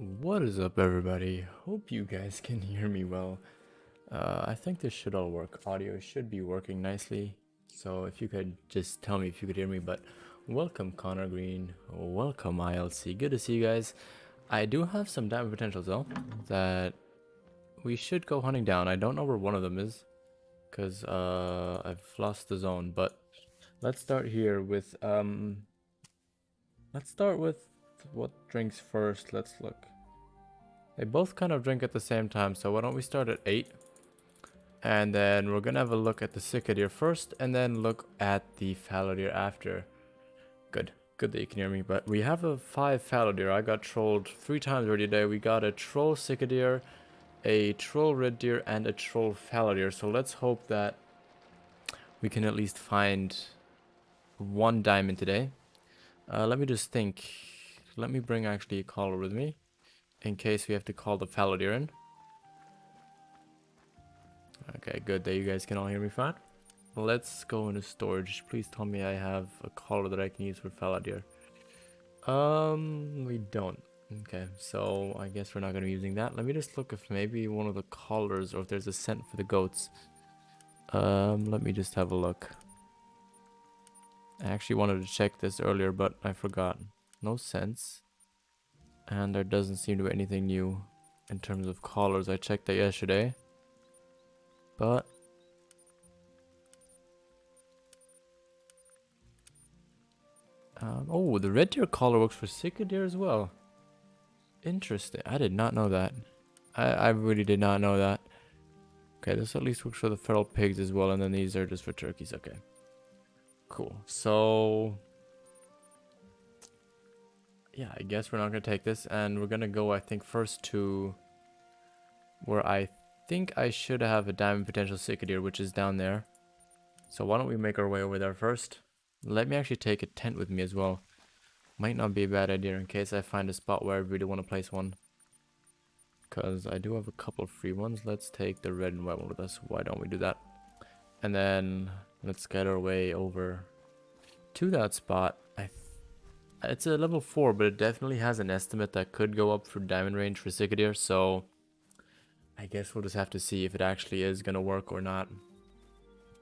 What is up, everybody? Hope you guys can hear me well. I think this should all work. Audio should be working nicely. So if you could just tell me if you could hear me. But welcome, Connor Green. Welcome, ILC. Good to see you guys. I do have some diamond potentials though that we should go hunting down. I don't know where one of them is because I've lost the zone. But let's start here with let's start with what drinks first. Let's look. They both kind of drink at the same time, so why don't we start at 8? And then we're gonna have a look at the Cicada first, and then look at the fallow deer after. Good that you can hear me, but we have a 5 fallow deer. I got trolled 3 times already today. We got a troll Cicada, a troll red deer, and a troll fallow deer. So let's hope that we can at least find 1 diamond today. Let me just think. Let me bring actually a caller with me, in case we have to call the fallow deer in. Okay, good that you guys can all hear me fine. Let's go into storage. Please tell me I have a collar that I can use for fallow deer. We don't. Okay, so I guess we're not going to be using that. Let me just look if maybe one of the collars or if there's a scent for the goats. Let me just have a look. I actually wanted to check this earlier, but I forgot. No sense. And there doesn't seem to be anything new in terms of collars. I checked that yesterday. But oh, the red deer collar works for Sika deer as well. Interesting. I did not know that. I really did not know that. Okay, this at least works for the feral pigs as well, and then these are just for turkeys. Okay. Cool. So yeah, I guess we're not gonna take this, and we're gonna go, I think, first to where I think I should have a diamond potential Sika deer, which is down there. So why don't we make our way over there first? Let me actually take a tent with me as well. Might not be a bad idea in case I find a spot where I really want to place one. Because I do have a couple of free ones. Let's take the red and white one with us. Why don't we do that? And then let's get our way over to that spot. It's a level 4, but it definitely has an estimate that could go up for diamond range for Cicada. So I guess we'll just have to see if it actually is going to work or not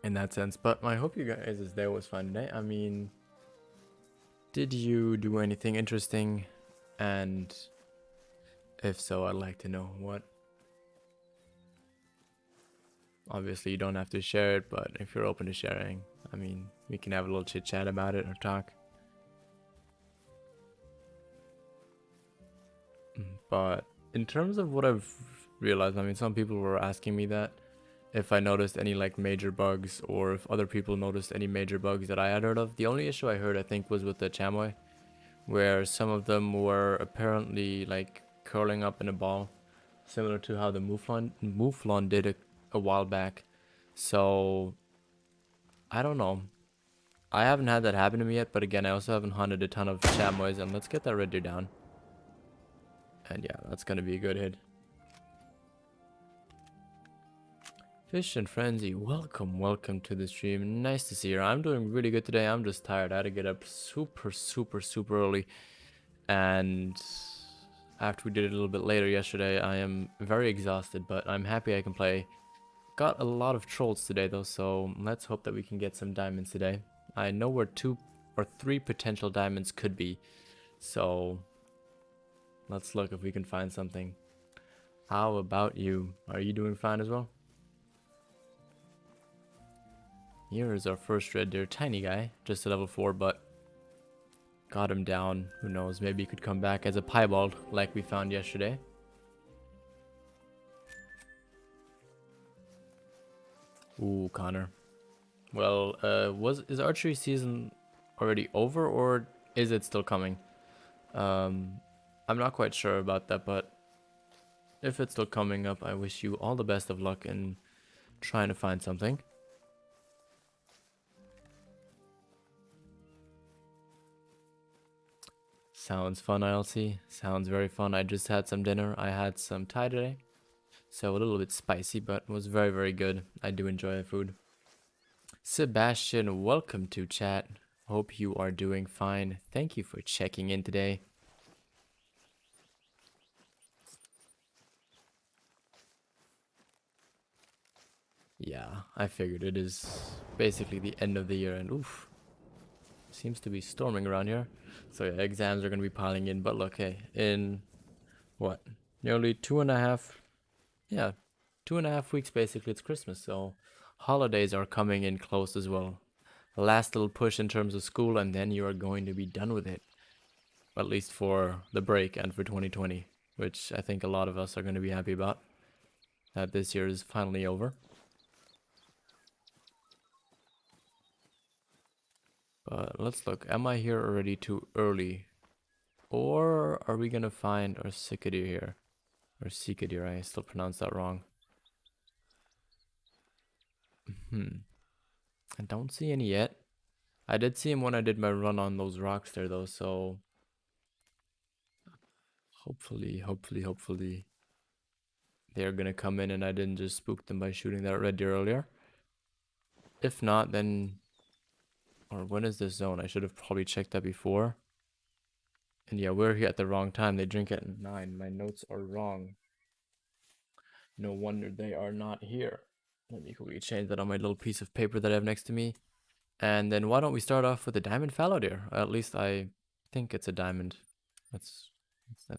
in that sense. But I hope you guys' day was fun today. I mean, did you do anything interesting? And if so, I'd like to know what. Obviously, you don't have to share it, but if you're open to sharing, I mean, we can have a little chit chat about it or talk. But in terms of what I've realized, I mean, some people were asking me that if I noticed any like major bugs, or if other people noticed any major bugs that I had heard of. The only issue I heard, I think, was with the chamois, where some of them were apparently like curling up in a ball, similar to how the mouflon did a while back. So I don't know. I haven't had that happen to me yet, but again, I also haven't hunted a ton of chamois. And let's get that red deer down. And yeah, that's gonna be a good hit. Fish and Frenzy, welcome to the stream. Nice to see you. I'm doing really good today. I'm just tired. I had to get up super early. And after we did it a little bit later yesterday, I am very exhausted, but I'm happy I can play. Got a lot of trolls today though, so let's hope that we can get some diamonds today. I know where 2 or 3 potential diamonds could be. So let's look if we can find something. How about you? Are you doing fine as well? Here is our first red deer, tiny guy, just a level 4, but got him down. Who knows, maybe he could come back as a piebald like we found yesterday. Ooh, Connor. Well, is archery season already over, or is it still coming? I'm not quite sure about that, but if it's still coming up, I wish you all the best of luck in trying to find something. Sounds fun, ILC. Sounds very fun. I just had some dinner. I had some Thai today. So a little bit spicy, but it was very good. I do enjoy the food. Sebastian, welcome to chat. Hope you are doing fine. Thank you for checking in today. I figured it is basically the end of the year, and oof, seems to be storming around here. So yeah, exams are gonna be piling in. But look, hey, in what, nearly 2.5, yeah, 2.5 weeks basically, it's Christmas. So holidays are coming in close as well. Last little push in terms of school, and then you are going to be done with it, at least for the break and for 2020, which I think a lot of us are going to be happy about, that this year is finally over. But let's look. Am I here already too early? Or are we going to find our Cicadere here? Or Cicadere, I still pronounce that wrong. I don't see any yet. I did see him when I did my run on those rocks there though, so hopefully they're gonna come in and I didn't just spook them by shooting that red deer earlier. If not, then, or when is this zone? I should have probably checked that before. And yeah, we're here at the wrong time. They drink at 9. My notes are wrong. No wonder they are not here. Let me quickly change that on my little piece of paper that I have next to me. And then why don't we start off with a diamond fallow deer? At least I think it's a diamond. Let's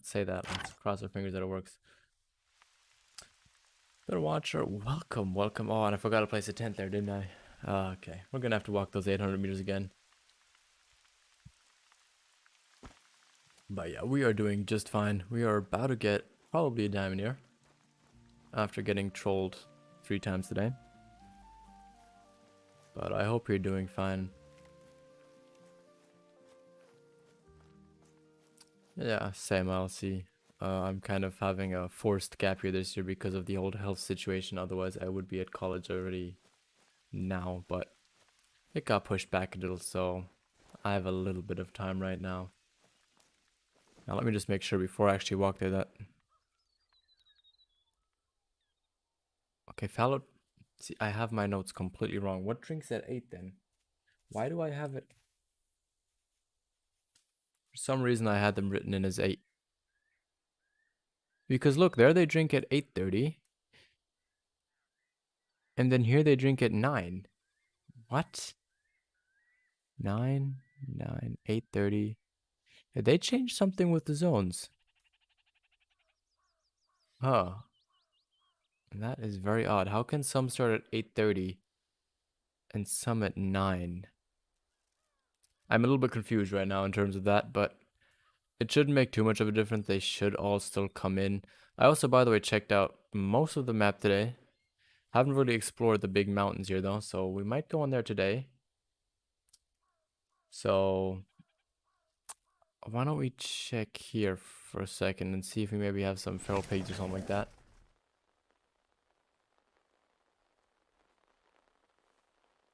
say that. Let's cross our fingers that it works. Better watcher, welcome. Oh, and I forgot to place a tent there, didn't I? Okay, we're gonna have to walk those 800 meters again. But yeah, we are doing just fine. We are about to get probably a diamond here after getting trolled 3 times today. But I hope you're doing fine. Yeah, same, I'll see. I'm kind of having a forced gap year this year because of the old health situation. Otherwise, I would be at college already now. But it got pushed back a little, so I have a little bit of time right now. Now let me just make sure before I actually walk there that... Okay, fallow... See, I have my notes completely wrong. What drinks at 8 then? Why do I have it... For some reason I had them written in as 8. Because look, there they drink at 8:30. And then here they drink at 9. What? 9, 8:30. Did they change something with the zones? Huh. That is very odd. How can some start at 8:30 and some at 9? I'm a little bit confused right now in terms of that, but it shouldn't make too much of a difference. They should all still come in. I also, by the way, checked out most of the map today. Haven't really explored the big mountains here though, so we might go on there today. So why don't we check here for a second and see if we maybe have some feral pigs or something like that.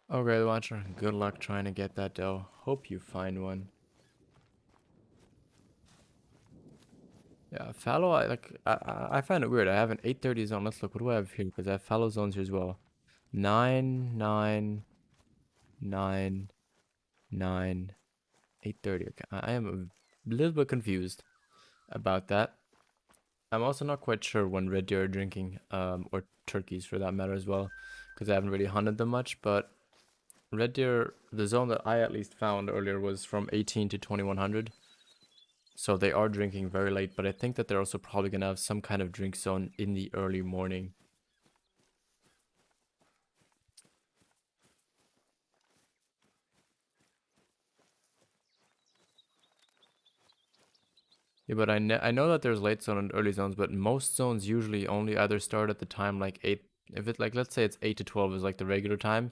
Okay, Watcher, good luck trying to get that dough. Hope you find one. Yeah, fallow, I find it weird. I have an 8:30 zone. Let's look. What do I have here? Because I have fallow zones here as well. 9, 9, 9, 9, 8:30. Okay, I am a little bit confused about that. I'm also not quite sure when red deer are drinking, or turkeys for that matter as well, because I haven't really hunted them much. But red deer, the zone that I at least found earlier was from 18 to 2100. So they are drinking very late, but I think that they're also probably going to have some kind of drink zone in the early morning. Yeah, but I know that there's late zone and early zones, but most zones usually only either start at the time like 8. If it's like, let's say it's 8 to 12 is like the regular time,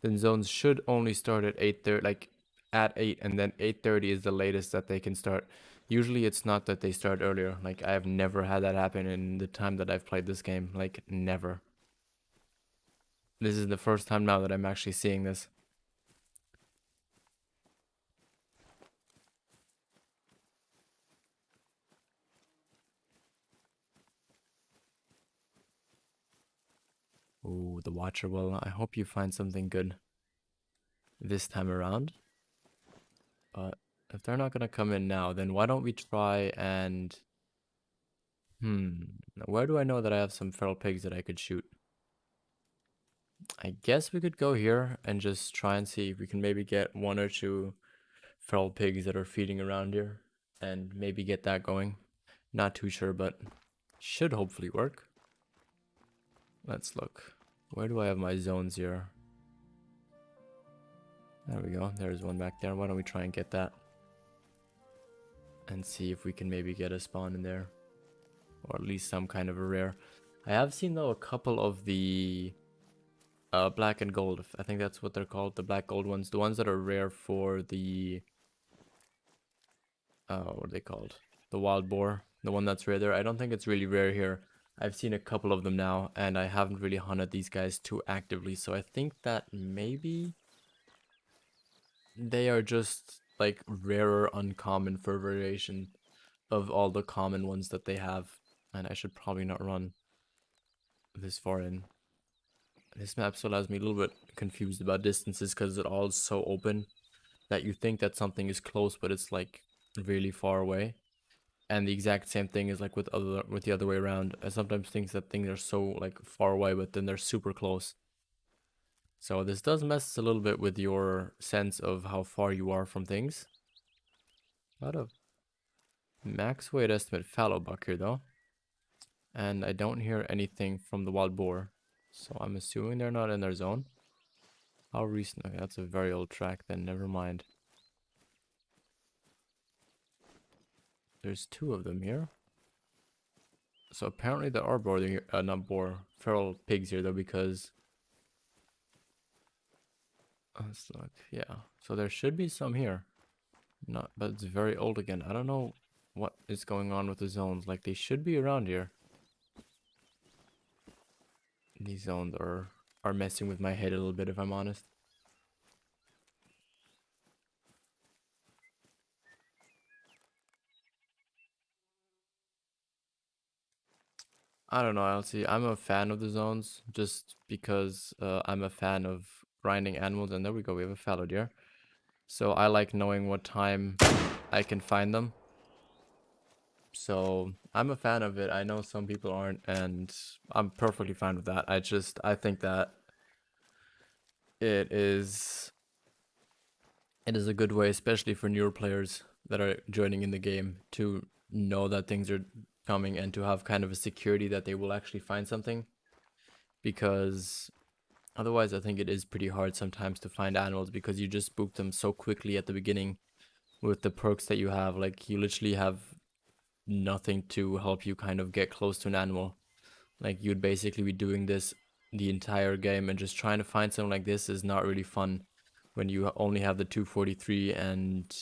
then zones should only start at 8:30, like at 8, and then 8:30 is the latest that they can start. Usually it's not that they start earlier. Like I have never had that happen in the time that I've played this game. Like never. This is the first time now that I'm actually seeing this. Ooh, the Watcher. Well, I hope you find something good this time around. But if they're not gonna come in now, then why don't we try and... Where do I know that I have some feral pigs that I could shoot? I guess we could go here and just try and see if we can maybe get 1 or 2 feral pigs that are feeding around here and maybe get that going. Not too sure, but should hopefully work. Let's look. Where do I have my zones here? There we go. There's one back there. Why don't we try and get that? And see if we can maybe get a spawn in there. Or at least some kind of a rare. I have seen though a couple of the black and gold. I think that's what they're called. The black gold ones. The ones that are rare for the... what are they called? The wild boar. The one that's rare there. I don't think it's really rare here. I've seen a couple of them now. And I haven't really hunted these guys too actively. So I think that maybe... they are just like rarer uncommon for variation of all the common ones that they have. And I should probably not run this far in. This map still has me a little bit confused about distances because it all is so open that you think that something is close, but it's like really far away. And the exact same thing is like with the other way around. I sometimes think that things are so like far away, but then they're super close. So this does mess a little bit with your sense of how far you are from things. A lot of max weight estimate fallow buck here though. And I don't hear anything from the wild boar. So I'm assuming they're not in their zone. How recent? Okay, that's a very old track then, never mind. There's 2 of them here. So apparently there are boar here, not boar, feral pigs here though, because... let's look, yeah. So there should be some here. Not, but it's very old again. I don't know what is going on with the zones. Like, they should be around here. These zones are messing with my head a little bit, if I'm honest. I don't know, Elsie. I'm a fan of the zones just because I'm a fan of grinding animals. And there we go, we have a fallow deer. So I like knowing what time I can find them. So I'm a fan of it. I know some people aren't, and I'm perfectly fine with that. I think that it is a good way, especially for newer players that are joining in the game, to know that things are coming and to have kind of a security that they will actually find something. Because otherwise I think it is pretty hard sometimes to find animals because you just spook them so quickly at the beginning with the perks that you have. Like, you literally have nothing to help you kind of get close to an animal. Like, you'd basically be doing this the entire game, and just trying to find something like this is not really fun when you only have the 243 and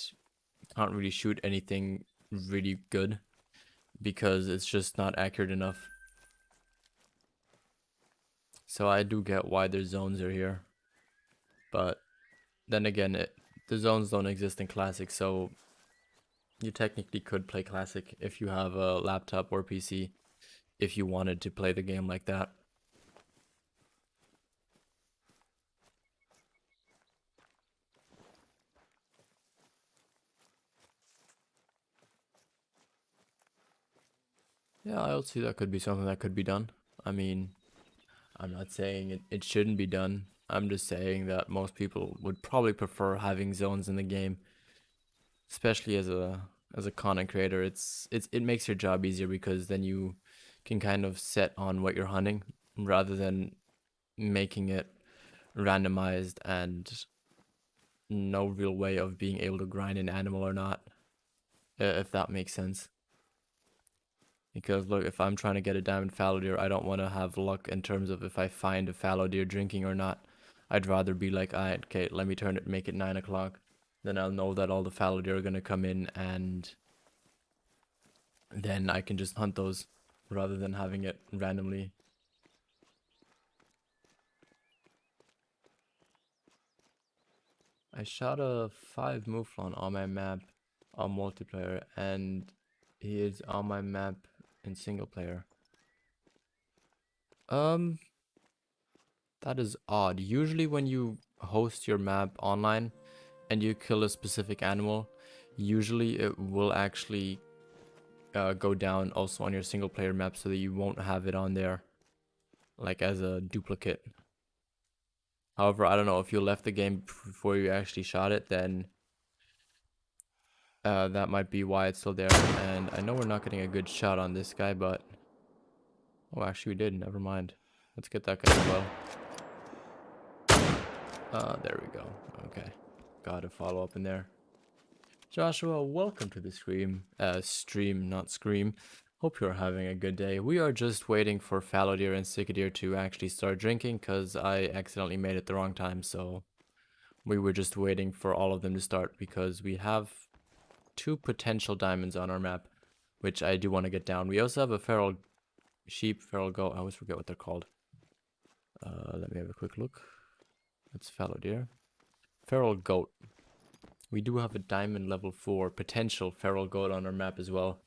can't really shoot anything really good because it's just not accurate enough. So I do get why their zones are here, but then again, the zones don't exist in Classic, so you technically could play Classic if you have a laptop or PC, if you wanted to play the game like that. Yeah, I'll see that could be something that could be done. I mean, I'm not saying it shouldn't be done. I'm just saying that most people would probably prefer having zones in the game, especially as a content creator. It makes your job easier because then you can kind of set on what you're hunting rather than making it randomized and no real way of being able to grind an animal or not, if that makes sense. Because look, if I'm trying to get a diamond fallow deer, I don't want to have luck in terms of if I find a fallow deer drinking or not. I'd rather be like, alright, okay, let me make it 9 o'clock. Then I'll know that all the fallow deer are going to come in, and then I can just hunt those rather than having it randomly. I shot a 5 mouflon on my map on multiplayer, and he is on my map in single player. That is odd. Usually when you host your map online and you kill a specific animal, usually it will actually go down also on your single player map so that you won't have it on there like as a duplicate. However, I don't know if you left the game before you actually shot it, then that might be why it's still there. And I know we're not getting a good shot on this guy, but oh, actually we did. Never mind. Let's get that guy as well. There we go. Okay, got a follow up in there. Joshua, welcome to the stream, not scream. Hope you're having a good day. We are just waiting for fallow deer and sick deer to actually start drinking because I accidentally made it the wrong time. So we were just waiting for all of them to start because we have 2 potential diamonds on our map, which I do want to get down. We also have a feral sheep, feral goat. I always forget what they're called. Let me have a quick look. That's fallow deer. Feral goat. We do have a diamond level 4 potential feral goat on our map as well.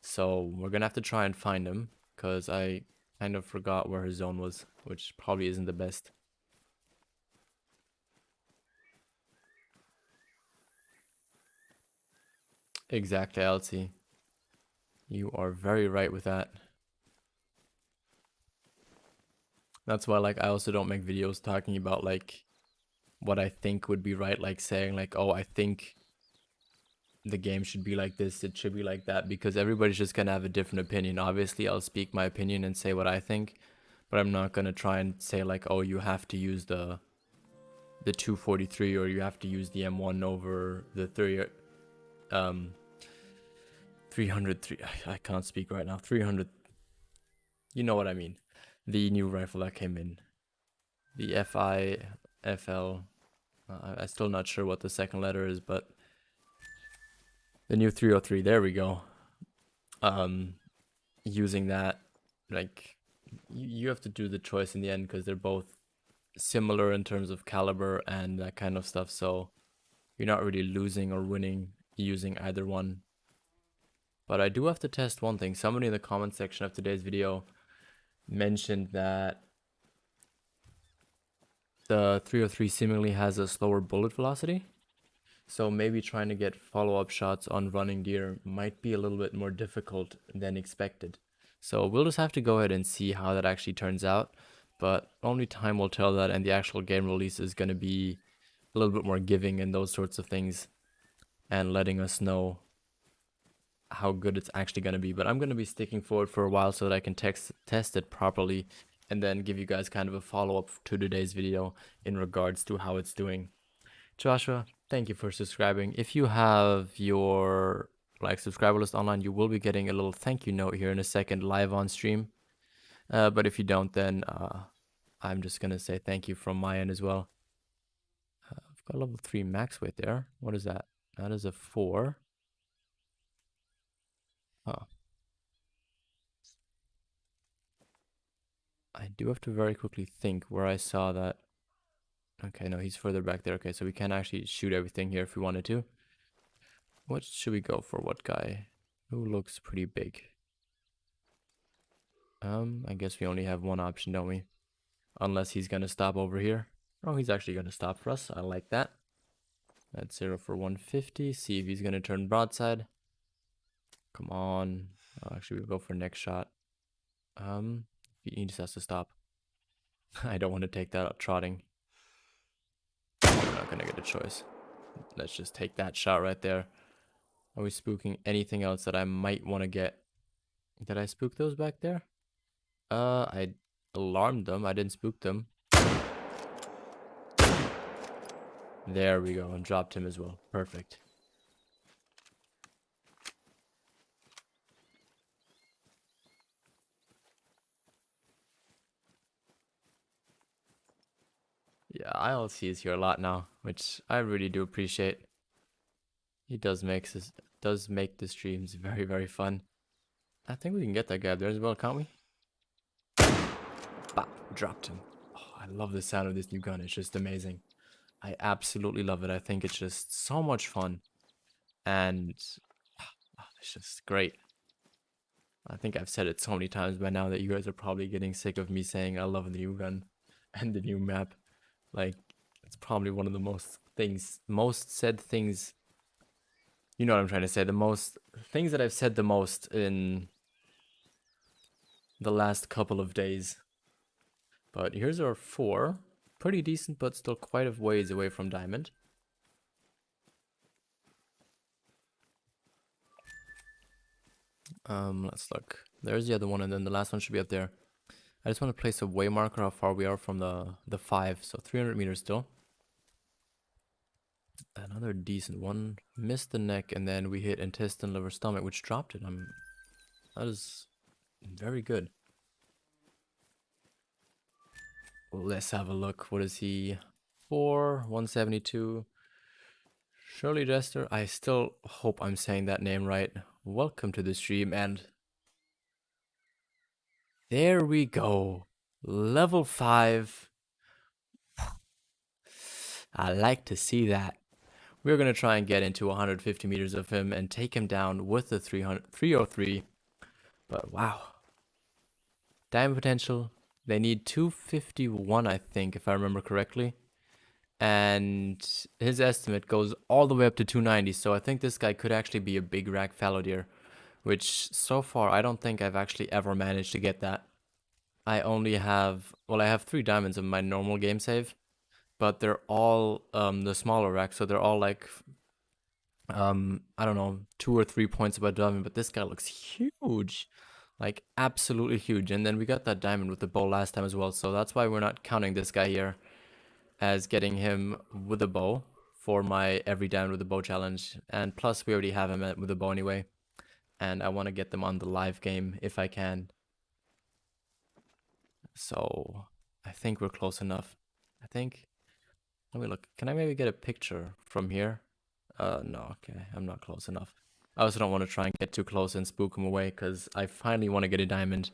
So we're gonna have to try and find him, because I kind of forgot where his zone was, which probably isn't the best. Exactly, Elsie. You are very right with that. That's why, like, I also don't make videos talking about, like, what I think would be right, like saying, like, oh, I think the game should be like this, it should be like that, because everybody's just gonna have a different opinion. Obviously, I'll speak my opinion and say what I think, but I'm not gonna try and say, like, oh, you have to use the 243 or you have to use the M1 over the 303. I can't speak right now. 300. You know what I mean. The new rifle that came in. The FL. I'm still not sure what the second letter is, but the new 303. There we go. Using that, like, you have to do the choice in the end because they're both similar in terms of caliber and that kind of stuff. So you're not really losing or winning using either one. But I do have to test one thing. Somebody in the comment section of today's video mentioned that the 303 seemingly has a slower bullet velocity. So maybe trying to get follow-up shots on running deer might be a little bit more difficult than expected. So we'll just have to go ahead and see how that actually turns out. But only time will tell that, and the actual game release is going to be a little bit more giving and those sorts of things, and letting us know how good it's actually going to be. But I'm going to be sticking forward for a while so that I can test it properly and then give you guys kind of a follow-up to today's video in regards to how it's doing. Joshua, thank you for subscribing. If you have your subscriber list online, you will be getting a little thank you note here in a second live on stream. But if you don't, then I'm just going to say thank you from my end as well. I've got level 3 max weight there. What is that? That is a 4. Huh. I do have to very quickly think where I saw that. Okay, no, he's further back there. Okay, so we can actually shoot everything here if we wanted to. What should we go for? What guy? Who looks pretty big? I guess we only have one option, don't we? Unless he's gonna stop over here. Oh, he's actually gonna stop for us. I like that. That's 0 for 150. See if he's gonna turn broadside. Come on. Oh, actually, we'll go for next shot. He just has to stop. I don't want to take that out trotting. We're not gonna get a choice. Let's just take that shot right there. Are we spooking anything else that I might want to get? Did I spook those back there? I alarmed them. I didn't spook them. There we go, and dropped him as well. Perfect. Yeah, ILC is here a lot now, which I really do appreciate. He does make the streams very, very fun. I think we can get that guy there as well, can't we? Bop, dropped him. Oh, I love the sound of this new gun. It's just amazing. I absolutely love it. I think it's just so much fun. And it's just great. I think I've said it so many times by now that you guys are probably getting sick of me saying I love the new gun and the new map. Like, it's probably one of the most said things. You know what I'm trying to say. The most things that I've said the most in the last couple of days. But here's our 4 pretty decent, but still quite a ways away from diamond. Let's look. There's the other one, and then the last one should be up there. I just want to place a way marker how far we are from the 5, so 300 meters still. Another decent one. Missed the neck, and then we hit intestine, liver, stomach, which dropped it. That is very good. Well, let's have a look. What is he? 172. Shirley Jester. I still hope I'm saying that name right. Welcome to the stream, and there we go. Level 5. I like to see that. We're going to try and get into 150 meters of him and take him down with the 303. But wow. Diamond potential. They need 251, I think, if I remember correctly. And his estimate goes all the way up to 290. So I think this guy could actually be a big rack fallow deer. Which so far I don't think I've actually ever managed to get that. I only have, well, I have 3 diamonds in my normal game save. But they're all the smaller racks, so they're all like I don't know, 2 or 3 points above diamond, but this guy looks huge. Like absolutely huge. And then we got that diamond with the bow last time as well, so that's why we're not counting this guy here as getting him with a bow for my every diamond with a bow challenge. And plus we already have him with a bow anyway. And I want to get them on the live game if I can. So I think we're close enough. I think. Let me look. Can I maybe get a picture from here? No, okay. I'm not close enough. I also don't want to try and get too close and spook him away because I finally want to get a diamond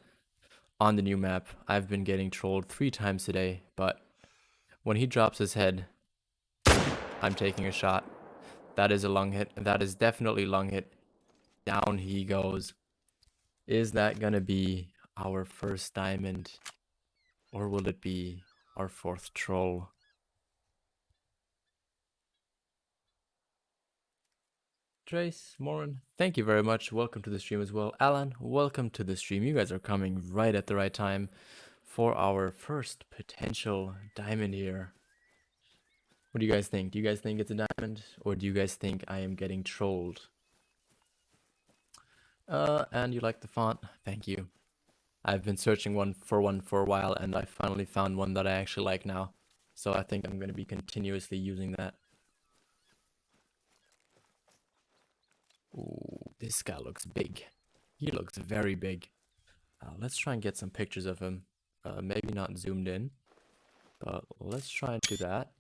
on the new map. I've been getting trolled 3 times today, but when he drops his head, I'm taking a shot. That is a long hit. That is definitely long hit. Down he goes. Is that gonna be our first diamond? Or will it be our 4th troll? Trace, Morin, thank you very much. Welcome to the stream as well. Alan, welcome to the stream. You guys are coming right at the right time for our first potential diamond here. What do you guys think? Do you guys think it's a diamond? Or do you guys think I am getting trolled? And you like the font? Thank you. I've been searching for a while, and I finally found one that I actually like now. So I think I'm going to be continuously using that. Ooh, this guy looks big. He looks very big. Let's try and get some pictures of him. Maybe not zoomed in, but let's try and do that.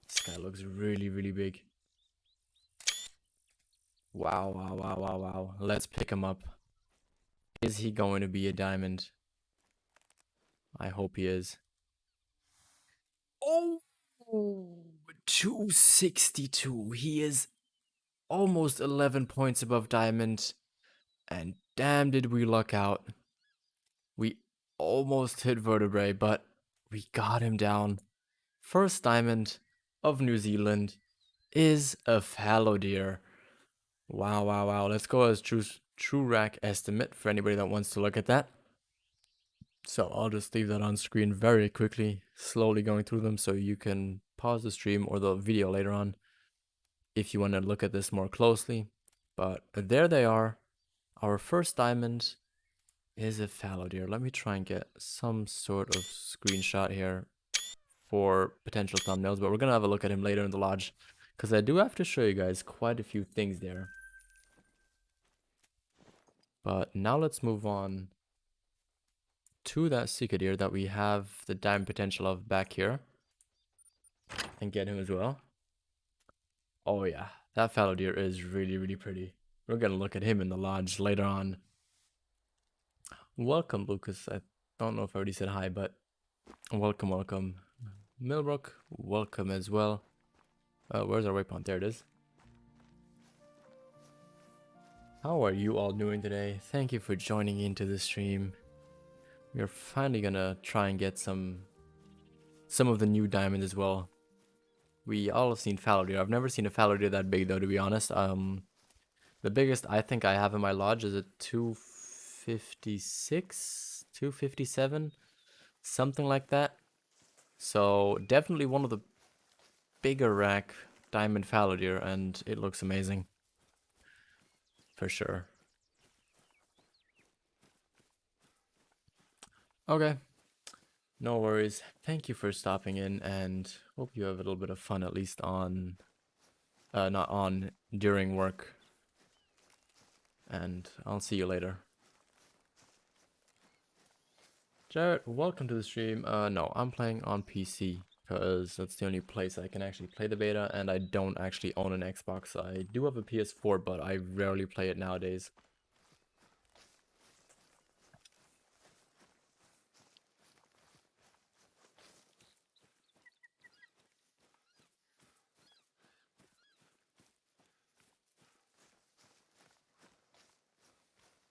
This guy looks really, really big. Wow, wow, wow, wow, wow. Let's pick him up. Is he going to be a diamond? I hope he is. Oh, 262. He is almost 11 points above diamond. And damn, did we luck out. We almost hit vertebrae, but we got him down. First diamond of New Zealand is a fallow deer. Wow, wow, wow. Let's go as true rack estimate for anybody that wants to look at that. So I'll just leave that on screen very quickly, slowly going through them so you can pause the stream or the video later on if you want to look at this more closely. But there they are. Our first diamond is a fallow deer. Let me try and get some sort of screenshot here for potential thumbnails, but we're going to have a look at him later in the lodge because I do have to show you guys quite a few things there. But now let's move on to that Sika deer that we have the diamond potential of back here and get him as well. Oh yeah, that fallow deer is really, really pretty. We're going to look at him in the lodge later on. Welcome, Lucas. I don't know if I already said hi, but welcome, welcome. Millbrook, welcome as well. Where's our waypoint? There it is. How are you all doing today? Thank you for joining into the stream. We're finally gonna try and get some of the new diamonds as well. We all have seen fallow deer. I've never seen a fallow deer that big though, to be honest. The biggest I think I have in my lodge is a 256, 257, something like that. So definitely one of the bigger rack diamond fallow deer, and it looks amazing for sure. Okay, no worries. Thank you for stopping in, and hope you have a little bit of fun at least on, not on, during work. And I'll see you later. Jared, welcome to the stream. No, I'm playing on PC because that's the only place I can actually play the beta, and I don't actually own an Xbox. I do have a PS4, but I rarely play it nowadays.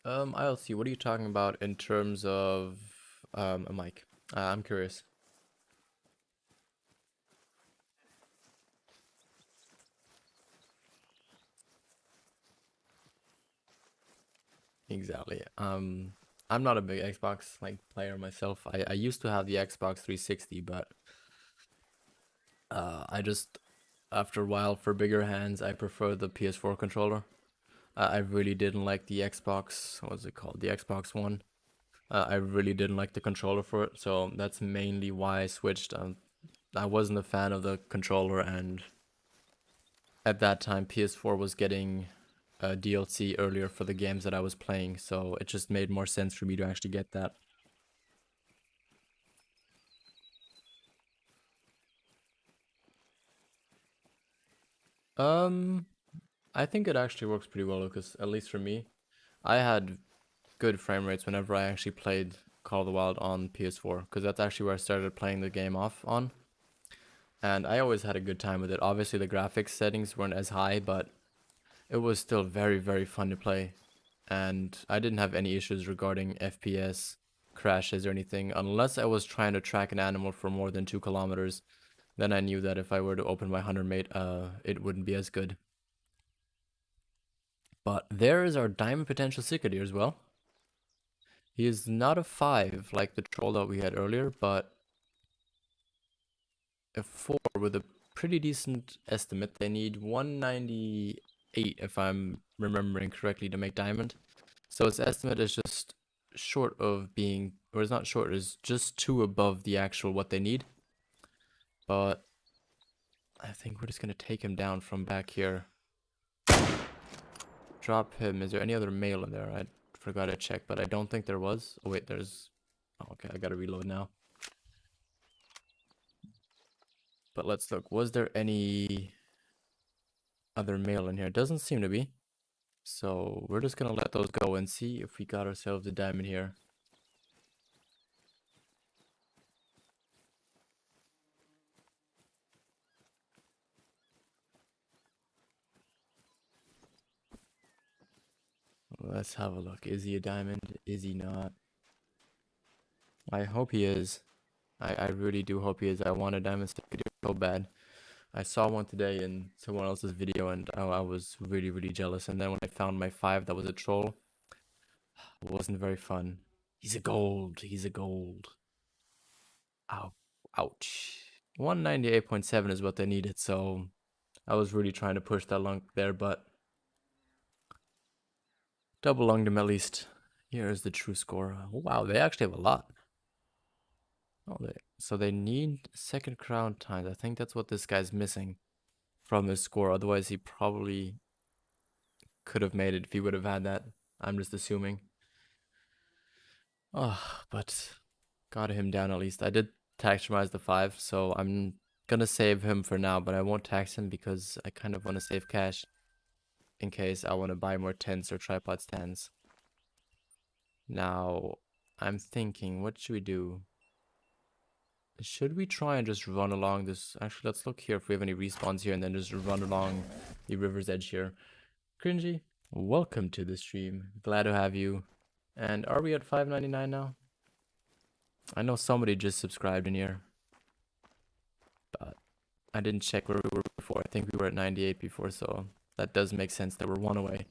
ILC, what are you talking about in terms of a mic? I'm curious. Exactly. I'm not a big Xbox like player myself. I used to have the Xbox 360, but I just after a while for bigger hands, I prefer the PS4 controller. I really didn't like the Xbox. What was it called? The Xbox One. I really didn't like the controller for it, so that's mainly why I switched. I wasn't a fan of the controller, and at that time, PS4 was getting DLC earlier for the games that I was playing, so it just made more sense for me to actually get that. Um, I think it actually works pretty well, because at least for me, I had good frame rates whenever I actually played Call of the Wild on PS4, because that's actually where I started playing the game off on. And I always had a good time with it. Obviously, the graphics settings weren't as high, but it was still very, very fun to play. And I didn't have any issues regarding FPS, crashes, or anything, unless I was trying to track an animal for more than 2 kilometers. Then I knew that if I were to open my hunter mate, it wouldn't be as good. But there is our diamond potential cicada as well. He is not a 5 like the troll that we had earlier, but a 4 with a pretty decent estimate. They need 198 if I'm remembering correctly to make diamond. So his estimate is just short of being, or it's not short, it's just 2 above the actual what they need. But I think we're just going to take him down from back here. Drop him. Is there any other male in there? I forgot to check, but I don't think there was. Oh wait, there's... Oh, okay, I gotta reload now. But let's look. Was there any other male in here? It doesn't seem to be. So we're just gonna let those go and see if we got ourselves a diamond here. Let's have a look. Is he a diamond? Is he not? I hope he is. I really do hope he is. I want a diamond sticker so bad. I saw one today in someone else's video, and I was really, really jealous. And then when I found my 5 that was a troll, it wasn't very fun. He's a gold. He's a gold. Ow. Ouch. 198.7 is what they needed, so I was really trying to push that lung there, but double lunged him at least. Here is the true score. Oh, wow, they actually have a lot. Oh, so they need second crown times. I think that's what this guy's missing from his score. Otherwise, he probably could have made it if he would have had that. I'm just assuming. Oh, but got him down at least. I did taximize the 5, so I'm gonna save him for now, but I won't tax him because I kind of want to save cash in case I want to buy more tents or tripod stands. Now, I'm thinking, what should we do? Should we try and just run along this? Actually, let's look here if we have any respawns here and then just run along the river's edge here. Cringy, welcome to the stream. Glad to have you. And are we at 5.99 now? I know somebody just subscribed in here, but I didn't check where we were before. I think we were at 98 before, so that does make sense that we're 1 away.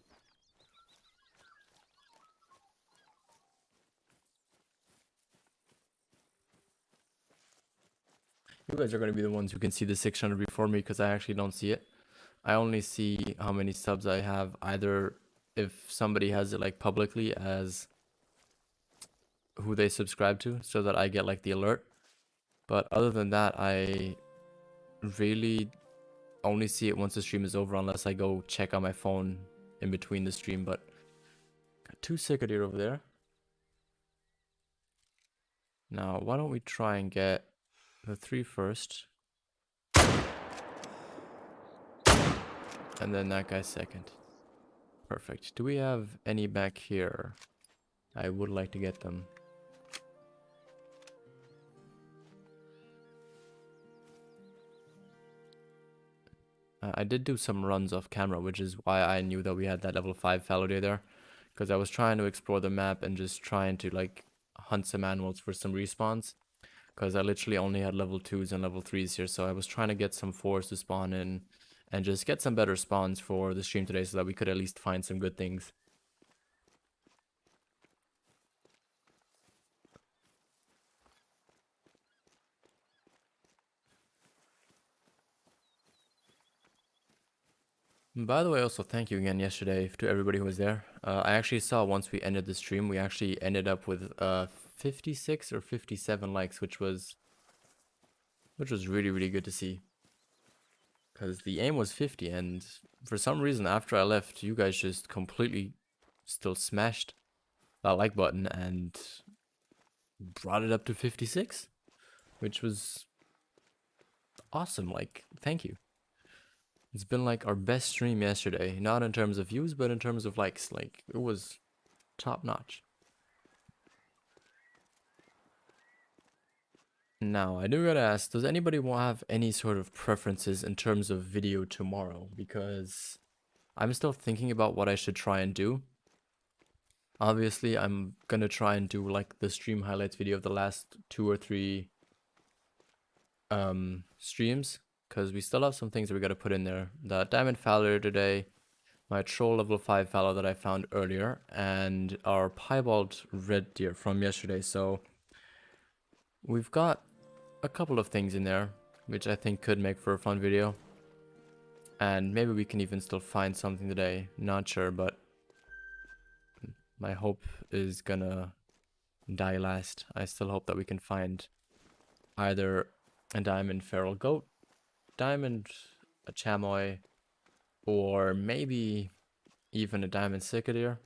you guys are going to be the ones who can see the 600 before me, because I actually don't see it. I only see how many subs I have, either if somebody has it like publicly as who they subscribe to, so that I get like the alert. But other than that, I really only see it once the stream is over, unless I go check on my phone in between the stream. But got 2 Cicadere over there. Now, why don't we try and get the 3 first, and then that guy second. Perfect. Do we have any back here? I would like to get them. I did do some runs off camera, which is why I knew that we had that level 5 fallow deer there. Because I was trying to explore the map and just trying to like hunt some animals for some respawns. Because I literally only had level 2s and level 3s here, so I was trying to get some 4s to spawn in and just get some better spawns for the stream today, so that we could at least find some good things. By the way, also thank you again yesterday to everybody who was there. I actually saw once we ended the stream, we actually ended up with 56 or 57 likes, which was really, really good to see. Because the aim was 50, and for some reason after I left, you guys just completely still smashed that like button and brought it up to 56, which was awesome. Like, thank you. It's been like our best stream yesterday, not in terms of views, but in terms of likes. Like, it was top notch. Now, I do gotta ask, does anybody have any sort of preferences in terms of video tomorrow? Because I'm still thinking about what I should try and do. Obviously, I'm gonna try and do like the stream highlights video of the last 2 or 3 streams, because we still have some things that we gotta put in there. The diamond fallow today, my troll level 5 fallow that I found earlier, and our piebald red deer from yesterday. So we've got a couple of things in there, which I think could make for a fun video. And maybe we can even still find something today. Not sure, but my hope is gonna die last. I still hope that we can find either a diamond feral goat, diamond a chamois, or maybe even a diamond cicadere,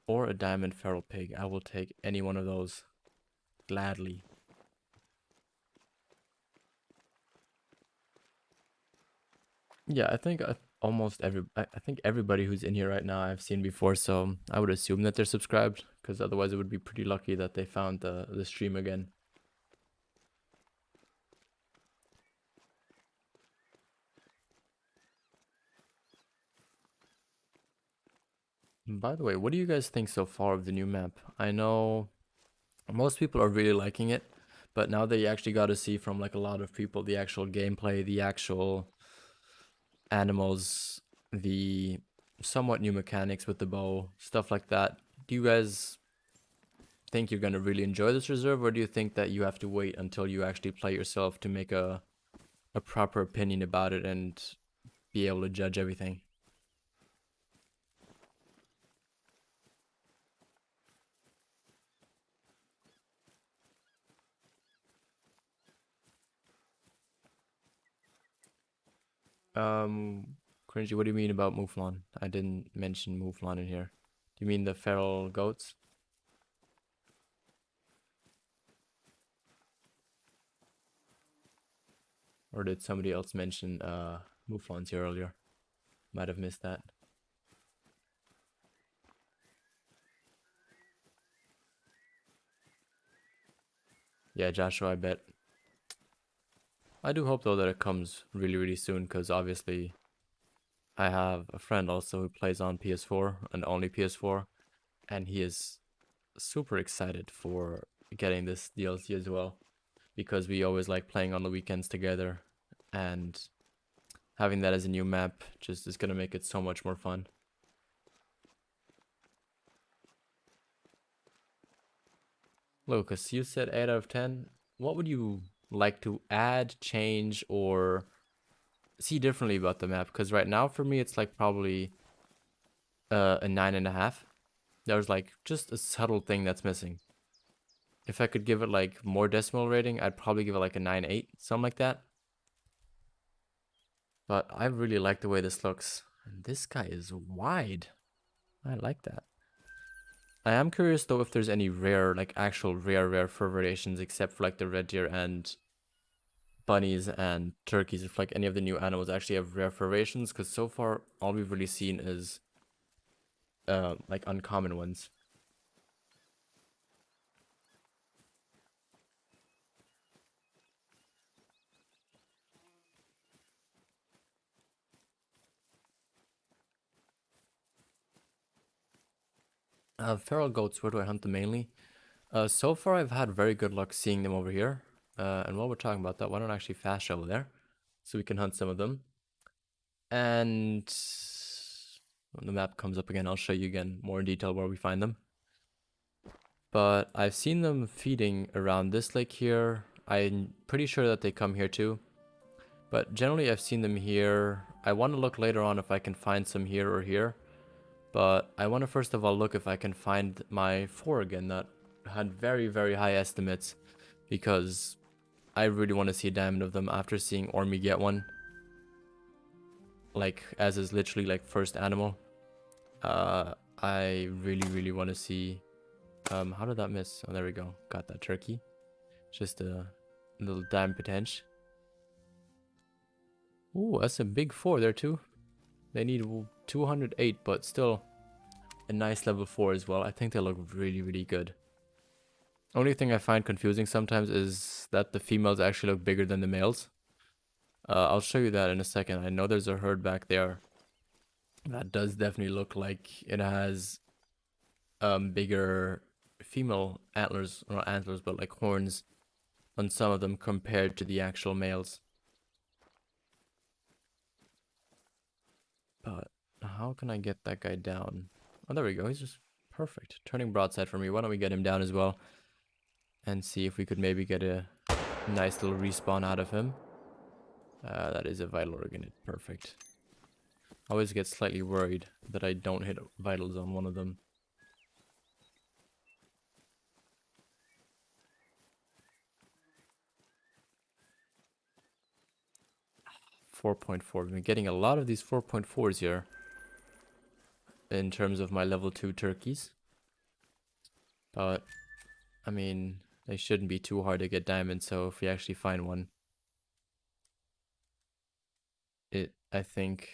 or a diamond feral pig. I will take any one of those gladly. Yeah, I think I think everybody who's in here right now I've seen before, so I would assume that they're subscribed, because otherwise it would be pretty lucky that they found the stream again. By the way, what do you guys think so far of the new map? I know most people are really liking it, but now that you actually got to see from like a lot of people the actual gameplay, the actual animals, the somewhat new mechanics with the bow, stuff like that, do you guys think you're going to really enjoy this reserve, or do you think that you have to wait until you actually play yourself to make a proper opinion about it and be able to judge everything? Cringy, what do you mean about Mouflon? I didn't mention Mouflon in here. Do you mean the feral goats? Or did somebody else mention Mouflons here earlier? Might have missed that. Yeah, Joshua, I bet. I do hope though that it comes really, really soon, because obviously I have a friend also who plays on PS4 and only PS4, and he is super excited for getting this DLC as well, because we always like playing on the weekends together, and having that as a new map just is gonna make it so much more fun. Lucas, you said 8 out of 10. What would you like to add, change, or see differently about the map? Because right now for me it's like probably a 9.5. There's like just a subtle thing that's missing. If I could give it like more decimal rating, I'd probably give it like a 9.8, something like that. But I really like the way this looks. And this guy is wide. I like that. I am curious though if there's any rare, like actual rare fur variations except for like the red deer and bunnies and turkeys. If like any of the new animals actually have rare fur variations, because so far all we've really seen is like uncommon ones. Feral goats, where do I hunt them mainly? So far I've had very good luck seeing them over here. And while we're talking about that, why don't I actually fast travel there so we can hunt some of them. And when the map comes up again, I'll show you again more in detail where we find them. But I've seen them feeding around this lake here. I'm pretty sure that they come here too. But generally I've seen them here. I want to look later on if I can find some here or here. But I want to first of all look if I can find my 4 again that had very high estimates. Because I really want to see a diamond of them after seeing Ormy get one. Like, as is literally like first animal. I really want to see... how did that miss? Oh, there we go. Got that turkey. Just a little diamond potential. Ooh, that's a big 4 there too. They need 208, but still a nice level 4 as well. I think they look really good. Only thing I find confusing sometimes is that the females actually look bigger than the males. I'll show you that in a second. I know there's a herd back there. That does definitely look like it has bigger female antlers, or not antlers, but like horns on some of them compared to the actual males. But how can I get that guy down? Oh, there we go. He's just perfect. Turning broadside for me. Why don't we get him down as well? And see if we could maybe get a nice little respawn out of him. That is a vital organ. Perfect. I always get slightly worried that I don't hit vitals on one of them. 4.4. We've been getting a lot of these 4.4s here in terms of my level 2 turkeys. But, I mean, they shouldn't be too hard to get diamonds, so if we actually find one, I think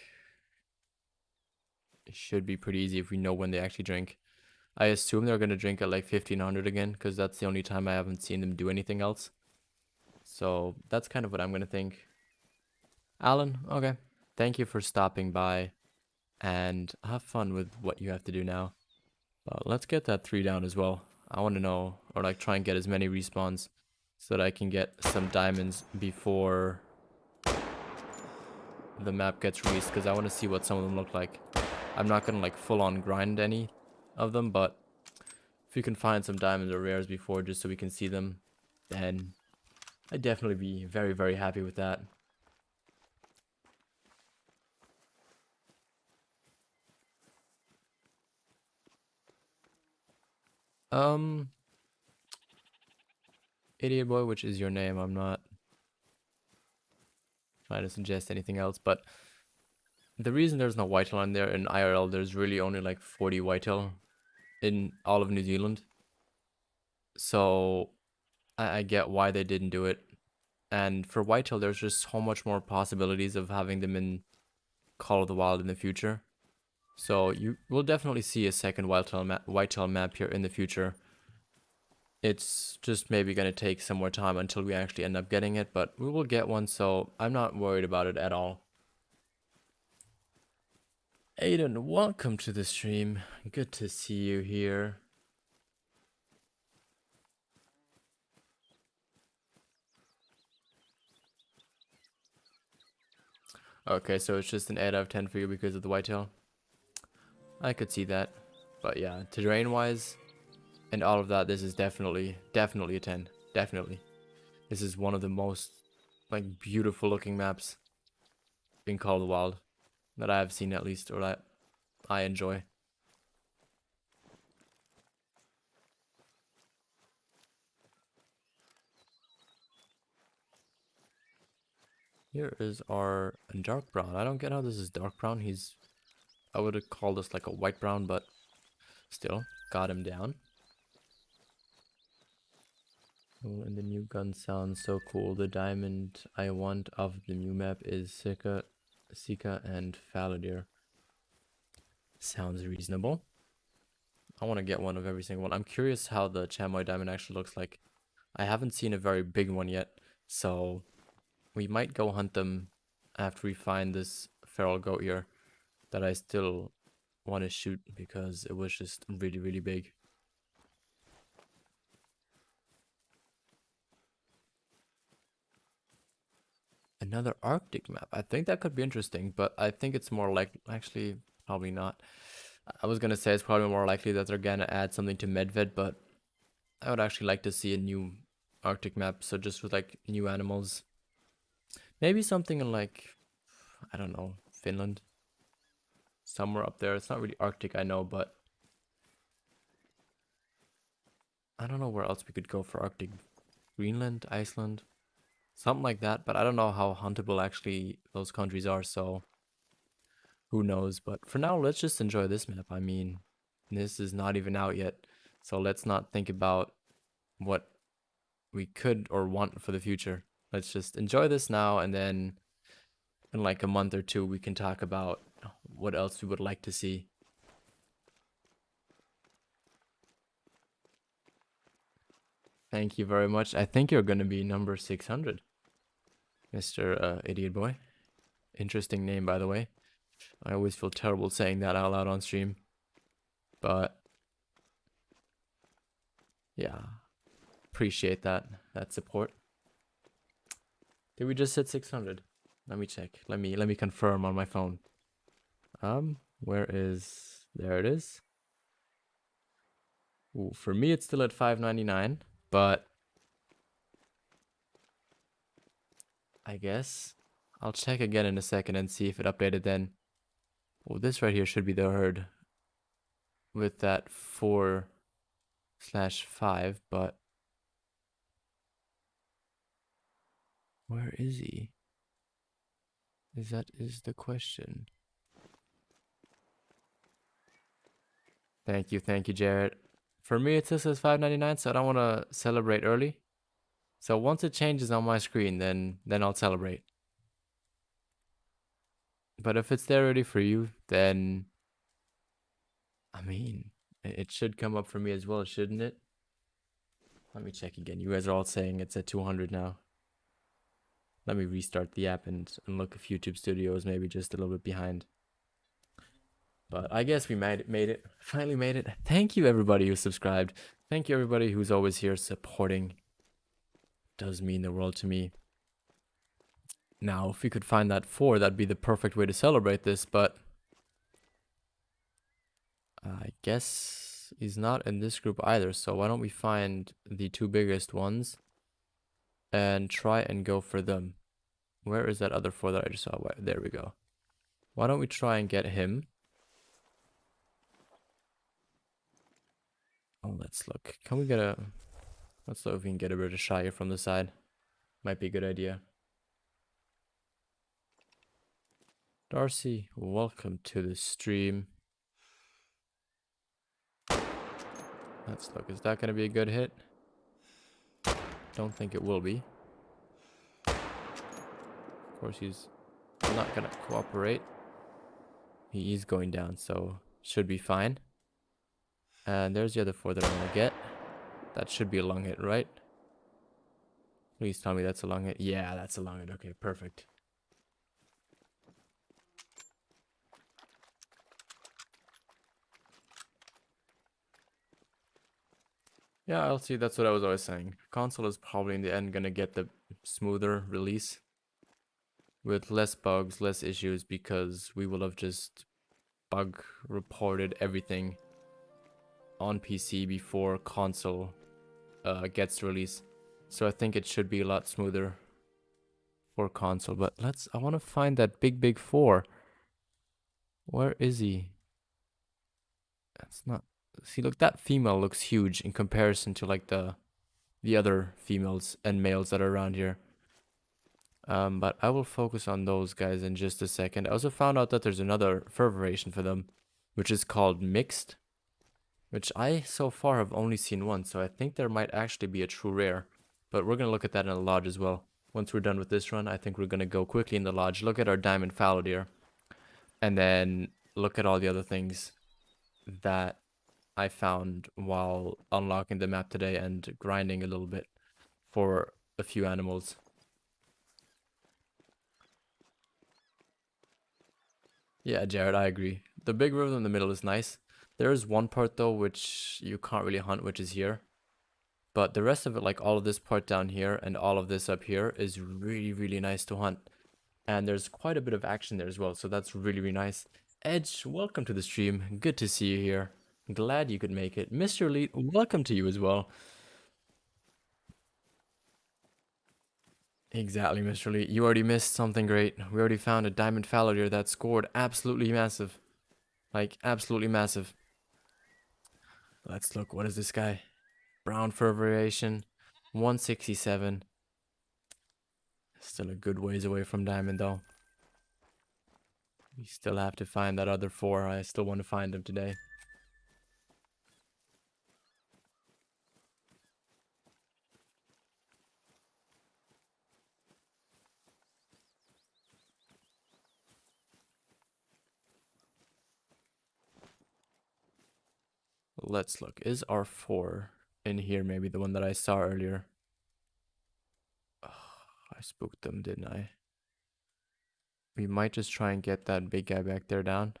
it should be pretty easy if we know when they actually drink. I assume they're going to drink at like 1500 again, because that's the only time I haven't seen them do anything else. So that's kind of what I'm going to think. Alan, okay. Thank you for stopping by, and have fun with what you have to do now. But let's get that 3 down as well. I want to know, or like try and get as many respawns so that I can get some diamonds before the map gets released, because I want to see what some of them look like. I'm not going to like full on grind any of them, but if you can find some diamonds or rares before just so we can see them, then I'd definitely be very happy with that. Idiot boy, which is your name? I'm not trying to suggest anything else, but the reason there's no whitetail on there in IRL, there's really only like 40 whitetail in all of New Zealand. So I get why they didn't do it. And for whitetail, there's just so much more possibilities of having them in Call of the Wild in the future. So you will definitely see a second whitetail map here in the future. It's just maybe going to take some more time until we actually end up getting it, but we will get one, so I'm not worried about it at all. Aiden, welcome to the stream. Good to see you here. Okay, so it's just an 8 out of 10 for you because of the whitetail. I could see that. But yeah, terrain-wise and all of that, this is definitely a 10. Definitely. This is one of the most like beautiful looking maps in Call of the Wild that I have seen, at least, or that I enjoy. Here is our dark brown. I don't get how this is dark brown. I would have called this like a white brown, but still, got him down. Oh, and the new gun sounds so cool. The diamond I want of the new map is Sika and Faladir. Sounds reasonable. I want to get one of every single one. I'm curious how the chamoy diamond actually looks like. I haven't seen a very big one yet, so we might go hunt them after we find this feral goat here that I still want to shoot because it was just really, really big. Another Arctic map. I think that could be interesting, but I think it's more like, actually, probably not. I was gonna say it's probably more likely that they're gonna add something to Medved, but I would actually like to see a new Arctic map, so just with like new animals. Maybe something in like, I don't know, Finland. Somewhere up there. It's not really Arctic, I know, but I don't know where else we could go for Arctic. Greenland, Iceland, something like that, but I don't know how huntable actually those countries are, so who knows. But for now, let's just enjoy this map. I mean, this is not even out yet, so let's not think about what we could or want for the future. Let's just enjoy this now, and then in like a month or two, we can talk about what else we would like to see. Thank you very much. I think you're going to be number 600, Mr. Idiot Boy. Interesting name, by the way. I always feel terrible saying that out loud on stream. But yeah, appreciate that support. Did we just hit 600? Let me check. Let me confirm on my phone. Where is... There it is. Ooh, for me it's still at 599, but I guess I'll check again in a second and see if it updated then. Well, this right here should be the herd with that 4/5, but where is he? Is the question. Thank you, Jared. For me, it still says 599, so I don't want to celebrate early. So once it changes on my screen, then I'll celebrate. But if it's there already for you, then I mean, it should come up for me as well, shouldn't it? Let me check again. You guys are all saying it's at 200 now. Let me restart the app and look if YouTube Studio is maybe just a little bit behind. But I guess we made it. Finally made it. Thank you everybody who subscribed. Thank you everybody who's always here supporting. Does mean the world to me. Now, if we could find that 4, that'd be the perfect way to celebrate this, but I guess he's not in this group either, so why don't we find the 2 biggest ones and try and go for them. Where is that other 4 that I just saw? There we go. Why don't we try and get him? Oh, let's look. Can we get a... Let's look if we can get a British Shire from the side. Might be a good idea. Darcy, welcome to the stream. Let's look. Is that going to be a good hit? Don't think it will be. Of course, he's not going to cooperate. He is going down, so should be fine. And there's the other 4 that I'm going to get. That should be a long hit, right? Please tell me that's a long hit. Yeah, that's a long hit. Okay, perfect. Yeah, I'll see. That's what I was always saying. Console is probably in the end going to get the smoother release with less bugs, less issues, because we will have just bug reported everything on PC before console gets released. So I think it should be a lot smoother for console. But I want to find that big four. Where is he? That's not, see, look, that female looks huge in comparison to like the other females and males that are around here. But I will focus on those guys in just a second. I also found out that there's another fur variation for them, which is called mixed, which I so far have only seen once. So I think there might actually be a true rare, but we're gonna look at that in the lodge as well. Once we're done with this run, I think we're gonna go quickly in the lodge, look at our diamond fallow deer, and then look at all the other things that I found while unlocking the map today and grinding a little bit for a few animals. Yeah, Jared, I agree. The big river in the middle is nice. There is one part though which you can't really hunt, which is here. But the rest of it, like all of this part down here and all of this up here, is really, really nice to hunt. And there's quite a bit of action there as well, so that's really, really nice. Edge, welcome to the stream. Good to see you here. Glad you could make it. Mr. Elite, welcome to you as well. Exactly, Mr. Lee. You already missed something great. We already found a diamond fallow deer that scored absolutely massive. Like, absolutely massive. Let's look. What is this guy? Brown fur variation. 167. Still a good ways away from diamond, though. We still have to find that other four. I still want to find them today. Let's look. Is R4 in here? Maybe the one that I saw earlier. Oh, I spooked them, didn't I? We might just try and get that big guy back there down.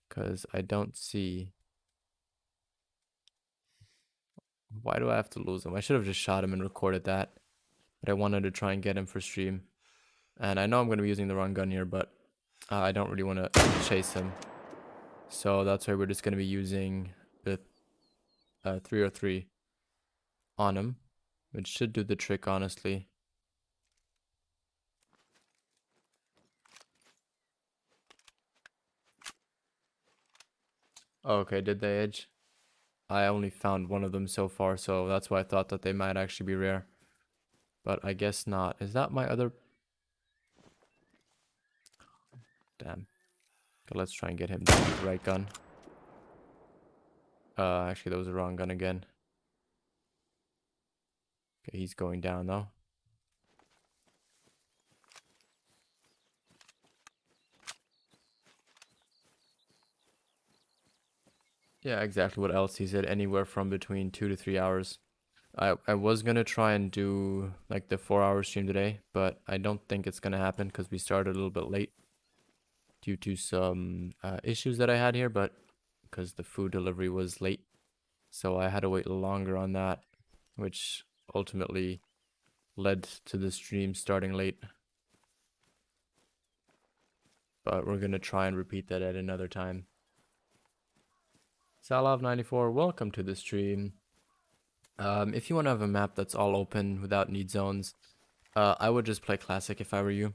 Because I don't see... Why do I have to lose him? I should have just shot him and recorded that. But I wanted to try and get him for stream. And I know I'm going to be using the wrong gun here, but I don't really want to chase him. So that's why we're just going to be using the 303 on him, which should do the trick, honestly. Okay, did they edge? I only found one of them so far, so that's why I thought that they might actually be rare. But I guess not. Is that my other... Damn. Okay, let's try and get him down with the right gun. Actually, that was the wrong gun again. Okay, he's going down, though. Yeah, exactly what else he said. Anywhere from between 2 to 3 hours. I was gonna try and do like the 4-hour stream today, but I don't think it's gonna happen because we started a little bit late due to some issues that I had here, but because the food delivery was late, so I had to wait longer on that, which ultimately led to the stream starting late. But we're gonna try and repeat that at another time. Salov94, welcome to the stream. If you want to have a map that's all open without need zones, I would just play Classic if I were you.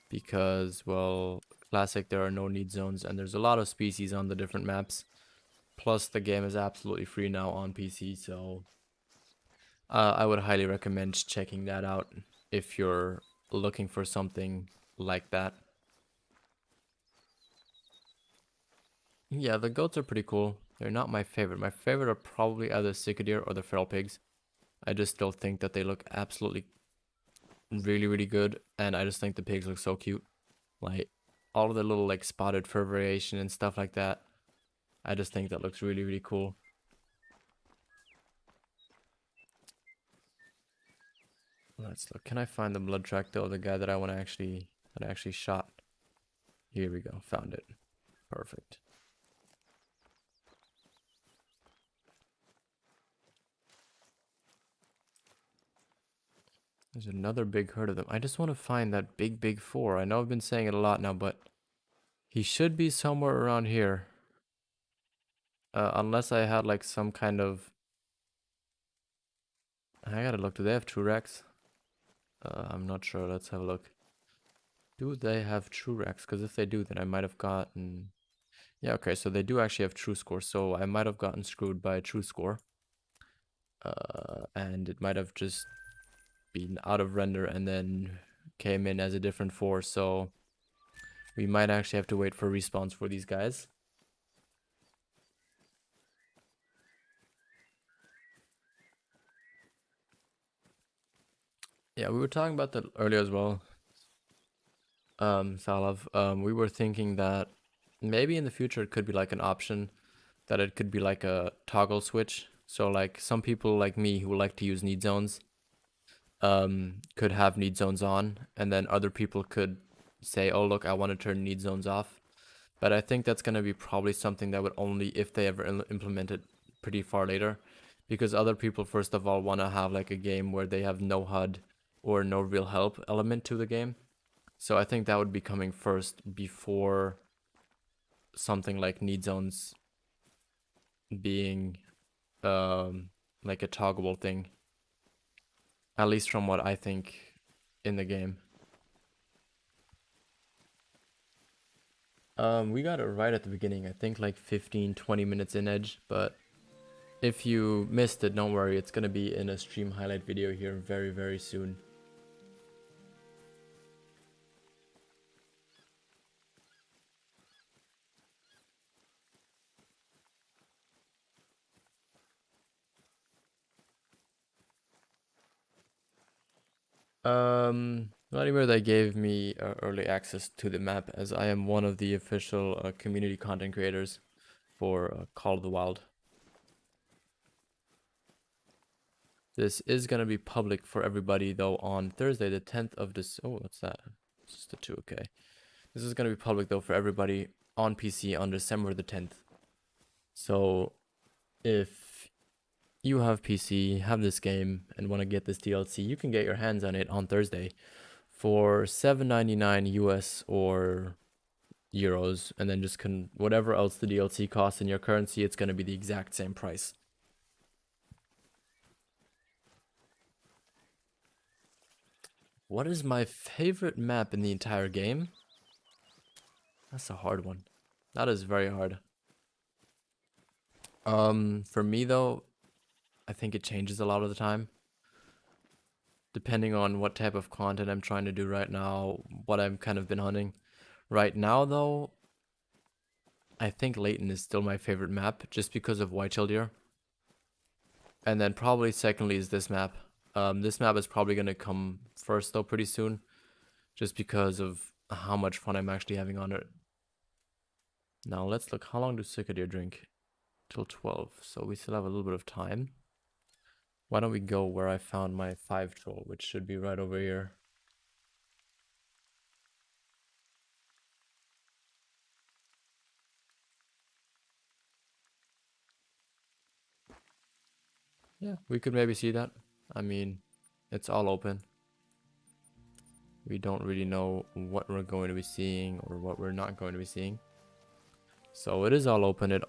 Because, well, Classic, there are no need zones, and there's a lot of species on the different maps. Plus, the game is absolutely free now on PC, so I would highly recommend checking that out if you're looking for something like that. Yeah, the goats are pretty cool. They're not my favorite. My favorite are probably either Cicadeer or the feral pigs. I just still think that they look absolutely really, really good, and I just think the pigs look so cute. Like, all of the little, like, spotted fur variation and stuff like that. I just think that looks really, really cool. Let's look. Can I find the blood track, though? The guy that I want to actually, that I actually shot. Here we go. Found it. Perfect. There's another big herd of them. I just want to find that big four. I know I've been saying it a lot now, but he should be somewhere around here. Unless I had like some kind of I gotta look. Do they have true Rex? I'm not sure. Let's have a look. Do they have true Rex? Because if they do, then I might have gotten... Yeah, okay, so they do actually have true score. So I might have gotten screwed by a true score. And it might have just been out of render and then came in as a different force. So we might actually have to wait for respawns for these guys. Yeah, we were talking about that earlier as well. Salav, we were thinking that maybe in the future it could be like an option that it could be like a toggle switch. So like some people like me who like to use need zones could have need zones on, and then other people could say, oh look, I want to turn need zones off. But I think that's going to be probably something that would only if they ever implement it pretty far later, because other people first of all want to have like a game where they have no HUD or no real help element to the game. So I think that would be coming first before something like need zones being like a toggleable thing. At least from what I think in the game. We got it right at the beginning, I think like 15-20 minutes in Edge, but if you missed it, don't worry, it's gonna be in a stream highlight video here very, very soon. Not anywhere they gave me early access to the map, as I am one of the official community content creators for Call of the Wild. This is gonna be public for everybody though on Thursday, the 10th of this. Oh, what's that? It's just a 2. Okay. This is gonna be public though for everybody on PC on December the 10th. So if you have PC, have this game, and want to get this DLC, you can get your hands on it on Thursday for $7.99 US or euros, and then just whatever else the DLC costs in your currency, it's gonna be the exact same price. What is my favorite map in the entire game? That's a hard one. That is very hard. For me though, I think it changes a lot of the time, depending on what type of content I'm trying to do right now, what I've kind of been hunting. Right now though, I think Layton is still my favorite map, just because of White-tailed deer. And then probably secondly is this map. This map is probably going to come first though pretty soon, just because of how much fun I'm actually having on it. Now let's look, how long do sick deer drink? Till 12, so we still have a little bit of time. Why don't we go where I found my 5 troll, which should be right over here. Yeah, we could maybe see that. I mean, it's all open. We don't really know what we're going to be seeing or what we're not going to be seeing. So it is all open, it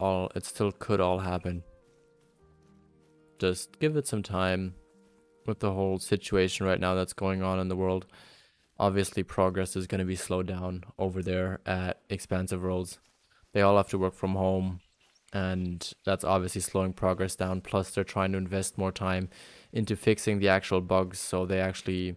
still could all happen. Just give it some time with the whole situation right now that's going on in the world. Obviously progress is going to be slowed down over there at Expansive Worlds. They all have to work from home, and that's obviously slowing progress down. Plus they're trying to invest more time into fixing the actual bugs, so they actually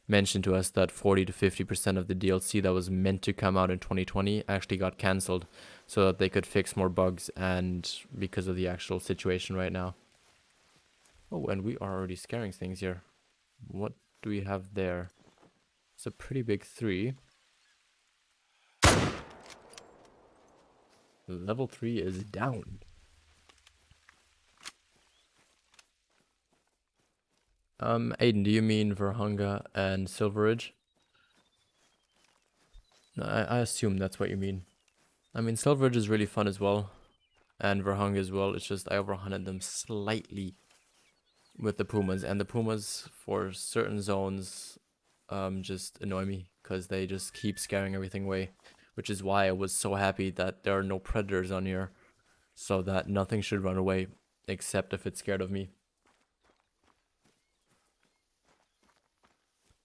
mentioned to us that 40 to 50% of the DLC that was meant to come out in 2020 actually got cancelled, so that they could fix more bugs, and because of the actual situation right now. Oh, and we are already scaring things here. What do we have there? It's a pretty big 3. Level 3 is down. Aiden, do you mean Verhunga and Silverridge? No, I assume that's what you mean. I mean, Silverridge is really fun as well, and Verhunga as well. It's just I overhunted them slightly with the Pumas, and the Pumas for certain zones just annoy me because they just keep scaring everything away, which is why I was so happy that there are no predators on here, so that nothing should run away except if it's scared of me.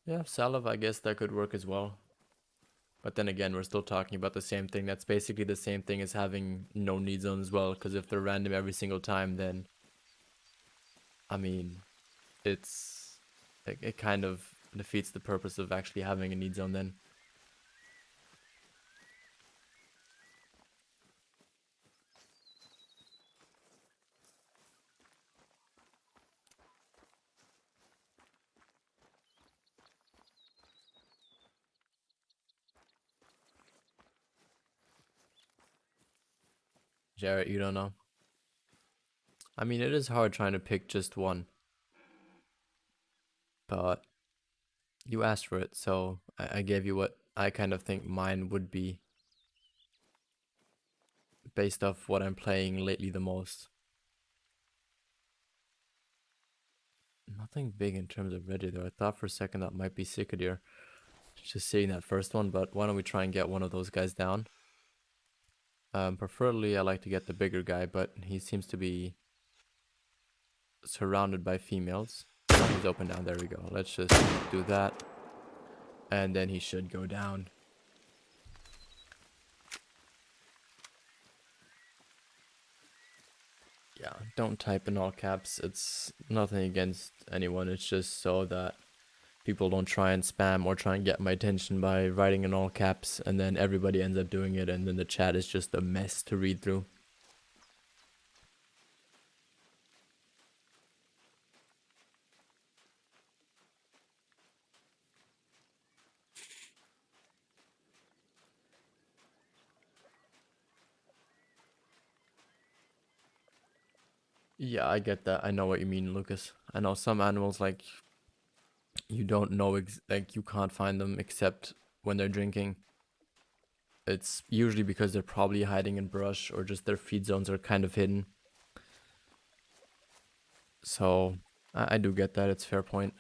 Yeah, salve, I guess that could work as well. But then again, we're still talking about the same thing. That's basically the same thing as having no need zone as well. Because if they're random every single time, then, I mean, it kind of defeats the purpose of actually having a need zone then. Jarrett, you don't know. I mean, it is hard trying to pick just one, but you asked for it, so I gave you what I kind of think mine would be based off what I'm playing lately the most. Nothing big in terms of ready though. I thought for a second that might be Cicadier. Just seeing that first one, but why don't we try and get one of those guys down? Preferably I like to get the bigger guy, but he seems to be surrounded by females. Oh, he's open down, there we go. Let's just do that. And then he should go down. Yeah, don't type in all caps. It's nothing against anyone. It's just so that people don't try and spam or try and get my attention by writing in all caps, and then everybody ends up doing it, and then the chat is just a mess to read through. Yeah, I get that. I know what you mean, Lucas. I know some animals, like, you don't know, like, you can't find them except when they're drinking. It's usually because they're probably hiding in brush or just their feed zones are kind of hidden. So, I do get that. It's fair point.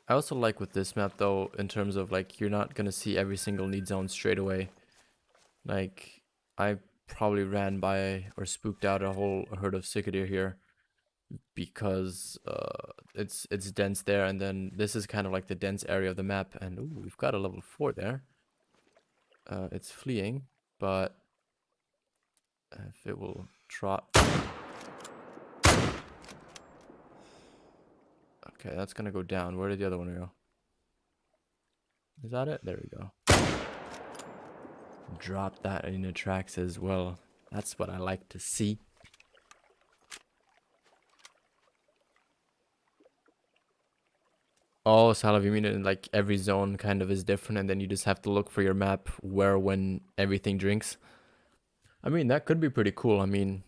I also like with this map, though, in terms of, like, you're not gonna see every single need zone straight away. Like, I probably ran by or spooked out a whole herd of cicadea here because it's dense there, and then this is kind of like the dense area of the map, and ooh, we've got a level 4 there. It's fleeing, but if it will trot. Okay, that's gonna go down. Where did the other one go? Is that it? There we go. Drop that in the tracks as well. That's what I like to see. Oh, Salav, you mean in like every zone kind of is different, and then you just have to look for your map where when everything drinks? I mean, that could be pretty cool. I mean,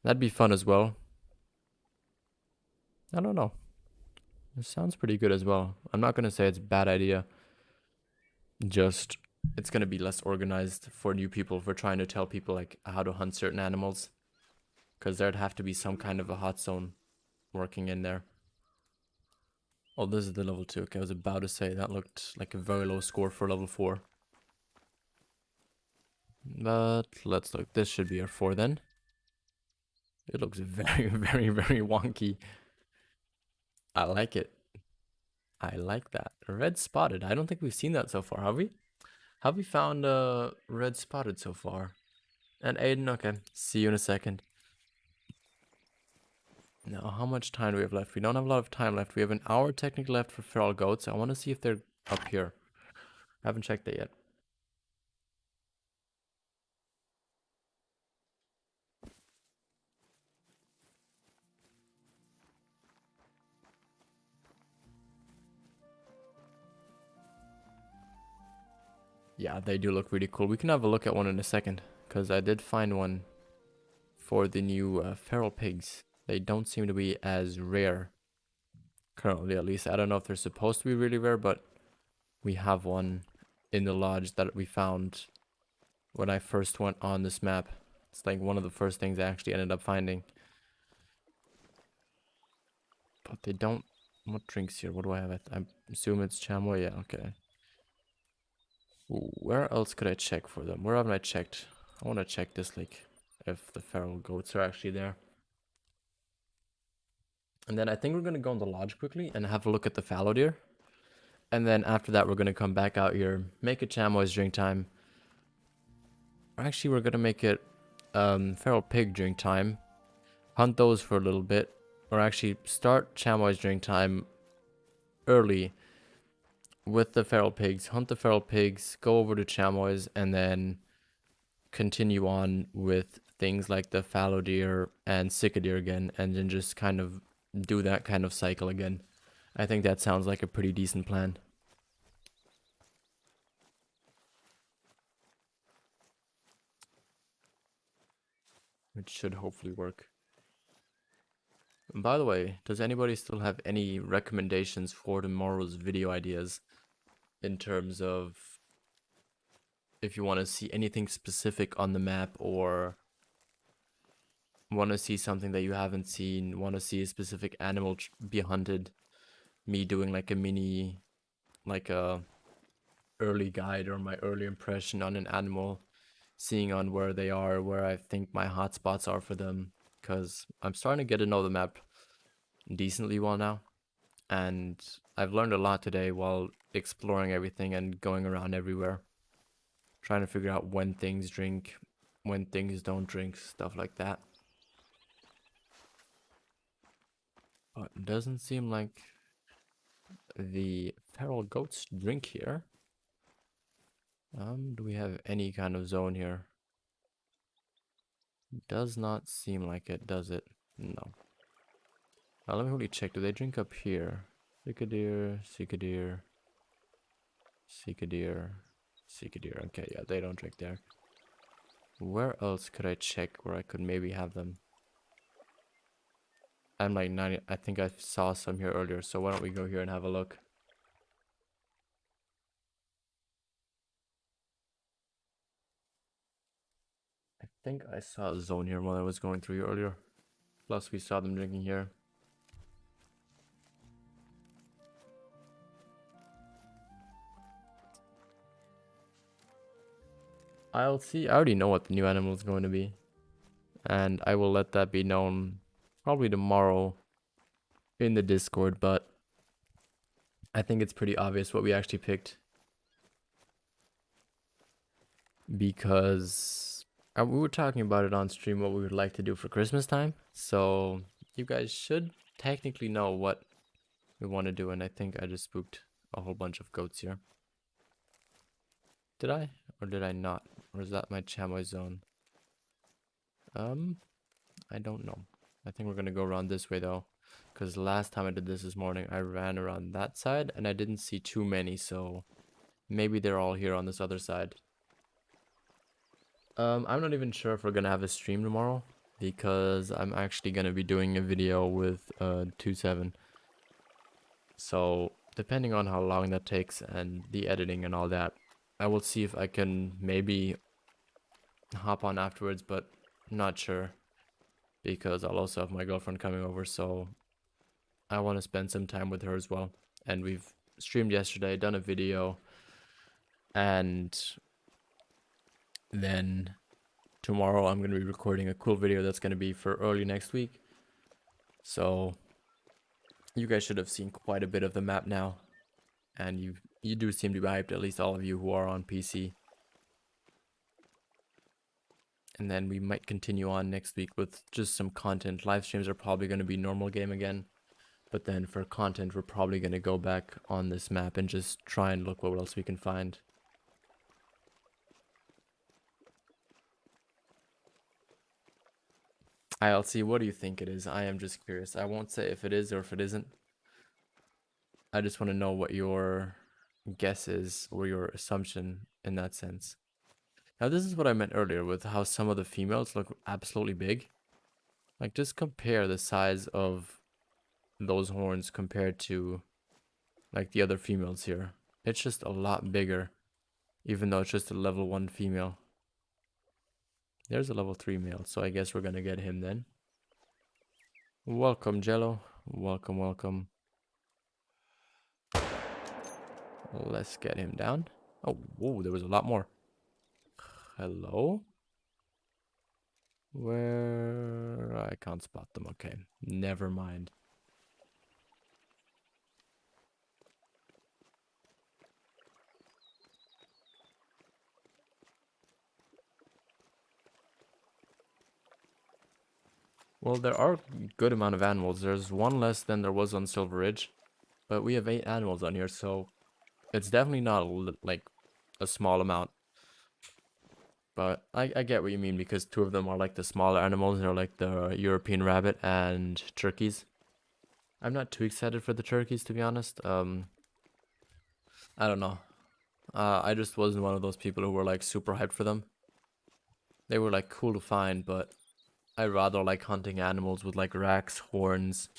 that'd be fun as well. I don't know. It sounds pretty good as well. I'm not gonna say it's a bad idea. Just, it's gonna be less organized for new people for trying to tell people like how to hunt certain animals. Because there'd have to be some kind of a hot zone working in there. Oh, this is the level 2. Okay, I was about to say that looked like a very low score for level 4. But let's look. This should be our 4 then. It looks very, very, very wonky. I like it. I like that. Red spotted. I don't think we've seen that so far, have we? Have we found red spotted so far? And Aiden, okay. See you in a second. Now, how much time do we have left? We don't have a lot of time left. We have an hour technically left for feral goats. I want to see if they're up here. I haven't checked that yet. Yeah, they do look really cool. We can have a look at one in a second, because I did find one for the new feral pigs. They don't seem to be as rare currently, at least. I don't know if they're supposed to be really rare, but we have one in the lodge that we found when I first went on this map. It's like one of the first things I actually ended up finding. But they don't... What drinks here? What do I have? I assume it's chamois. Yeah, okay. Ooh, where else could I check for them? Where haven't I checked? I want to check this, like, if the feral goats are actually there. And then I think we're going to go in the lodge quickly and have a look at the fallow deer. And then after that, we're going to come back out here, make it chamois drink time. Actually, we're going to make it feral pig drink time. Hunt those for a little bit. Or actually start chamois drink time early with the feral pigs. Hunt the feral pigs, go over to chamois, and then continue on with things like the fallow deer and sika deer again. And then just kind of do that kind of cycle again. I think that sounds like a pretty decent plan. It should hopefully work. And by the way, does anybody still have any recommendations for tomorrow's video ideas in terms of if you want to see anything specific on the map or want to see something that you haven't seen, want to see a specific animal be hunted, me doing like a mini, like a early guide or my early impression on an animal, seeing on where they are, where I think my hotspots are for them, because I'm starting to get to know the map decently well now, and I've learned a lot today while exploring everything and going around everywhere, trying to figure out when things drink, when things don't drink, stuff like that. But it doesn't seem like the feral goats drink here. Do we have any kind of zone here? Does not seem like it, does it? No. Now let me really check. Do they drink up here? Sika deer, sika deer, sika deer, sika deer. Okay, yeah, they don't drink there. Where else could I check where I could maybe have them? I'm like 90. I think I saw some here earlier, so why don't we go here and have a look? I think I saw a zone here while I was going through here earlier. Plus we saw them drinking here. I'll see. I already know what the new animal is going to be. And I will let that be known probably tomorrow in the Discord, but I think it's pretty obvious what we actually picked. Because we were talking about it on stream, what we would like to do for Christmas time. So you guys should technically know what we want to do. And I think I just spooked a whole bunch of goats here. Did I? Or did I not? Or is that my chamois zone? I don't know. I think we're going to go around this way though. Because the last time I did this morning, I ran around that side and I didn't see too many. So maybe they're all here on this other side. I'm not even sure if we're gonna have a stream tomorrow because I'm actually gonna be doing a video with 2.7. So depending on how long that takes and the editing and all that, I will see if I can maybe hop on afterwards, but I'm not sure because I'll also have my girlfriend coming over, so I want to spend some time with her as well. And we've streamed yesterday, done a video, and then tomorrow I'm going to be recording a cool video that's going to be for early next week. So you guys should have seen quite a bit of the map now. And you do seem to be hyped, at least all of you who are on PC. And then we might continue on next week with just some content. Live streams are probably going to be normal game again. But then for content, we're probably going to go back on this map and just try and look what else we can find. ILC, what do you think it is? I am just curious. I won't say if it is or if it isn't. I just want to know what your guess is or your assumption in that sense. Now, this is what I meant earlier with how some of the females look absolutely big. Like, just compare the size of those horns compared to, like, the other females here. It's just a lot bigger, even though it's just a level 1 female. There's a level 3 male, so I guess we're gonna get him then. Welcome, Jello. Welcome, welcome. Let's get him down. Oh, whoa, there was a lot more. Hello? Where? I can't spot them. Okay, never mind. Well, there are good amount of animals. There's one less than there was on Silver Ridge, but we have 8 animals on here, so it's definitely not like a small amount. But I get what you mean, because 2 of them are like the smaller animals. They're like the European rabbit and turkeys. I'm not too excited for the turkeys, to be honest. I don't know. I just wasn't one of those people who were like super hyped for them. They were like cool to find, but I rather like hunting animals with like racks, horns,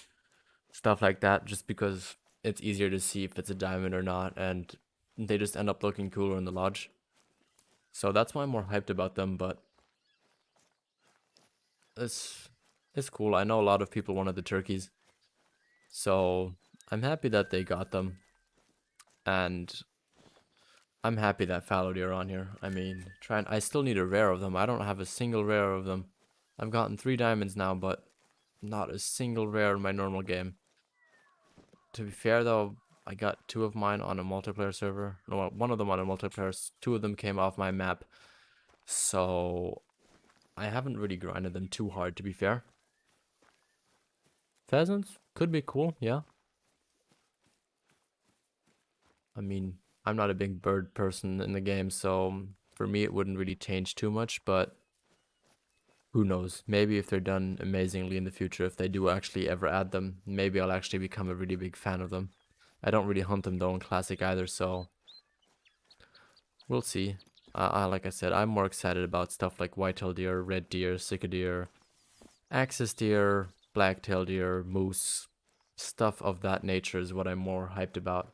stuff like that, just because it's easier to see if it's a diamond or not, and they just end up looking cooler in the lodge. So that's why I'm more hyped about them, but it's it's cool. I know a lot of people wanted the turkeys, so I'm happy that they got them, and I'm happy that fallow deer are on here. I mean, I still need a rare of them. I don't have a single rare of them. I've gotten 3 diamonds now, but not a single rare in my normal game. To be fair though, I got 2 of mine on a multiplayer server. No, one of them on a multiplayer. 2 of them came off my map. So I haven't really grinded them too hard, to be fair. Pheasants could be cool, yeah. I mean, I'm not a big bird person in the game, so for me it wouldn't really change too much, but who knows? Maybe if they're done amazingly in the future, if they do actually ever add them, maybe I'll actually become a really big fan of them. I don't really hunt them though in Classic either, so we'll see. Like I said, I'm more excited about stuff like white-tailed deer, red deer, sika deer, axis deer, black-tailed deer, moose. Stuff of that nature is what I'm more hyped about.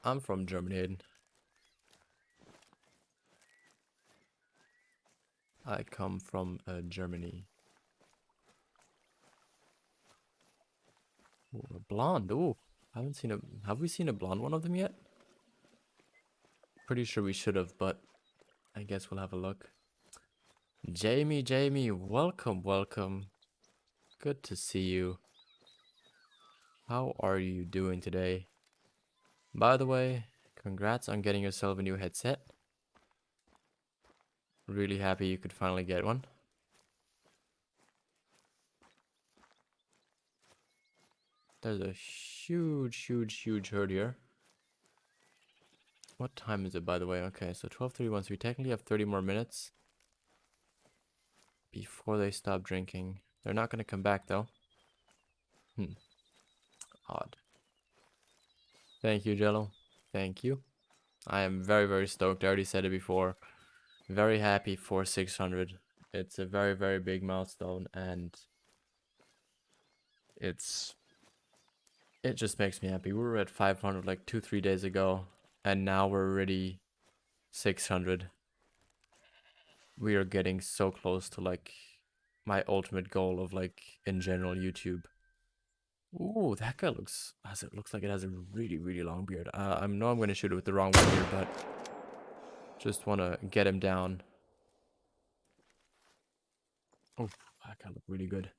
I'm from Germany, Aiden. I come from Germany. Ooh, a blonde. Ooh, haven't seen a. Have we seen a blonde one of them yet? Pretty sure we should have, but I guess we'll have a look. Jamie, welcome, welcome. Good to see you. How are you doing today? By the way, congrats on getting yourself a new headset. Really happy you could finally get one. There's a huge herd here. What time is it, by the way? Okay, so 12:31, so we technically have 30 more minutes before they stop drinking. They're not going to come back, though. Odd. Thank you, Jello. Thank you. I am very stoked. I already said it before. Very happy for 600. It's a very big milestone, and it just makes me happy. We were at 500 like 2-3 days ago, and now we're already 600. We are getting so close to like my ultimate goal of like in general YouTube. Ooh, that guy looks like it has a really long beard. I know I'm gonna shoot it with the wrong one here, but just wanna get him down. Oh, that guy look really good.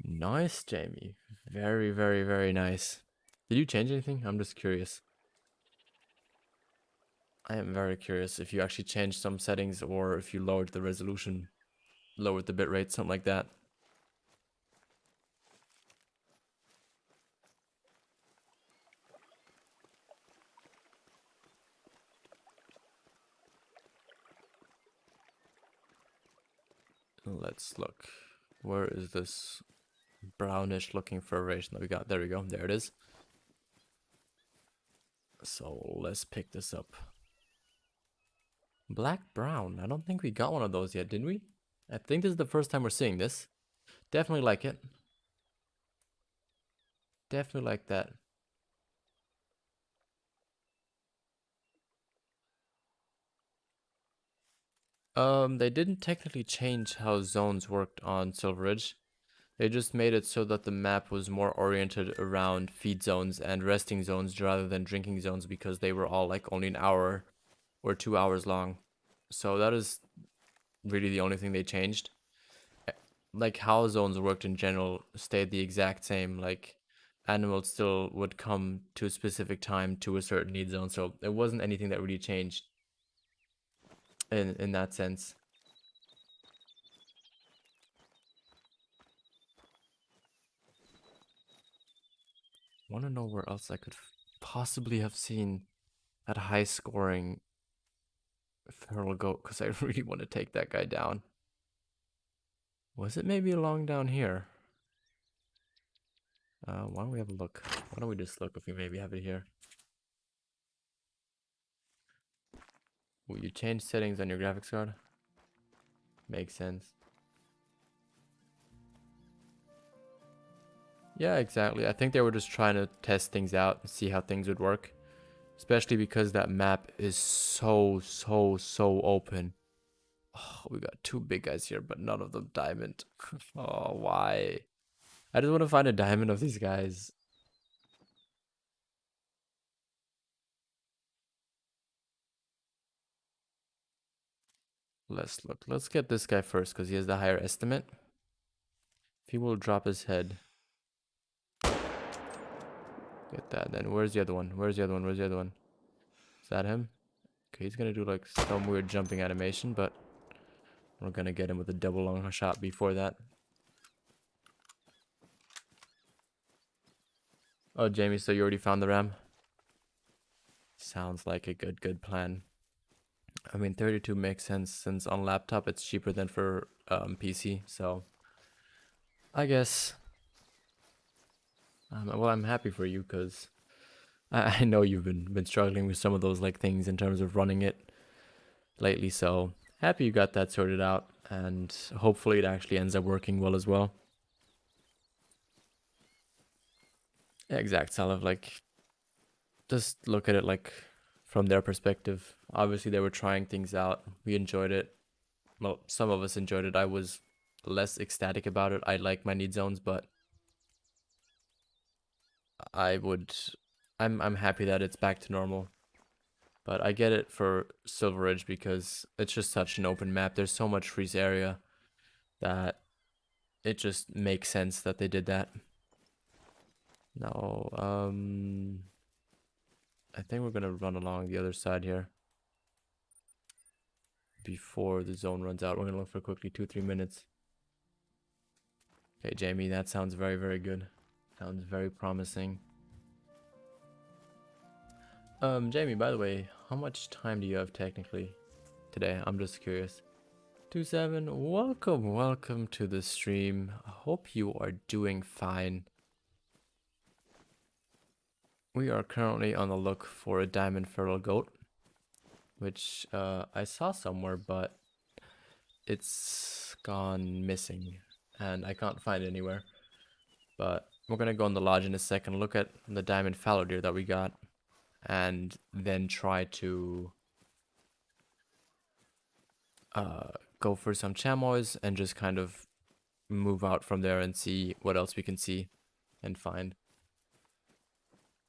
Nice, Jamie. Very nice. Did you change anything? I'm just curious. I am very curious if you actually changed some settings or if you lowered the resolution, lowered the bitrate, something like that. Let's look. Where is this brownish looking furration that we got? There we go. There it is. So let's pick this up. Black brown. I don't think we got one of those yet, did we? I think this is the first time we're seeing this. Definitely like it. Definitely like that. They didn't technically change how zones worked on Silver Ridge. They just made it so that the map was more oriented around feed zones and resting zones rather than drinking zones, because they were all like only an hour or 2 hours long. So that is really the only thing they changed. Like how zones worked in general stayed the exact same. Like animals still would come to a specific time to a certain need zone. So it wasn't anything that really changed in that sense. Want to know where else I could possibly have seen that high scoring feral goat, because I really want to take that guy down. Was it maybe along down here? Why don't we have a look? Why don't we just look if we maybe have it here? Will you change settings on your graphics card? Makes sense. Yeah, exactly. I think they were just trying to test things out and see how things would work. Especially because that map is so open. Oh, we got two big guys here, but none of them diamond. Oh, why? I just want to find a diamond of these guys. Let's look. Let's get this guy first because he has the higher estimate. If he will drop his head. Get that. Then where's the other one? Where's the other one? Where's the other one? Is that him? Okay, he's gonna do like some weird jumping animation, but we're gonna get him with a double long shot before that. Oh, Jamie, so you already found the RAM? Sounds like a good plan. I mean, 32 makes sense since on laptop it's cheaper than for PC, so I guess. Well, I'm happy for you because I know you've been struggling with some of those like things in terms of running it lately, so happy you got that sorted out, and hopefully it actually ends up working well as well. Yeah, exact, Salif. Like, just look at it like from their perspective. Obviously, they were trying things out. We enjoyed it. Well, some of us enjoyed it. I was less ecstatic about it. I like my need zones, but I would. I'm happy that it's back to normal. But I get it for Silver Ridge because it's just such an open map. There's so much freeze area that it just makes sense that they did that. Now, I think we're gonna run along the other side here before the zone runs out. We're gonna look for quickly 2-3 minutes. Okay, Jamie, that sounds very good. Sounds very promising. Jamie, by the way, how much time do you have technically today? I'm just curious. 27, welcome to the stream. I hope you are doing fine. We are currently on the look for a diamond feral goat, which I saw somewhere, but it's gone missing and I can't find it anywhere. But we're gonna go in the lodge in a second, look at the diamond fallow deer that we got, and then try to go for some chamois and just kind of move out from there and see what else we can see and find.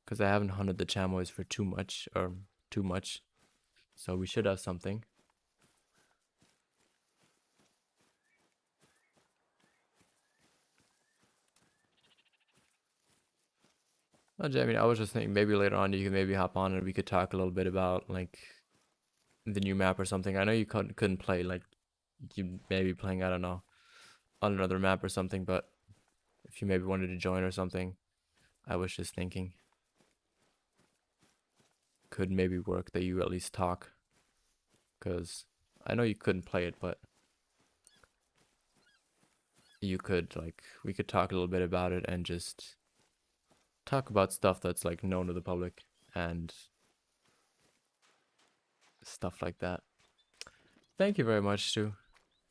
Because I haven't hunted the chamois for too much, so we should have something. Oh, Jamie, I was just thinking maybe later on you could maybe hop on and we could talk a little bit about like the new map or something. I know you couldn't play, like you may be playing, I don't know, on another map or something, but if you maybe wanted to join or something, I was just thinking could maybe work that you at least talk, because I know you couldn't play it, but you could, like, we could talk a little bit about it and just talk about stuff that's like known to the public and stuff like that. Thank you very much, Stu.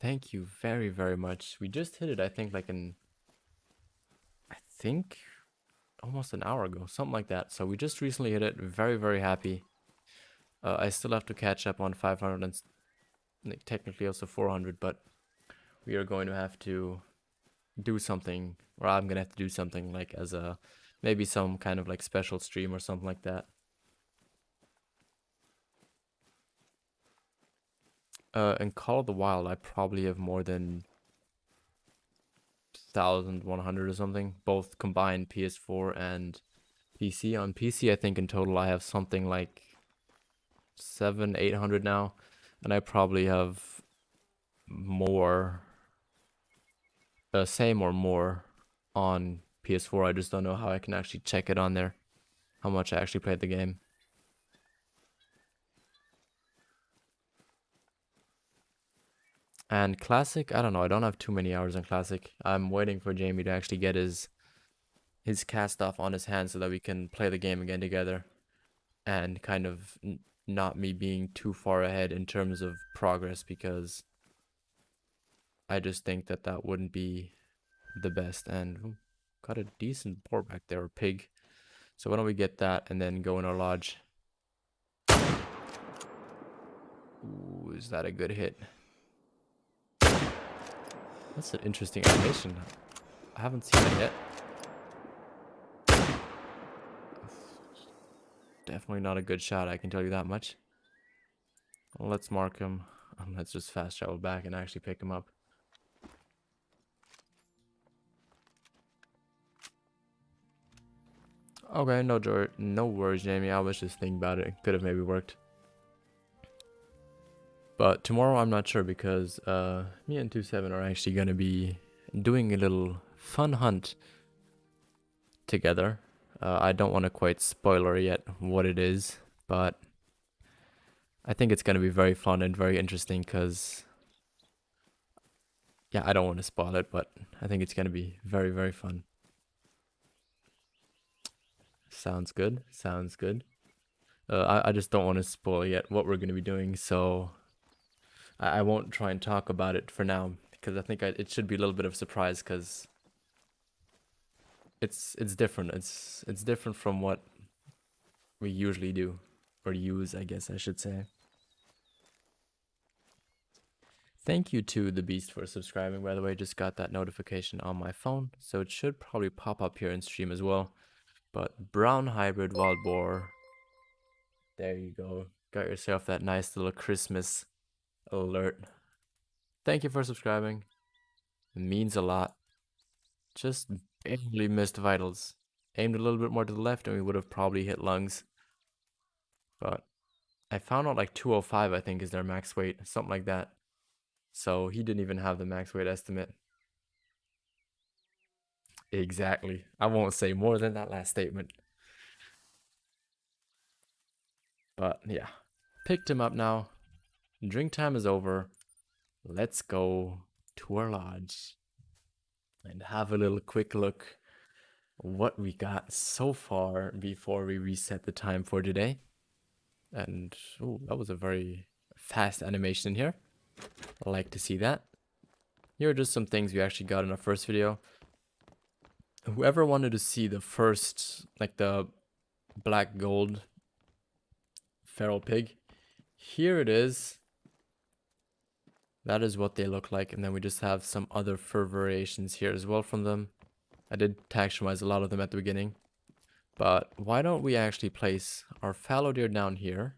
Thank you very much. We just hit it, I think, like I think almost an hour ago, something like that. So we just recently hit it. Very happy. I still have to catch up on 500 and like, technically also 400, but we are going to have to do something, or I'm gonna have to do something like as a maybe some kind of like special stream or something like that. In Call of the Wild, I probably have more than 1,100 or something, both combined PS4 and PC. On PC, I think in total I have something like 700-800 now, and I probably have more, same or more on PS4. I just don't know how I can actually check it on there, how much I actually played the game. And Classic, I don't know, I don't have too many hours on Classic. I'm waiting for Jamie to actually get his cast off on his hand so that we can play the game again together, and kind of not me being too far ahead in terms of progress, because I just think that that wouldn't be the best. And ooh, got a decent boar back there, or pig. So why don't we get that and then go in our lodge. Ooh, is that a good hit? That's an interesting animation. I haven't seen it yet. Definitely not a good shot, I can tell you that much. Well, let's mark him. Let's just fast travel back and actually pick him up. Okay, no worries, Jamie. I was just thinking about it. It could have maybe worked. But tomorrow I'm not sure, because me and 27 are actually going to be doing a little fun hunt together. I don't want to quite spoiler yet what it is, but I think it's going to be very fun and very interesting, because, yeah, I don't want to spoil it, but I think it's going to be very, very fun. Sounds good. Sounds good. I just don't want to spoil yet what we're going to be doing, so I won't try and talk about it for now, because I think it should be a little bit of a surprise, because it's different. It's different from what we usually do, or use, I guess I should say. Thank you to the Beast for subscribing, by the way. Just got that notification on my phone, so it should probably pop up here in stream as well. But brown hybrid wild boar. There you go. Got yourself that nice little Christmas alert. Thank you for subscribing. It means a lot. Just barely missed vitals. Aimed a little bit more to the left and we would have probably hit lungs. But I found out like 205, I think, is their max weight. Something like that. So he didn't even have the max weight estimate. Exactly. I won't say more than that last statement. But yeah. Picked him up now. Drink time is over. Let's go to our lodge and have a little quick look what we got so far before we reset the time for today. And oh, that was a very fast animation in here. I like to see that. Here are just some things we actually got in our first video. Whoever wanted to see the first, like the black gold feral pig, here it is. That is what they look like, and then we just have some other fur variations here as well from them. I did texturize a lot of them at the beginning. But why don't we actually place our fallow deer down here?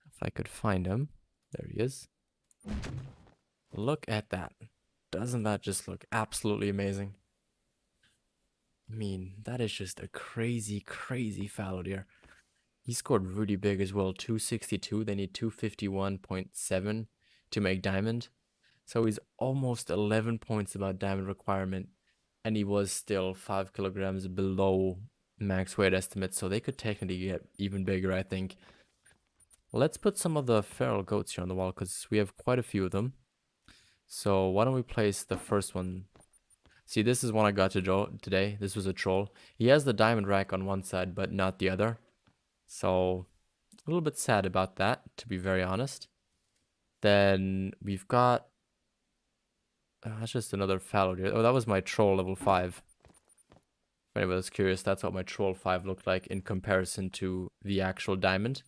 If I could find him. There he is. Look at that. Doesn't that just look absolutely amazing? I mean, that is just a crazy, crazy fallow deer. He scored really big as well, 262. They need 251.7 to make diamond. So he's almost 11 points above diamond requirement. And he was still 5 kilograms below max weight estimate. So they could technically get even bigger, I think. Let's put some of the feral goats here on the wall, because we have quite a few of them. So why don't we place the first one? See, this is one I got to draw today. This was a troll. He has the diamond rack on one side, but not the other. So a little bit sad about that, to be very honest. Then we've got... that's just another fallow deer. Oh, that was my troll level 5. If anyone was curious, that's what my troll 5 looked like in comparison to the actual diamond.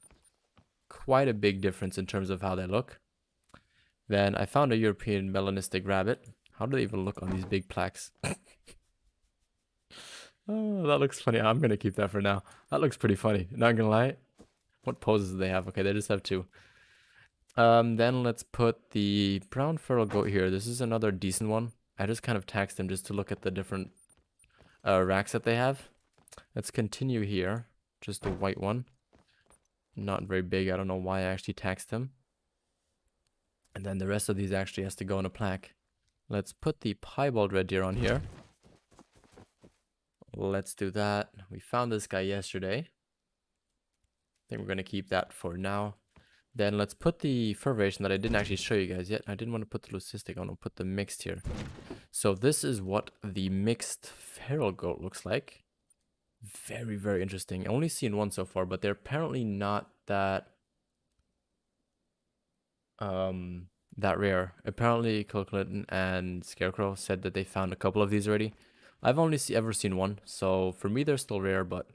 Quite a big difference in terms of how they look. Then I found a European melanistic rabbit. How do they even look on these big plaques? Oh, that looks funny. I'm gonna keep that for now. That looks pretty funny. Not gonna lie. What poses do they have? Okay, they just have 2. Then let's put the brown feral goat here. This is another decent one. I just kind of taxed them just to look at the different racks that they have. Let's continue here. Just the white one. Not very big. I don't know why I actually taxed him. And then the rest of these actually has to go on a plaque. Let's put the piebald red deer on here. Let's do that. We found this guy yesterday. I think we're going to keep that for now. Then let's put the fur variation that I didn't actually show you guys yet. I didn't want to put the leucistic. I want to put the mixed here. So this is what the mixed feral goat looks like. Very, very interesting. I've only seen one so far, but they're apparently not that that rare. Apparently Clinton and Scarecrow said that they found a couple of these already. I've only ever seen one, so for me they're still rare, but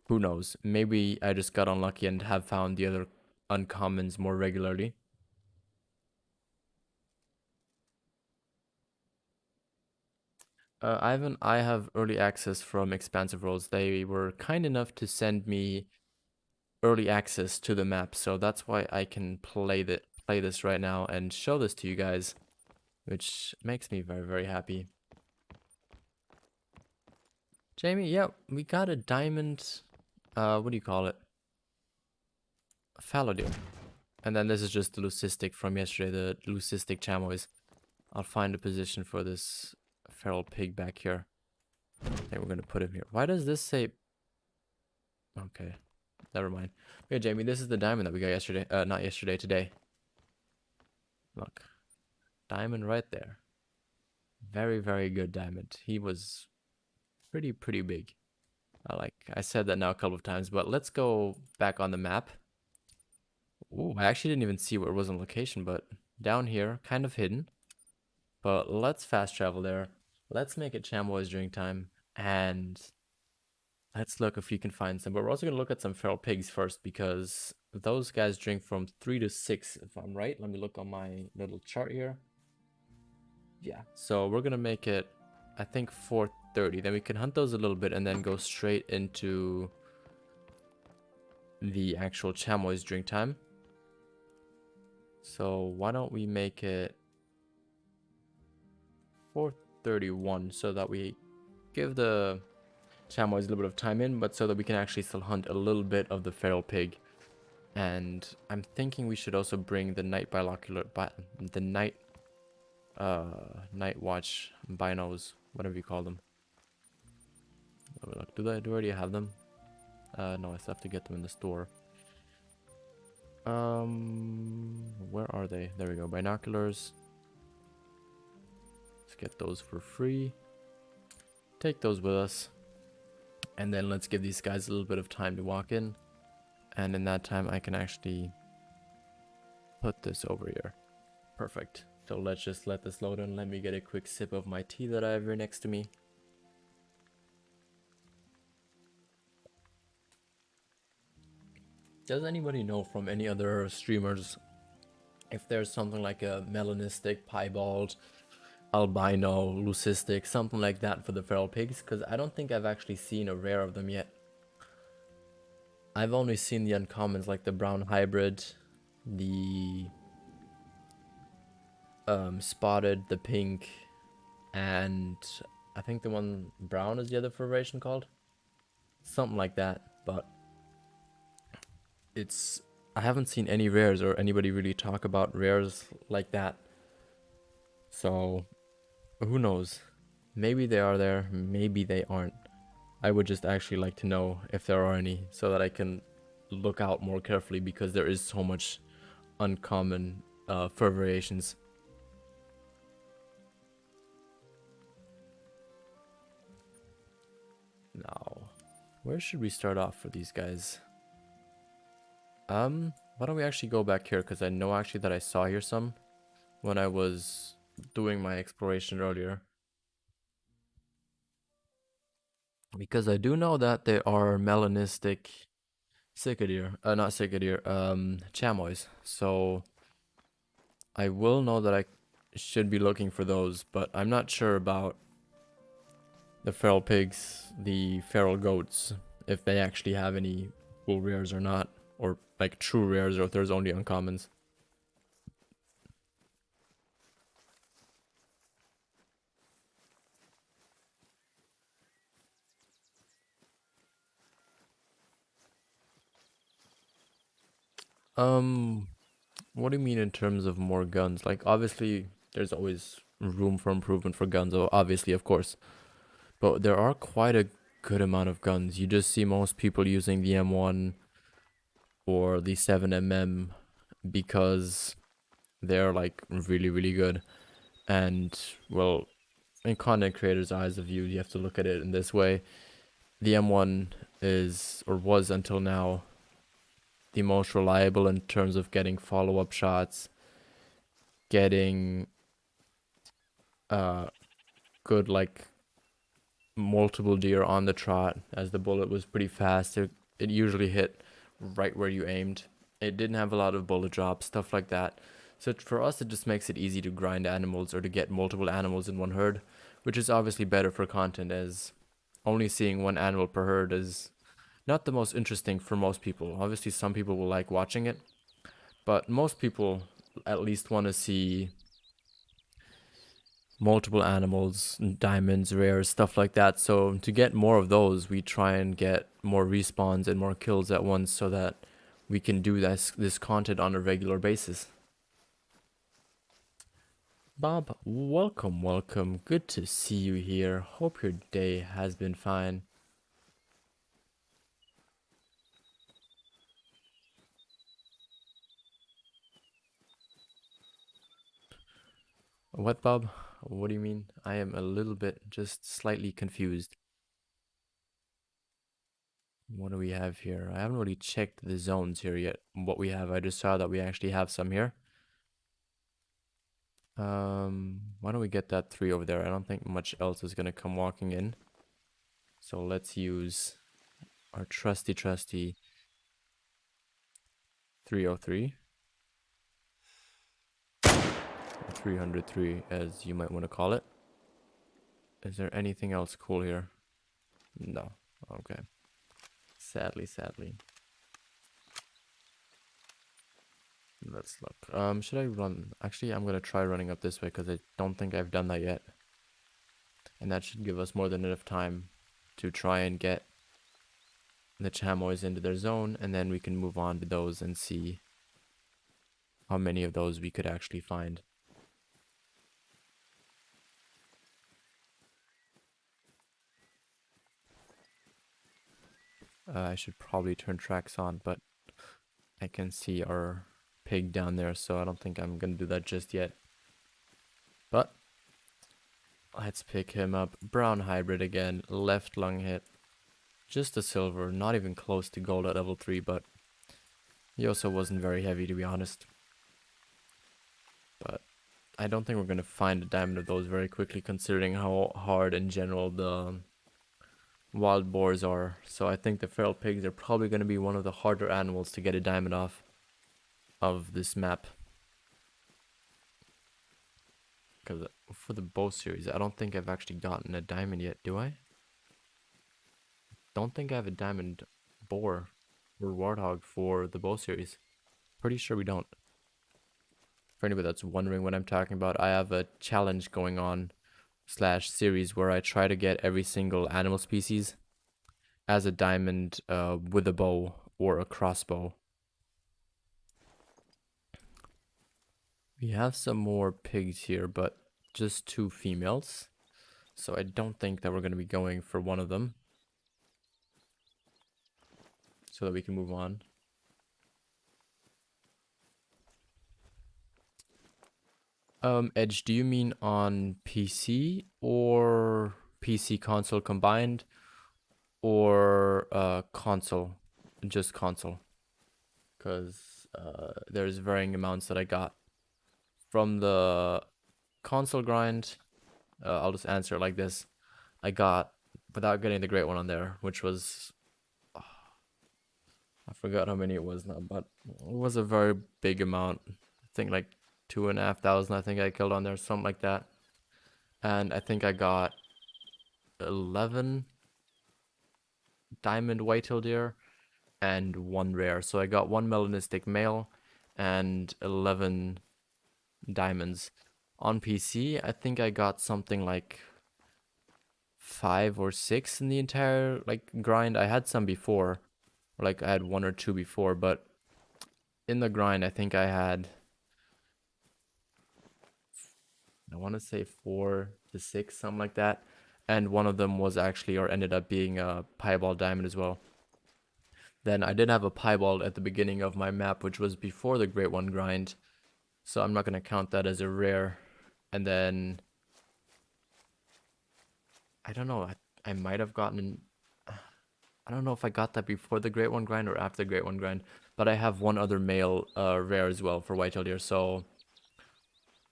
who knows? Maybe I just got unlucky and have found the other uncommons more regularly. Ivan, I have early access from Expansive Worlds. They were kind enough to send me early access to the map, so that's why I can play this right now and show this to you guys, which makes me very, very happy. Jamie, yeah, we got a diamond, what do you call it? Fallow deer. And then this is just the leucistic from yesterday, the leucistic chamois. I'll find a position for this feral pig back here. I think we're gonna put him here. Why does this say... Okay, never mind. Okay, Jamie, this is the diamond that we got yesterday. Not yesterday, today. Look, diamond right there. Very, very good diamond. He was pretty big. I said that now a couple of times, but let's go back on the map. Ooh, I actually didn't even see where it was on location, but down here, kind of hidden. But let's fast travel there. Let's make it chamois during time, and let's look if we can find some. But we're also going to look at some feral pigs first, because those guys drink from 3 to 6, if I'm right. Let me look on my little chart here. Yeah, so we're going to make it, I think, 4:30. Then we can hunt those a little bit and then go straight into the actual chamois drink time. So why don't we make it 4:31 so that we give the chamois a little bit of time in, but so that we can actually still hunt a little bit of the feral pig. And I'm thinking we should also bring the night binocular, the night watch binos, whatever you call them. Look, do I already have them? No, I still have to get them in the store. Where are they? There we go, binoculars. Let's get those for free. Take those with us. And then let's give these guys a little bit of time to walk in. And in that time, I can actually put this over here. Perfect. So let's just let this load in. Let me get a quick sip of my tea that I have here next to me. Does anybody know from any other streamers if there's something like a melanistic, piebald, albino, leucistic, something like that for the feral pigs? Because I don't think I've actually seen a rare of them yet. I've only seen the uncommons like the brown hybrid, the spotted, the pink, and I think the one brown is the other variation called. Something like that, but I haven't seen any rares or anybody really talk about rares like that. So who knows? Maybe they are there, maybe they aren't. I would just actually like to know if there are any so that I can look out more carefully, because there is so much uncommon fur variations. Now, where should we start off for these guys? Why don't we actually go back here, because I know actually that I saw here some when I was doing my exploration earlier. Because I do know that there are melanistic chamois. So I will know that I should be looking for those, but I'm not sure about the feral pigs, the feral goats, if they actually have any full rares or not, or like true rares, or if there's only uncommons. What do you mean in terms of more guns? Like, obviously, there's always room for improvement for guns, obviously, of course. But there are quite a good amount of guns. You just see most people using the M1 or the 7mm because they're like really, really good. And, well, in content creators' eyes of view, you have to look at it in this way. The M1 is, or was until now, the most reliable in terms of getting follow-up shots, getting good like multiple deer on the trot, as the bullet was pretty fast. It usually hit right where you aimed. It didn't have a lot of bullet drops, stuff like that. So for us, it just makes it easy to grind animals or to get multiple animals in one herd, which is obviously better for content, as only seeing one animal per herd is not the most interesting for most people. Obviously, some people will like watching it, but most people at least want to see multiple animals, diamonds, rares, stuff like that. So to get more of those, we try and get more respawns and more kills at once so that we can do this content on a regular basis. Bob, welcome, welcome. Good to see you here. Hope your day has been fine. What, Bob? What do you mean? I am a little bit, just slightly confused. What do we have here? I haven't really checked the zones here yet. What we have, I just saw that we actually have some here. Why don't we get that 3 over there? I don't think much else is gonna come walking in. So let's use our trusty 303. Or 303, as you might want to call it. Is there anything else cool here? No. Okay. Sadly. Let's look. Should I run? Actually, I'm gonna try running up this way because I don't think I've done that yet. And that should give us more than enough time to try and get the chamois into their zone, and then we can move on to those and see how many of those we could actually find. I should probably turn tracks on, but I can see our pig down there, so I don't think I'm gonna do that just yet. But let's pick him up. Brown hybrid again, left lung hit. Just a silver, not even close to gold at level 3, but he also wasn't very heavy, to be honest. But I don't think we're gonna find a diamond of those very quickly, considering how hard in general the wild boars are. So I think the feral pigs are probably gonna be one of the harder animals to get a diamond off of this map. Because for the bow series, I don't think I've actually gotten a diamond yet, do I? Don't think I have a diamond boar or warthog for the bow series. Pretty sure we don't. For anybody that's wondering what I'm talking about, I have a challenge going on slash series where I try to get every single animal species as a diamond with a bow or a crossbow. We have some more pigs here, but just 2 females. So I don't think that we're going to be going for one of them. So that we can move on. Edge, do you mean on PC or PC console combined, or console, just console? Because there's varying amounts that I got from the console grind. I'll just answer it like this. I got, without getting the great one on there, which was, I forgot how many it was now, but it was a very big amount. I think like 2,500 I think I killed on there, something like that. And I think I got 11 diamond white-tailed deer and 1 rare. So I got 1 melanistic male and 11 diamonds. On PC, I think I got something like 5 or 6 in the entire like grind. I had some before, or like I had 1 or 2 before, but in the grind, I think I had, I want to say 4 to 6, something like that. And one of them was actually, or ended up being a piebald diamond as well. Then I did have a piebald at the beginning of my map, which was before the Great One grind. So I'm not going to count that as a rare. And then, I don't know, I might have gotten, I don't know if I got that before the Great One grind or after the Great One grind. But I have one other male rare as well for whitetail deer. So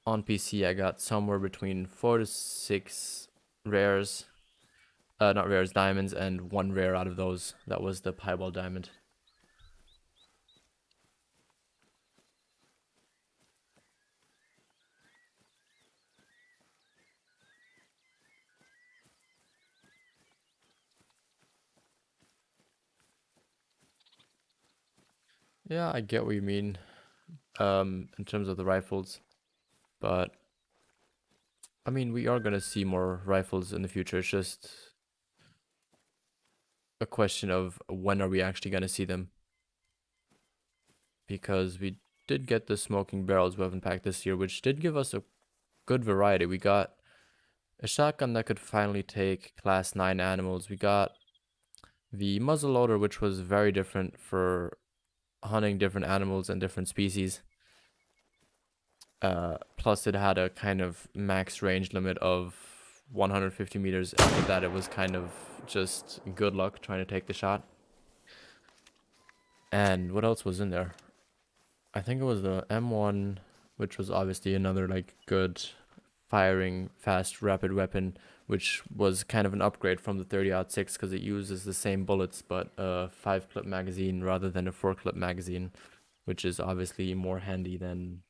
on PC, I got somewhere between 4 to 6 rares. Not rares, diamonds, and one rare out of those. That was the piebald diamond. Yeah, I get what you mean. In terms of the rifles, but I mean, we are gonna see more rifles in the future. It's just a question of when are we actually gonna see them? Because we did get the smoking barrels weapon pack this year, which did give us a good variety. We got a shotgun that could finally take class 9 animals. We got the muzzleloader, which was very different for hunting different animals and different species. Plus, it had a kind of max range limit of 150 meters. After that, it was kind of just good luck trying to take the shot. And what else was in there? I think it was the M1, which was obviously another like good firing, fast, rapid weapon, which was kind of an upgrade from the 30-06 because it uses the same bullets but a 5-clip magazine rather than a 4-clip magazine, which is obviously more handy than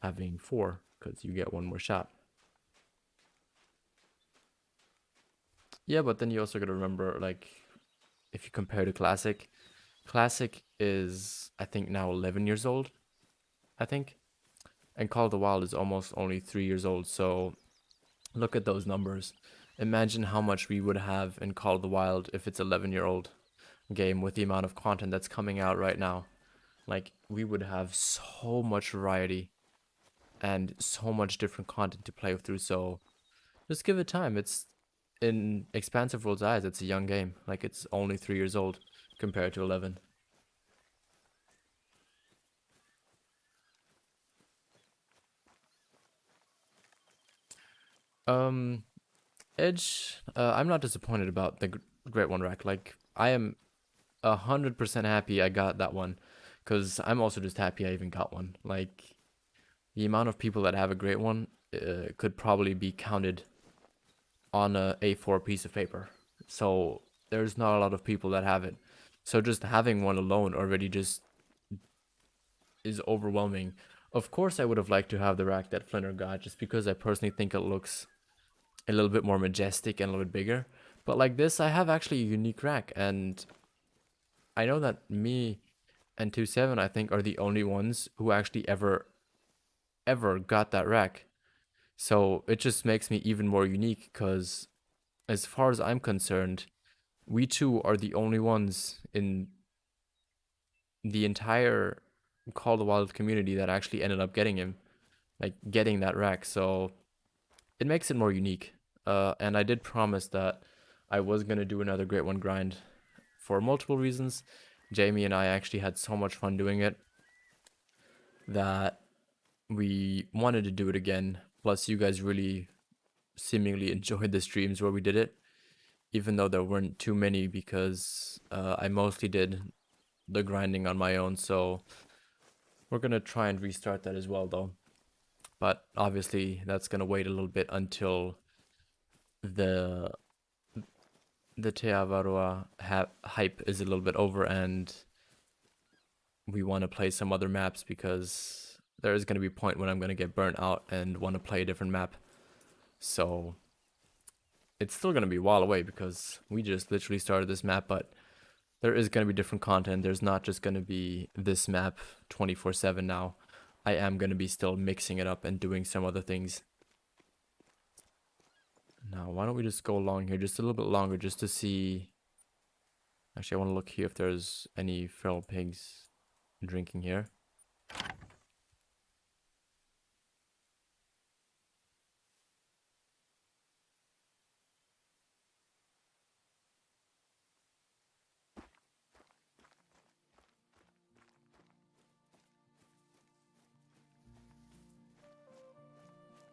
having 4 because you get one more shot. Yeah, but then you also got to remember, like, if you compare to Classic, Classic is, I think, now 11 years old, I think. And Call of the Wild is almost only 3 years old. So look at those numbers. Imagine how much we would have in Call of the Wild if it's 11-year-old game with the amount of content that's coming out right now. Like, we would have so much variety and so much different content to play through. So just give it time. It's in Expansive World's eyes, it's a young game. Like, it's only 3 years old compared to 11. Um, Edge, I'm not disappointed about the Great One rack. Like, I am 100% happy I got that one, because I'm also just happy I even got one. Like, the amount of people that have a Great One could probably be counted on a A4 piece of paper. So there's not a lot of people that have it. So just having one alone already just is overwhelming. Of course, I would have liked to have the rack that Flinner got, just because I personally think it looks a little bit more majestic and a little bit bigger. But like this, I have actually a unique rack, and I know that me and 27, I think, are the only ones who actually ever got that rack. So it just makes me even more unique, because as far as I'm concerned, we two are the only ones in the entire Call of the Wild community that actually ended up getting him, like getting that rack. So it makes it more unique. And I did promise that I was gonna do another Great One grind for multiple reasons. Jamie and I actually had so much fun doing it that we wanted to do it again. Plus, you guys really seemingly enjoyed the streams where we did it, even though there weren't too many, because I mostly did the grinding on my own. So we're gonna try and restart that as well, though. But obviously, that's gonna wait a little bit until the Te Awaroa hype is a little bit over and we want to play some other maps, because there is going to be a point when I'm going to get burnt out and want to play a different map. So it's still going to be a while away, because we just literally started this map, but there is going to be different content. There's not just going to be this map 24/7 now. I am going to be still mixing it up and doing some other things. Now, why don't we just go along here just a little bit longer, just to see. Actually, I want to look here if there's any feral pigs. drinking here.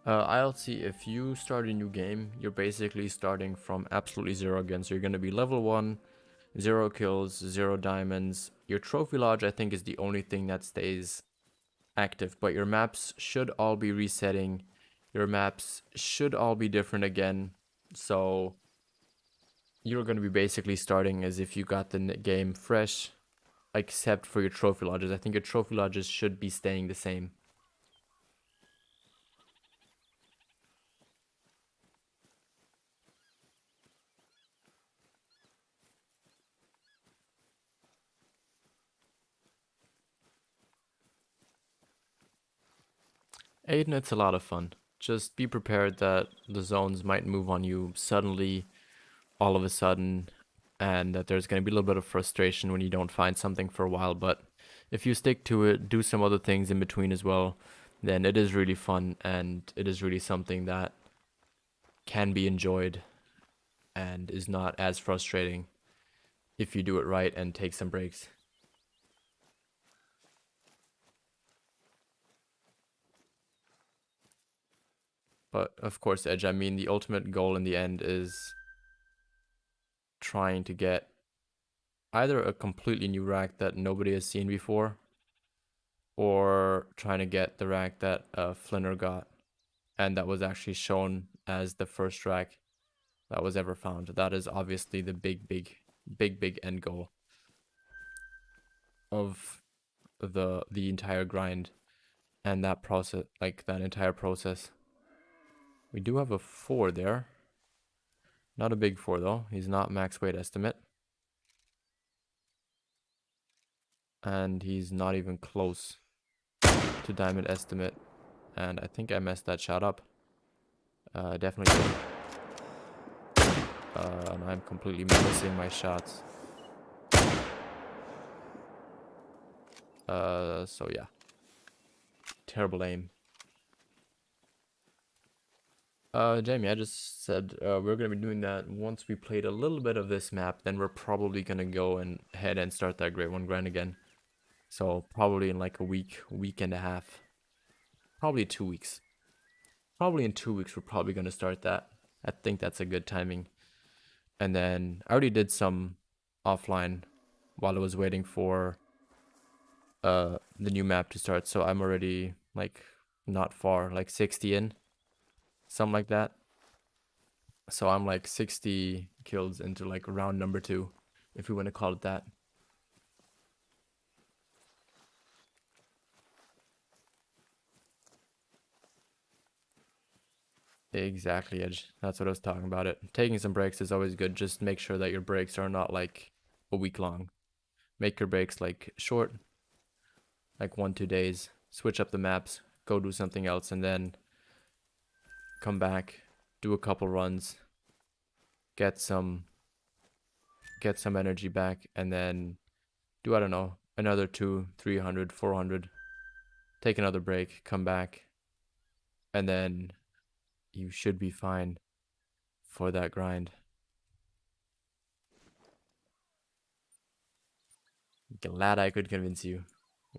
ILC, if you start a new game, you're basically starting from absolutely zero again. So you're going to be level 1, 0 kills, 0 diamonds. Your trophy lodge, I think, is the only thing that stays active. But your maps should all be resetting. Your maps should all be different again. So you're going to be basically starting as if you got the game fresh, except for your trophy lodges. I think your trophy lodges should be staying the same. Aiden, it's a lot of fun. Just be prepared that the zones might move on you suddenly, all of a sudden, and that there's going to be a little bit of frustration when you don't find something for a while. But if you stick to it, do some other things in between as well, then it is really fun, and it is really something that can be enjoyed and is not as frustrating if you do it right and take some breaks. But of course, Edge, I mean, the ultimate goal in the end is trying to get either a completely new rack that nobody has seen before, or trying to get the rack that Flinner got, and that was actually shown as the first rack that was ever found. That is obviously the big end goal of the entire grind and that process, like that entire process. We do have a 4 there. Not a big 4 though. He's not max weight estimate. And he's not even close to diamond estimate. And I think I messed that shot up. Definitely did. And I'm completely missing my shots. So yeah. Terrible aim. Jamie, I just said we're gonna be doing that once we played a little bit of this map. Then we're probably gonna go and head and start that Grade 1 grind again. So probably in like a week and a half. Probably 2 weeks. Probably in 2 weeks we're probably gonna start that. I think that's a good timing. And then I already did some offline while I was waiting for the new map to start. So I'm already like not far, like 60 in, something like that. So I'm like 60 kills into like round number 2, if we want to call it that. Exactly, Edge. That's what I was talking about. It taking some breaks is always good. Just make sure that your breaks are not like a week long. Make your breaks like short, like 1-2 days. Switch up the maps, go do something else, and then come back, do a couple runs, get some energy back, and then do, I don't know, another 200, 300, 400. Take another break, come back, and then you should be fine for that grind. Glad I could convince you.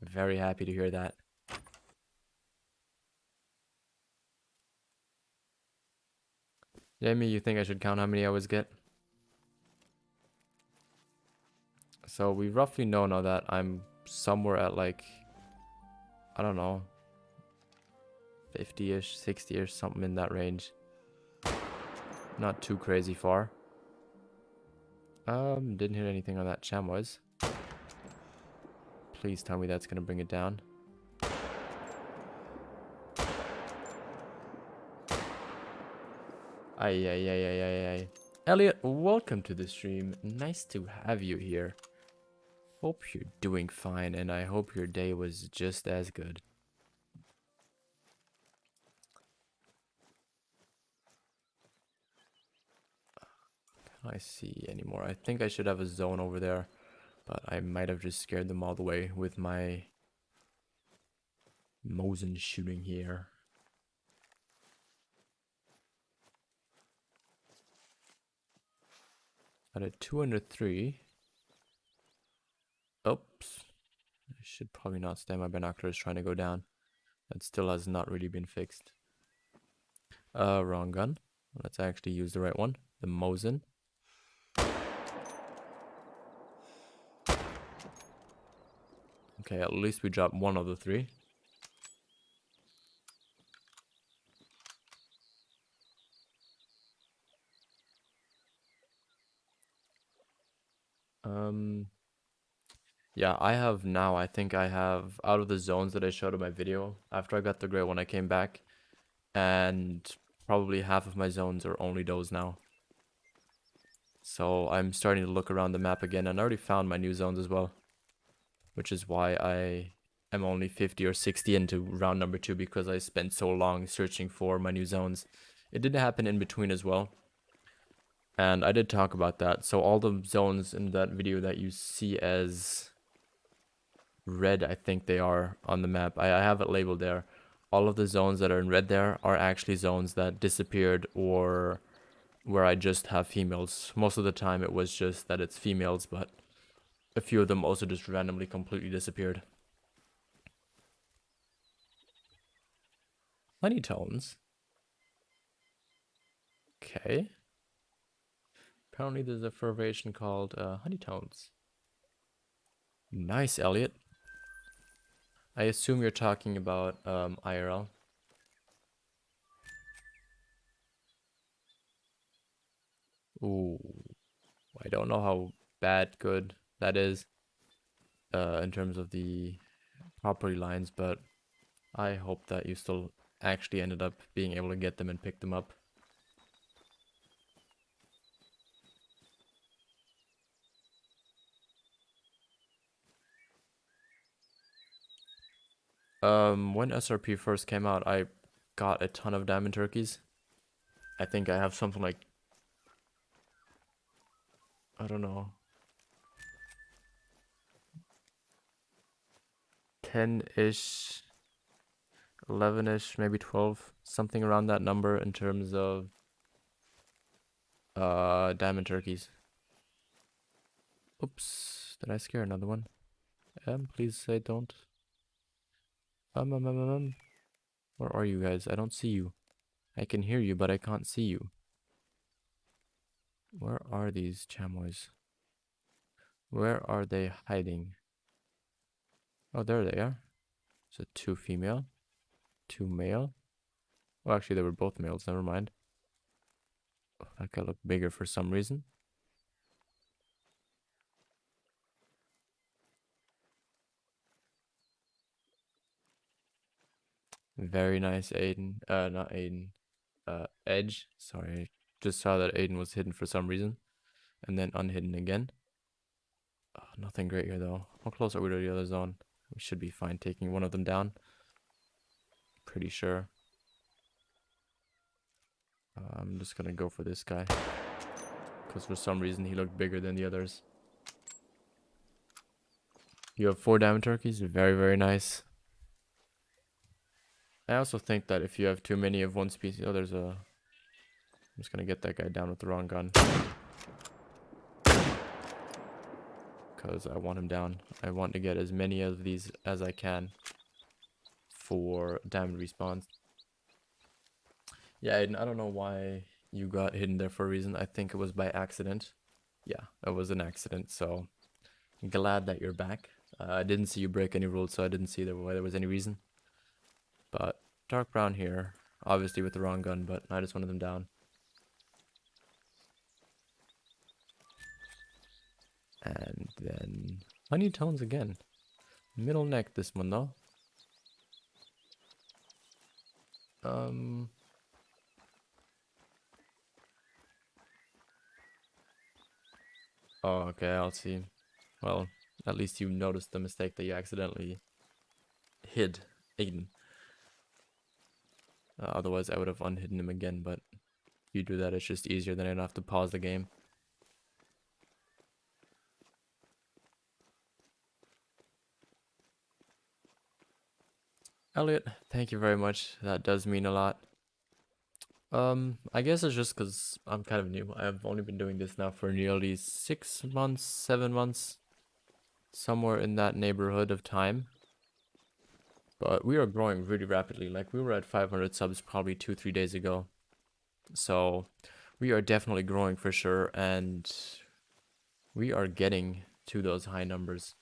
Very happy to hear that. Jamie, you think I should count how many I always get? So we roughly know now that I'm somewhere at like, I don't know, 50-ish, 60-ish, something in that range. Not too crazy far. Didn't hit anything on that chamois. Please tell me that's gonna bring it down. Ay. Elliot, welcome to the stream. Nice to have you here. Hope you're doing fine, and I hope your day was just as good. Can I see anymore? I think I should have a zone over there But I might have just scared them all the way with my Mosin shooting here. At a 203. Oops. I should probably not stand my binoculars trying to go down. That still has not really been fixed. Wrong gun. Let's actually use the right one. The Mosin. Okay, at least we dropped one of the three. Yeah, I think I have, out of the zones that I showed in my video, after I got the gray one, I came back, and probably half of my zones are only those now. So I'm starting to look around the map again, and I already found my new zones as well. Which is why I am only 50 or 60 into round number 2, because I spent so long searching for my new zones. It did happen in between as well. And I did talk about that. So all the zones in that video that you see as red, I think they are on the map. I have it labeled there. All of the zones that are in red there are actually zones that disappeared, or where I just have females. Most of the time it was just that it's females, but a few of them also just randomly completely disappeared. Honeytones. Okay. Apparently there's a variation called honeytones. Nice, Elliot. I assume you're talking about IRL. Ooh. I don't know how good that is in terms of the property lines, but I hope that you still actually ended up being able to get them and pick them up. When SRP first came out, I got a ton of diamond turkeys. I think I have something like, I don't know, 10-ish, 11-ish, maybe 12, something around that number in terms of diamond turkeys. Oops, did I scare another one? Please say don't. Where are you guys? I don't see you. I can hear you, but I can't see you. Where are these chamois? Where are they hiding? Oh, there they are. So 2 female, 2 male. Well, actually, they were both males. Never mind. Oh, that guy looked bigger for some reason. Very nice, Aiden. Not Aiden. Edge. Sorry, I just saw that Aiden was hidden for some reason, and then unhidden again. Oh, nothing great here though. How close are we to the other zone? We should be fine taking one of them down. Pretty sure. I'm just gonna go for this guy, because for some reason he looked bigger than the others. You have 4 diamond turkeys. Very, very nice. I also think that if you have too many of one species... Oh, there's a... I'm just gonna get that guy down with the wrong gun, because I want him down. I want to get as many of these as I can for diamond respawns. Yeah, Aiden, I don't know why you got hidden there for a reason. I think it was by accident. Yeah, it was an accident, so I'm glad that you're back. I didn't see you break any rules, so I didn't see why there was any reason. But dark brown here, obviously with the wrong gun, but I just wanted them down. And then honeytones again. Middle neck this one though. Oh, okay, I'll see. Well, at least you noticed the mistake that you accidentally hid Aiden. Otherwise, I would have unhidden him again, but if you do that, it's just easier than I don't have to pause the game. Elliot, thank you very much. That does mean a lot. I guess it's just because I'm kind of new. I've only been doing this now for nearly 6 months, 7 months, somewhere in that neighborhood of time. But we are growing really rapidly. Like we were at 500 subs probably 2, 3 days ago. So we are definitely growing for sure, and we are getting to those high numbers.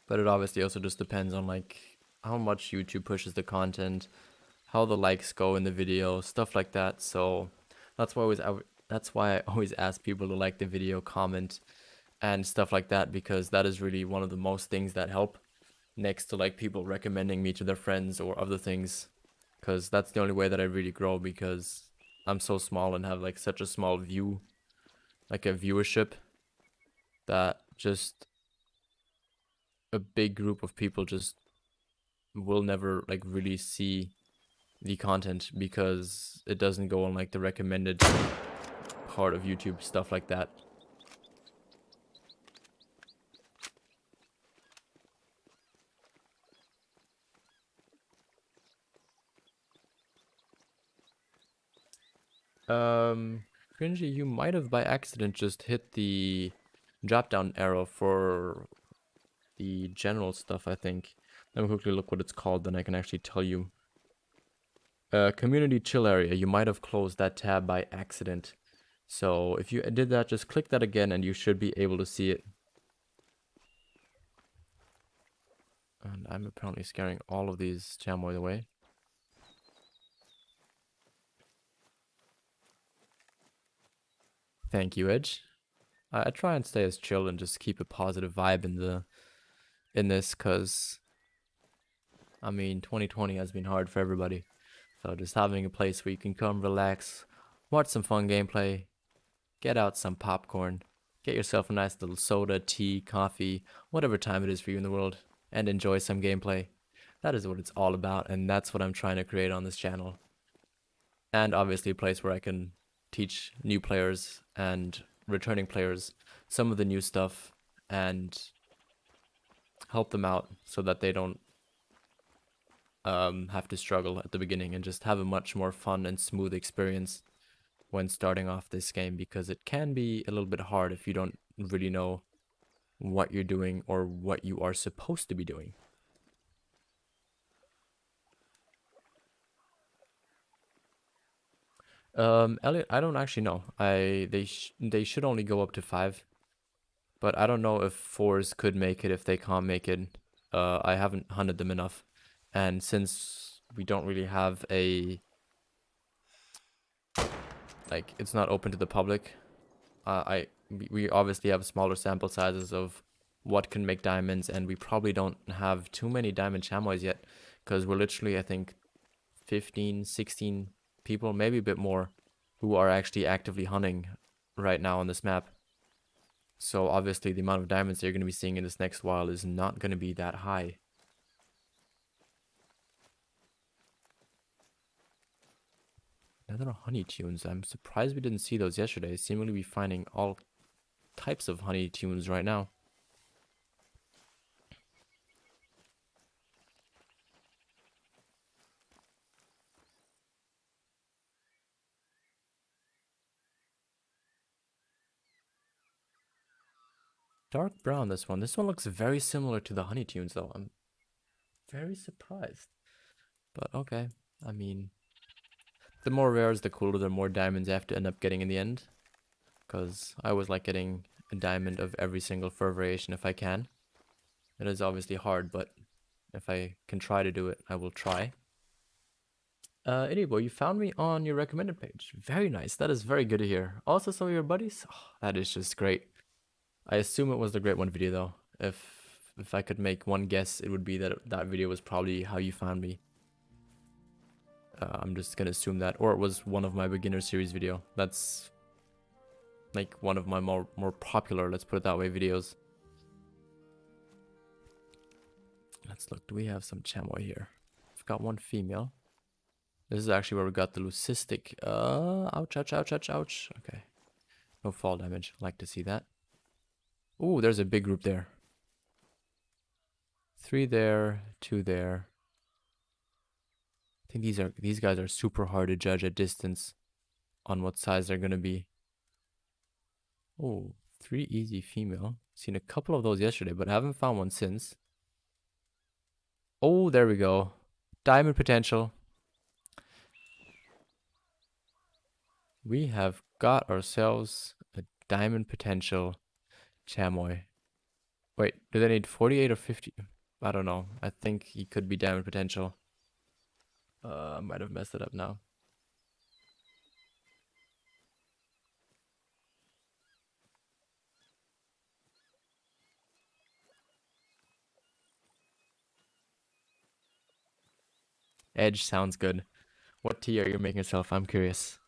But it obviously also just depends on like how much YouTube pushes the content, how the likes go in the video, stuff like that. So that's why that's why I always ask people to like the video, comment, and stuff like that, because that is really one of the most things that help, next to like people recommending me to their friends or other things, because that's the only way that I really grow, because I'm so small and have like such a small view, like a viewership, that just a big group of people just will never like really see the content because it doesn't go on like the recommended part of YouTube, stuff like that. Cringy, you might have by accident just hit the drop down arrow for the general stuff, I think. Let me quickly look what it's called, then I can actually tell you. Community chill area. You might have closed that tab by accident. So if you did that, just click that again and you should be able to see it. And I'm apparently scaring all of these chamois away. Thank you, Edge. I try and stay as chill and just keep a positive vibe in this, cause I mean 2020 has been hard for everybody. So just having a place where you can come relax, watch some fun gameplay, get out some popcorn, get yourself a nice little soda, tea, coffee, whatever time it is for you in the world, and enjoy some gameplay. That is what it's all about, and that's what I'm trying to create on this channel. And obviously a place where I can teach new players and returning players some of the new stuff and help them out so that they don't have to struggle at the beginning, and just have a much more fun and smooth experience when starting off this game, because it can be a little bit hard if you don't really know what you're doing or what you are supposed to be doing. Elliot, I don't actually know. They should only go up to 5, but I don't know if 4s could make it if they can't make it. I haven't hunted them enough, and since we don't really have a like, it's not open to the public. We obviously have smaller sample sizes of what can make diamonds, and we probably don't have too many diamond chamois yet, because we're literally, I think, 15, 16 people, maybe a bit more, who are actually actively hunting right now on this map. So obviously the amount of diamonds you're going to be seeing in this next while is not going to be that high. Another honey tunes. I'm surprised we didn't see those yesterday. Seemingly be finding all types of honey tunes right now. Dark brown, this one. This one looks very similar to the honey tunes, though. I'm very surprised. But okay. I mean, the more rares, the cooler, the more diamonds I have to end up getting in the end. Because I always like getting a diamond of every single fur variation if I can. It is obviously hard, but if I can try to do it, I will try. Anyway, you found me on your recommended page. Very nice. That is very good to hear. Also, so your buddies? Oh, that is just great. I assume it was the Great One video, though. If I could make one guess, it would be that that video was probably how you found me. I'm just gonna assume that. Or it was one of my beginner series video. That's like one of my more popular, let's put it that way, videos. Let's look. Do we have some chamois here? I've got one female. This is actually where we got the leucistic. Ouch, ouch, ouch, ouch, ouch. Okay. No fall damage. Like to see that. Ooh, there's a big group there. 3 there, 2 there. I think these guys are super hard to judge at distance on what size they're gonna be. Oh, 3 easy female. Seen a couple of those yesterday, but I haven't found one since. Oh, there we go. Diamond potential. We have got ourselves a diamond potential chamoy. Wait, do they need 48 or 50? I don't know. I think he could be diamond potential. I might have messed it up now. Edge sounds good. What tea are you making yourself? I'm curious.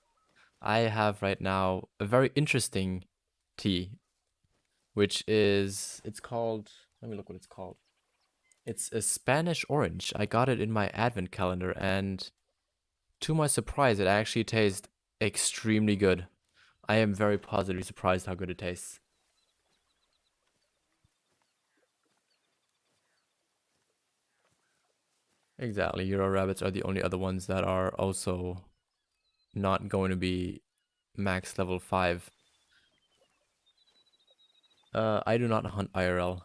I have right now a very interesting tea, which is, it's called, let me look what it's called. It's a Spanish orange. I got it in my advent calendar, and to my surprise, it actually tastes extremely good. I am very positively surprised how good it tastes. Exactly. Euro rabbits are the only other ones that are also not going to be max level 5. I do not hunt IRL.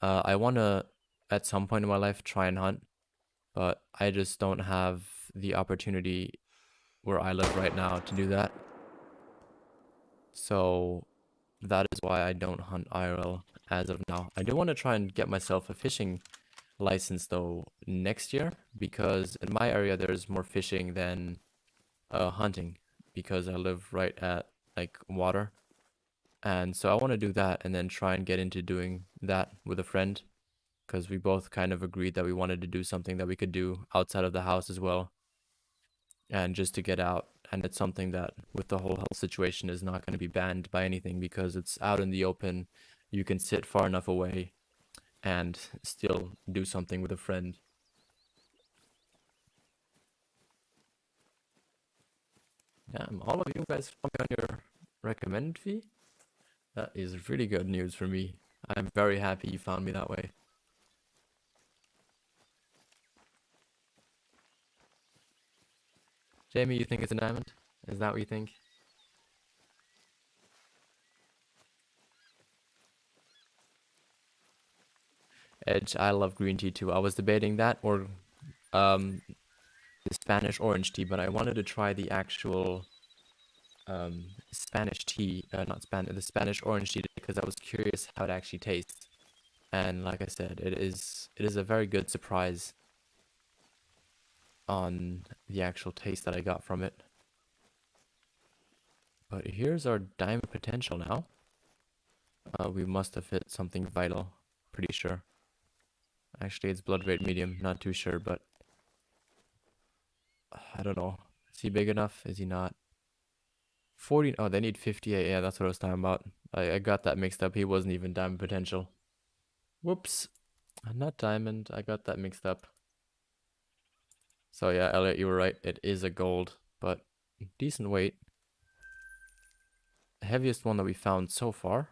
I want to, at some point in my life, try and hunt, but I just don't have the opportunity where I live right now to do that. So that is why I don't hunt IRL as of now. I do want to try and get myself a fishing license though next year, because in my area there's more fishing than hunting, because I live right at like water. And so I want to do that and then try and get into doing that with a friend, because we both kind of agreed that we wanted to do something that we could do outside of the house as well, and just to get out. And it's something that, with the whole health situation, is not going to be banned by anything, because it's out in the open. You can sit far enough away and still do something with a friend. Damn, all of you guys found me on your recommended fee? That is really good news for me. I'm very happy you found me that way. Jamie, you think it's a diamond? Is that what you think? Edge, I love green tea too. I was debating that or um, the Spanish orange tea, but I wanted to try the actual Spanish tea, not Spanish, the Spanish orange tea, because I was curious how it actually tastes. And like I said, it is a very good surprise on the actual taste that I got from it. But here's our diamond potential now. We must have hit something vital, pretty sure. Actually, it's blood rate medium, not too sure, but I don't know. Is he big enough? Is he not? 40, oh, they need 58. Yeah, that's what I was talking about. I got that mixed up. He wasn't even diamond potential. Whoops. Not diamond. I got that mixed up. So yeah, Elliot, you were right. It is a gold, but decent weight. Heaviest one that we found so far.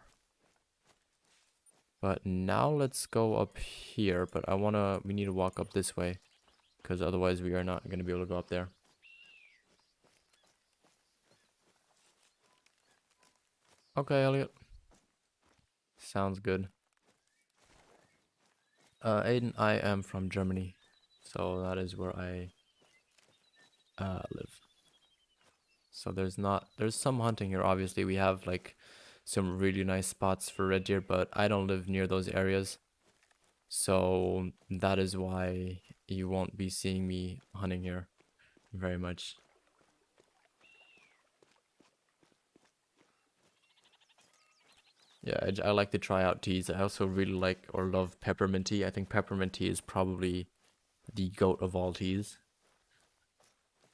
But now let's go up here. But we need to walk up this way, because otherwise we are not going to be able to go up there. Okay, Elliot. Sounds good. Aiden, I am from Germany, so that is where I live. So there's some hunting here. Obviously, we have like some really nice spots for red deer, but I don't live near those areas. So that is why you won't be seeing me hunting here very much. Yeah, I like to try out teas. I also really like or love peppermint tea. I think peppermint tea is probably the goat of all teas.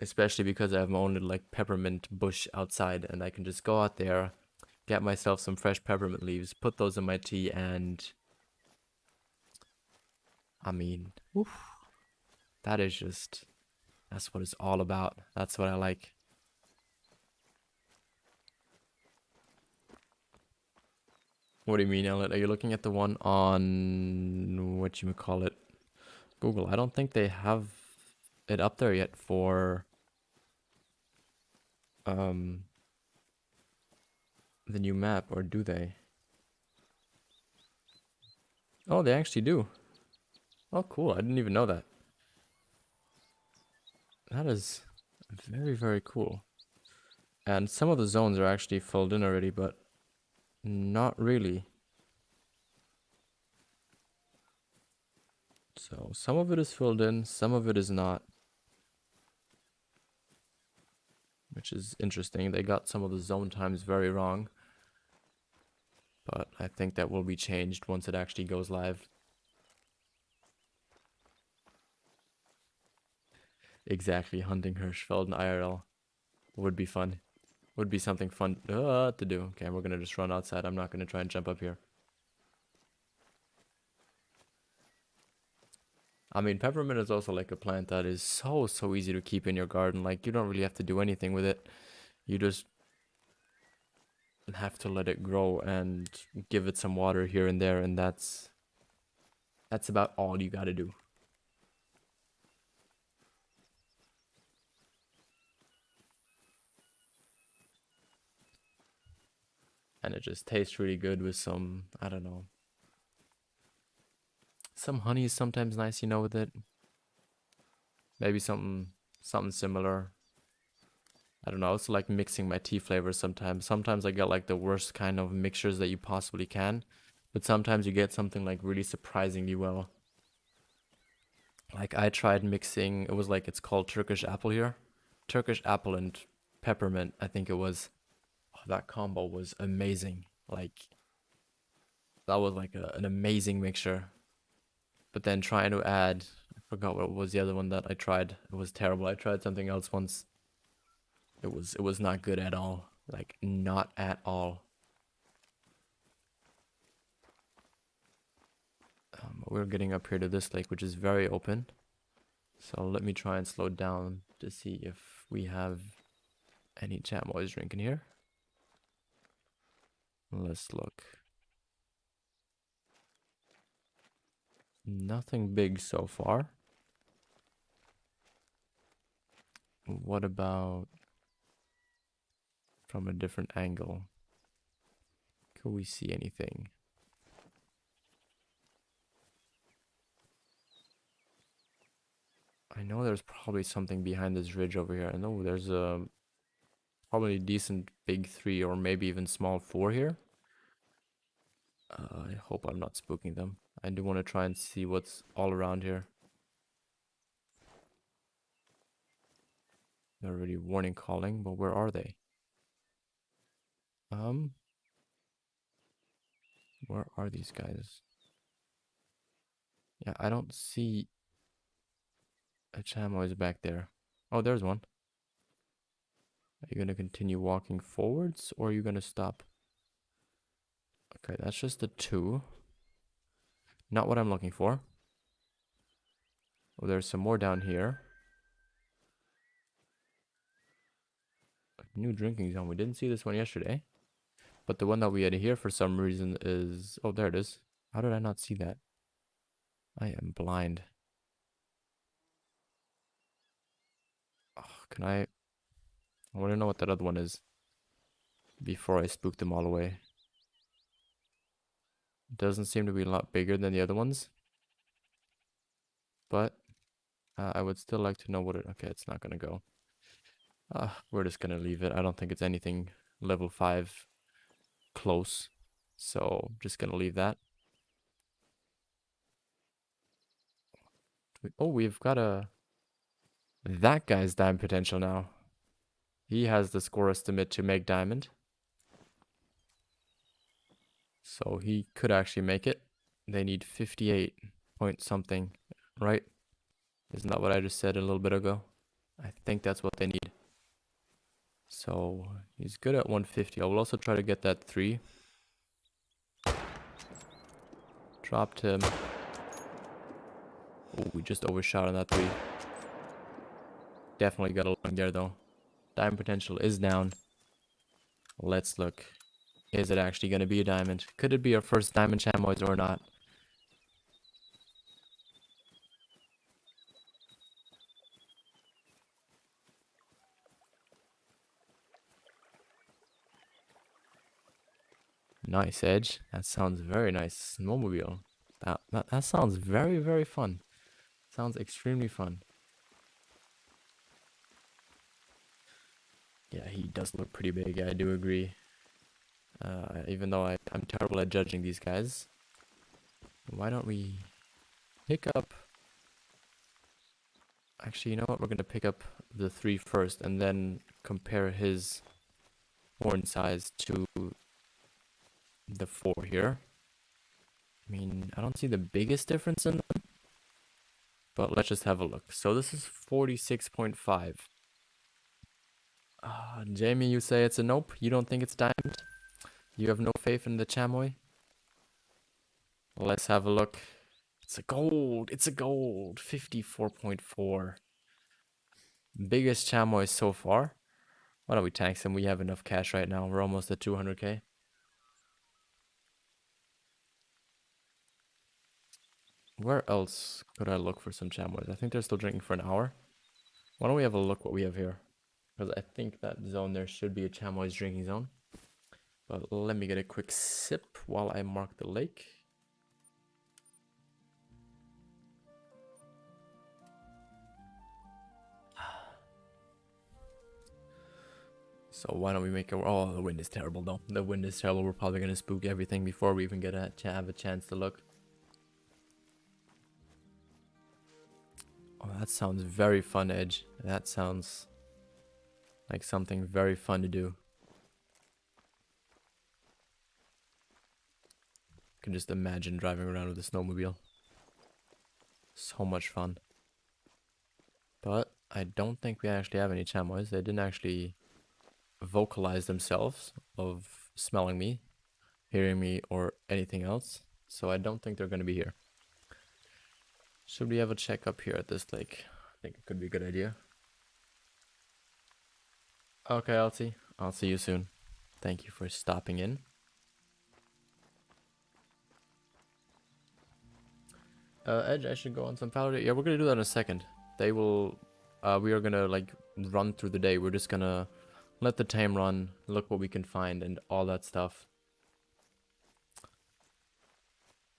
Especially because I have my own little like peppermint bush outside, and I can just go out there, get myself some fresh peppermint leaves, put those in my tea, and I mean, oof, that is just, that's what it's all about. That's what I like. What do you mean, Elliot? Are you looking at the one on what you call it? Google. I don't think they have it up there yet for um the new map, or do they? Oh, they actually do. Oh, cool. I didn't even know that. That is very, very cool. And some of the zones are actually filled in already, but not really. So some of it is filled in, some of it is not. Which is interesting. They got some of the zone times very wrong. But I think that will be changed once it actually goes live. Exactly, hunting Hirschfeld in IRL would be fun. Would be something fun to do. Okay, we're gonna just run outside. I'm not gonna try and jump up here. I mean, peppermint is also like a plant that is so easy to keep in your garden. Like, you don't really have to do anything with it. You just have to let it grow and give it some water here and there, and that's about all you gotta do. And it just tastes really good with some, I don't know. Some honey is sometimes nice, you know, with it. Maybe something similar. I don't know. I also like mixing my tea flavors sometimes. Sometimes I get like the worst kind of mixtures that you possibly can. But sometimes you get something like really surprisingly well. Like I tried mixing, it was like, it's called Turkish apple here. Turkish apple and peppermint, I think it was. Oh, that combo was amazing. Like, that was like an amazing mixture. But then trying to add, I forgot what was the other one that I tried. It was terrible. I tried something else once. It was not good at all. Like, not at all. We're getting up here to this lake, which is very open. So let me try and slow down to see if we have any chamois drinking here. Let's look. Nothing big so far. What about from a different angle? Could we see anything? I know there's probably something behind this ridge over here. I know there's a probably decent big 3 or maybe even small 4 here. I hope I'm not spooking them. I do want to try and see what's all around here. They're already warning calling, but where are they? Where are these guys? Yeah, I don't see a chamois back there. Oh, there's one. Are you gonna continue walking forwards or are you gonna stop? Okay, that's just the 2. Not what I'm looking for. Oh, there's some more down here. New drinking zone. We didn't see this one yesterday. But the one that we had here for some reason is... Oh, there it is. How did I not see that? I am blind. Oh, can I want to know what that other one is before I spook them all away. It doesn't seem to be a lot bigger than the other ones. But I would still like to know what it... Okay, it's not going to go. We're just going to leave it. I don't think it's anything level 5 close. So, just going to leave that. Oh, we've got a... That guy's diamond potential now. He has the score estimate to make diamond. So he could actually make it. They need 58 point something, right? Isn't that what I just said a little bit ago? I think that's what they need. So he's good at 150. I will also try to get that 3. Dropped him. Oh, we just overshot on that 3. Definitely got a line there though. Diamond potential is down. Let's look. Is it actually going to be a diamond? Could it be our first diamond chamois or not? Nice, Edge. That sounds very nice. Snowmobile. That sounds very, very fun. Sounds extremely fun. Yeah, he does look pretty big. I do agree. Even though I'm terrible at judging these guys. Why don't we pick up... Actually, you know what? We're going to pick up the 3 first and then compare his horn size to the 4 here. I mean, I don't see the biggest difference in them. But let's just have a look. So this is 46.5. Jamie, you say it's a nope? You don't think it's diamond? You have no faith in the chamois? Let's have a look. It's a gold. It's a gold. 54.4. Biggest chamois so far. Why don't we tax him? We have enough cash right now. We're almost at 200k. Where else could I look for some chamois? I think they're still drinking for an hour. Why don't we have a look what we have here? Because I think that zone there should be a chamois drinking zone. But let me get a quick sip while I mark the lake. So why don't we make a... Oh, the wind is terrible though. The wind is terrible. We're probably going to spook everything before we even get have a chance to look. Oh, that sounds very fun, Edge. That sounds like something very fun to do. I can just imagine driving around with a snowmobile. So much fun. But I don't think we actually have any chamois. They didn't actually vocalize themselves of smelling me, hearing me, or anything else. So I don't think they're going to be here. Should we have a check up here at this lake? I think it could be a good idea. Okay, Elsie. I'll see you soon. Thank you for stopping in. Edge, I should go on some powder. Yeah, we're gonna do that in a second. They will... we are gonna, like, run through the day. We're just gonna let the time run, look what we can find, and all that stuff.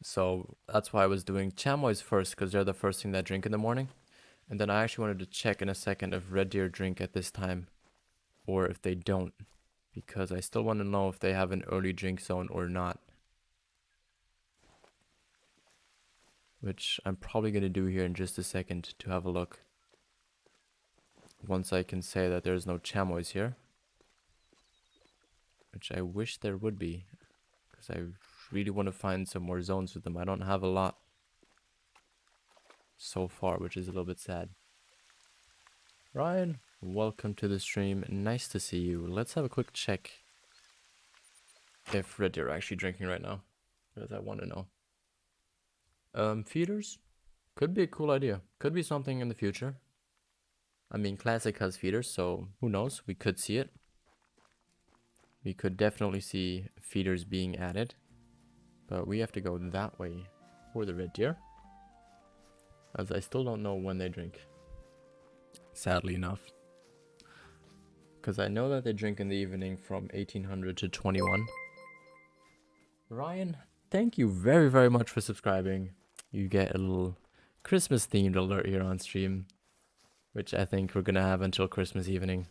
So that's why I was doing chamois first, because they're the first thing that drink in the morning. And then I actually wanted to check in a second if red deer drink at this time, or if they don't, because I still want to know if they have an early drink zone or not. Which I'm probably going to do here in just a second to have a look. Once I can say that there's no chamois here. Which I wish there would be, because I really want to find some more zones with them. I don't have a lot so far, which is a little bit sad. Ryan, welcome to the stream. Nice to see you. Let's have a quick check if red deer are actually drinking right now, because I want to know. Feeders could be a cool idea. Could be something in the future. I mean, Classic has feeders, so who knows? We could see it. We could definitely see feeders being added. But we have to go that way for the red deer, as I still don't know when they drink. Sadly enough. Because I know that they drink in the evening from 1800 to 21. Ryan, thank you very, very much for subscribing. You get a little Christmas themed alert here on stream, which I think we're gonna have until Christmas evening.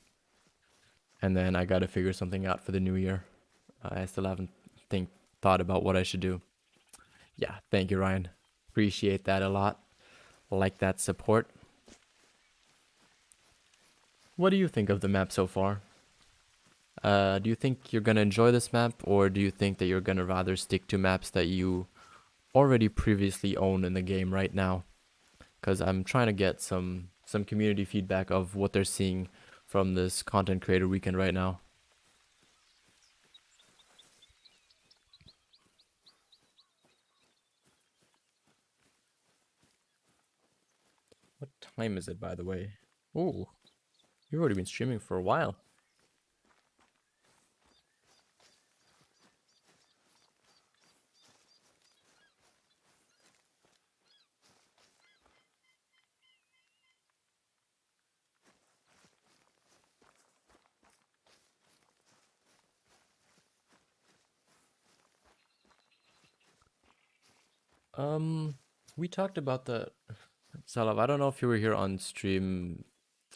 And then I gotta figure something out for the new year. I still haven't thought about what I should do. Yeah, thank you, Ryan. Appreciate that a lot. Like that support. What do you think of the map so far? Do you think you're gonna enjoy this map, or do you think that you're gonna rather stick to maps that you already previously own in the game right now? Because I'm trying to get some community feedback of what they're seeing from this content creator weekend right now. What time is it, by the way? Ooh, you've already been streaming for a while. We talked about the Salav. I don't know if you were here on stream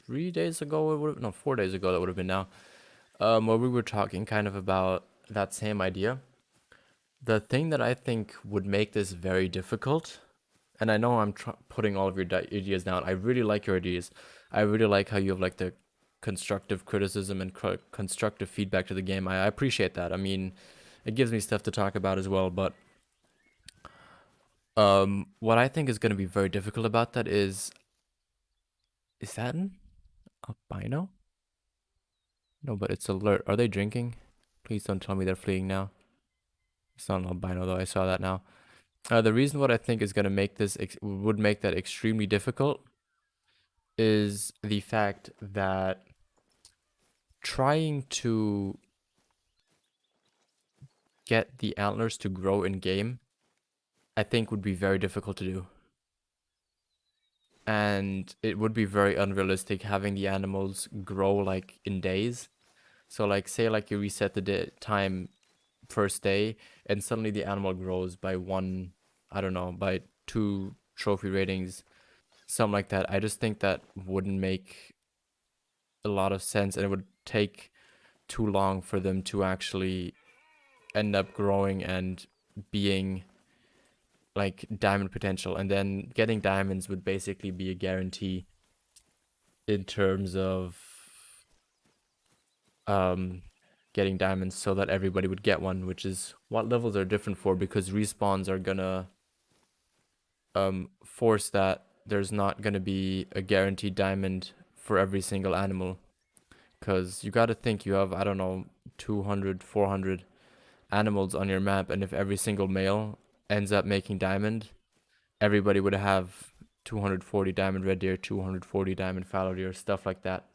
3 days ago. No, 4 days ago. That would have been now. Where we were talking kind of about that same idea. The thing that I think would make this very difficult, and I know I'm putting all of your ideas down. I really like your ideas. I really like how you have like the constructive criticism and constructive feedback to the game. I appreciate that. I mean, it gives me stuff to talk about as well. But what I think is going to be very difficult about that is that an albino? No, but it's alert. Are they drinking? Please don't tell me they're fleeing now. It's not an albino though. I saw that now. The reason what I think is going to make this would make that extremely difficult is the fact that trying to get the antlers to grow in game, I think would be very difficult to do. And it would be very unrealistic having the animals grow like in days. So like say like you reset the time first day and suddenly the animal grows by one, I don't know, by 2 trophy ratings, something like that. I just think that wouldn't make a lot of sense and it would take too long for them to actually end up growing and being like diamond potential. And then getting diamonds would basically be a guarantee in terms of getting diamonds so that everybody would get one, which is what levels are different for, because respawns are gonna force that there's not gonna be a guaranteed diamond for every single animal. Because you gotta think you have, I don't know, 200, 400 animals on your map, and if every single male ends up making diamond, everybody would have 240 diamond red deer, 240 diamond fallow deer, stuff like that.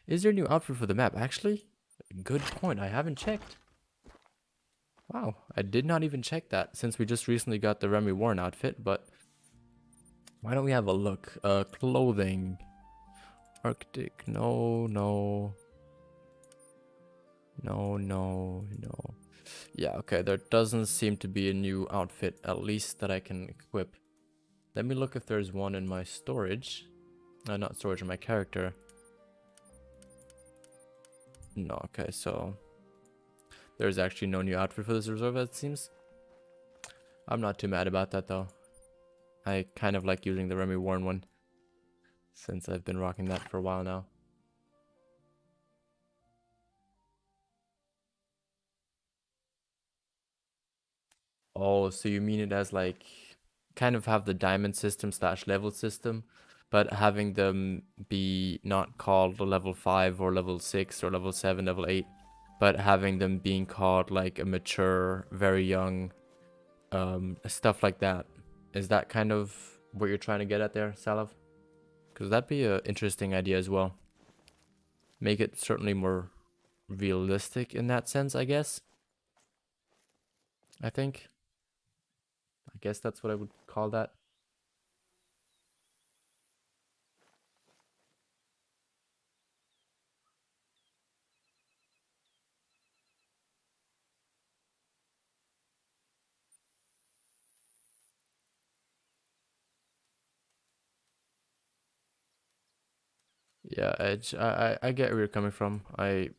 Is there a new outfit for the map? Actually, good point. I haven't checked. Wow, I did not even check that since we just recently got the Remy Warren outfit, but why don't we have a look? Clothing. Arctic. No, no. No, no, no. Yeah, okay, there doesn't seem to be a new outfit, at least that I can equip. Let me look if there's one in my storage. Not storage, in my character. No, okay, so there's actually no new outfit for this reserve, it seems. I'm not too mad about that, though. I kind of like using the Remy Warren one, since I've been rocking that for a while now. Oh, so you mean it as like kind of have the diamond system slash level system, but having them be not called level 5 or level 6 or level 7, level 8, but having them being called like a mature, very young, stuff like that. Is that kind of what you're trying to get at there, Salav? Because that'd be an interesting idea as well. Make it certainly more realistic in that sense, I guess. I think. I guess that's what I would call that. Yeah, Edge, I get where you're coming from. I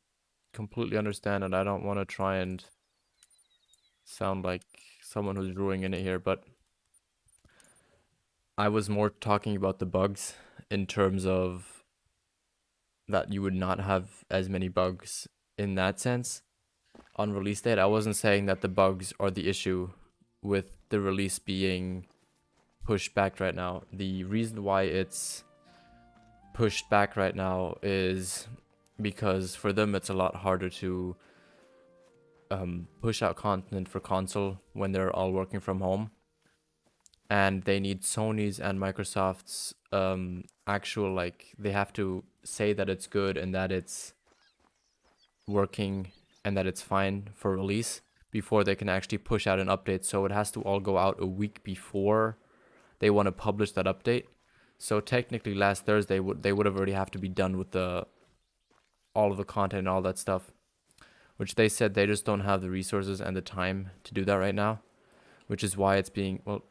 completely understand, and I don't want to try and sound like someone who's ruining it here, but I was more talking about the bugs in terms of that you would not have as many bugs in that sense on release date. I wasn't saying that the bugs are the issue with the release being pushed back right now. The reason why it's pushed back right now is because for them it's a lot harder to push out content for console when they're all working from home, and they need Sony's and Microsoft's actual, like, they have to say that it's good and that it's working and that it's fine for release before they can actually push out an update. So it has to all go out a week before they want to publish that update. So technically last Thursday they would have already have to be done with the all of the content and all that stuff, which they said they just don't have the resources and the time to do that right now, which is why it's being, well,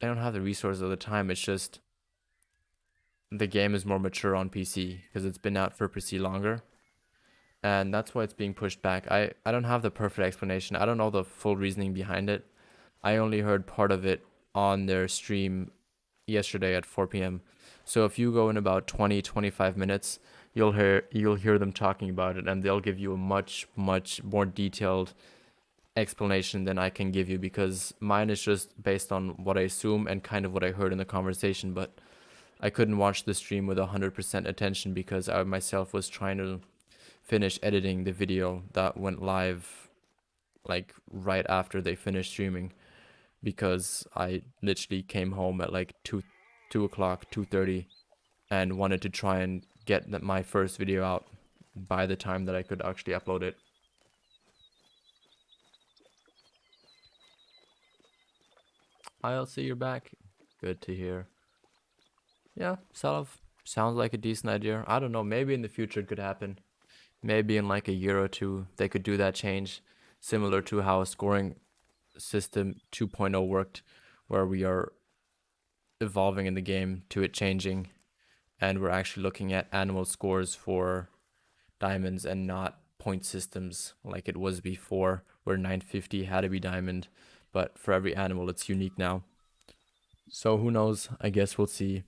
I don't have the resources or the time. It's just the game is more mature on PC because it's been out for PC longer. And that's why it's being pushed back. I don't have the perfect explanation. I don't know the full reasoning behind it. I only heard part of it on their stream yesterday at 4 p.m. So if you go in about 20-25 minutes, you'll hear them talking about it, and they'll give you a much more detailed explanation than I can give you, because mine is just based on what I assume and kind of what I heard in the conversation. But I couldn't watch the stream with 100% attention because I myself was trying to finish editing the video that went live like right after they finished streaming, because I literally came home at like 2 o'clock, 2:30, and wanted to try and get my first video out by the time that I could actually upload it. I'll see you're back. Good to hear. Yeah, sounds like a decent idea. I don't know, maybe in the future it could happen. Maybe in like a year or two they could do that change, similar to how scoring system 2.0 worked, where we are evolving in the game to it changing, and we're actually looking at annual scores for diamonds and not point systems like it was before, where 950 had to be diamond, but for every animal it's unique now. So who knows? I guess we'll see.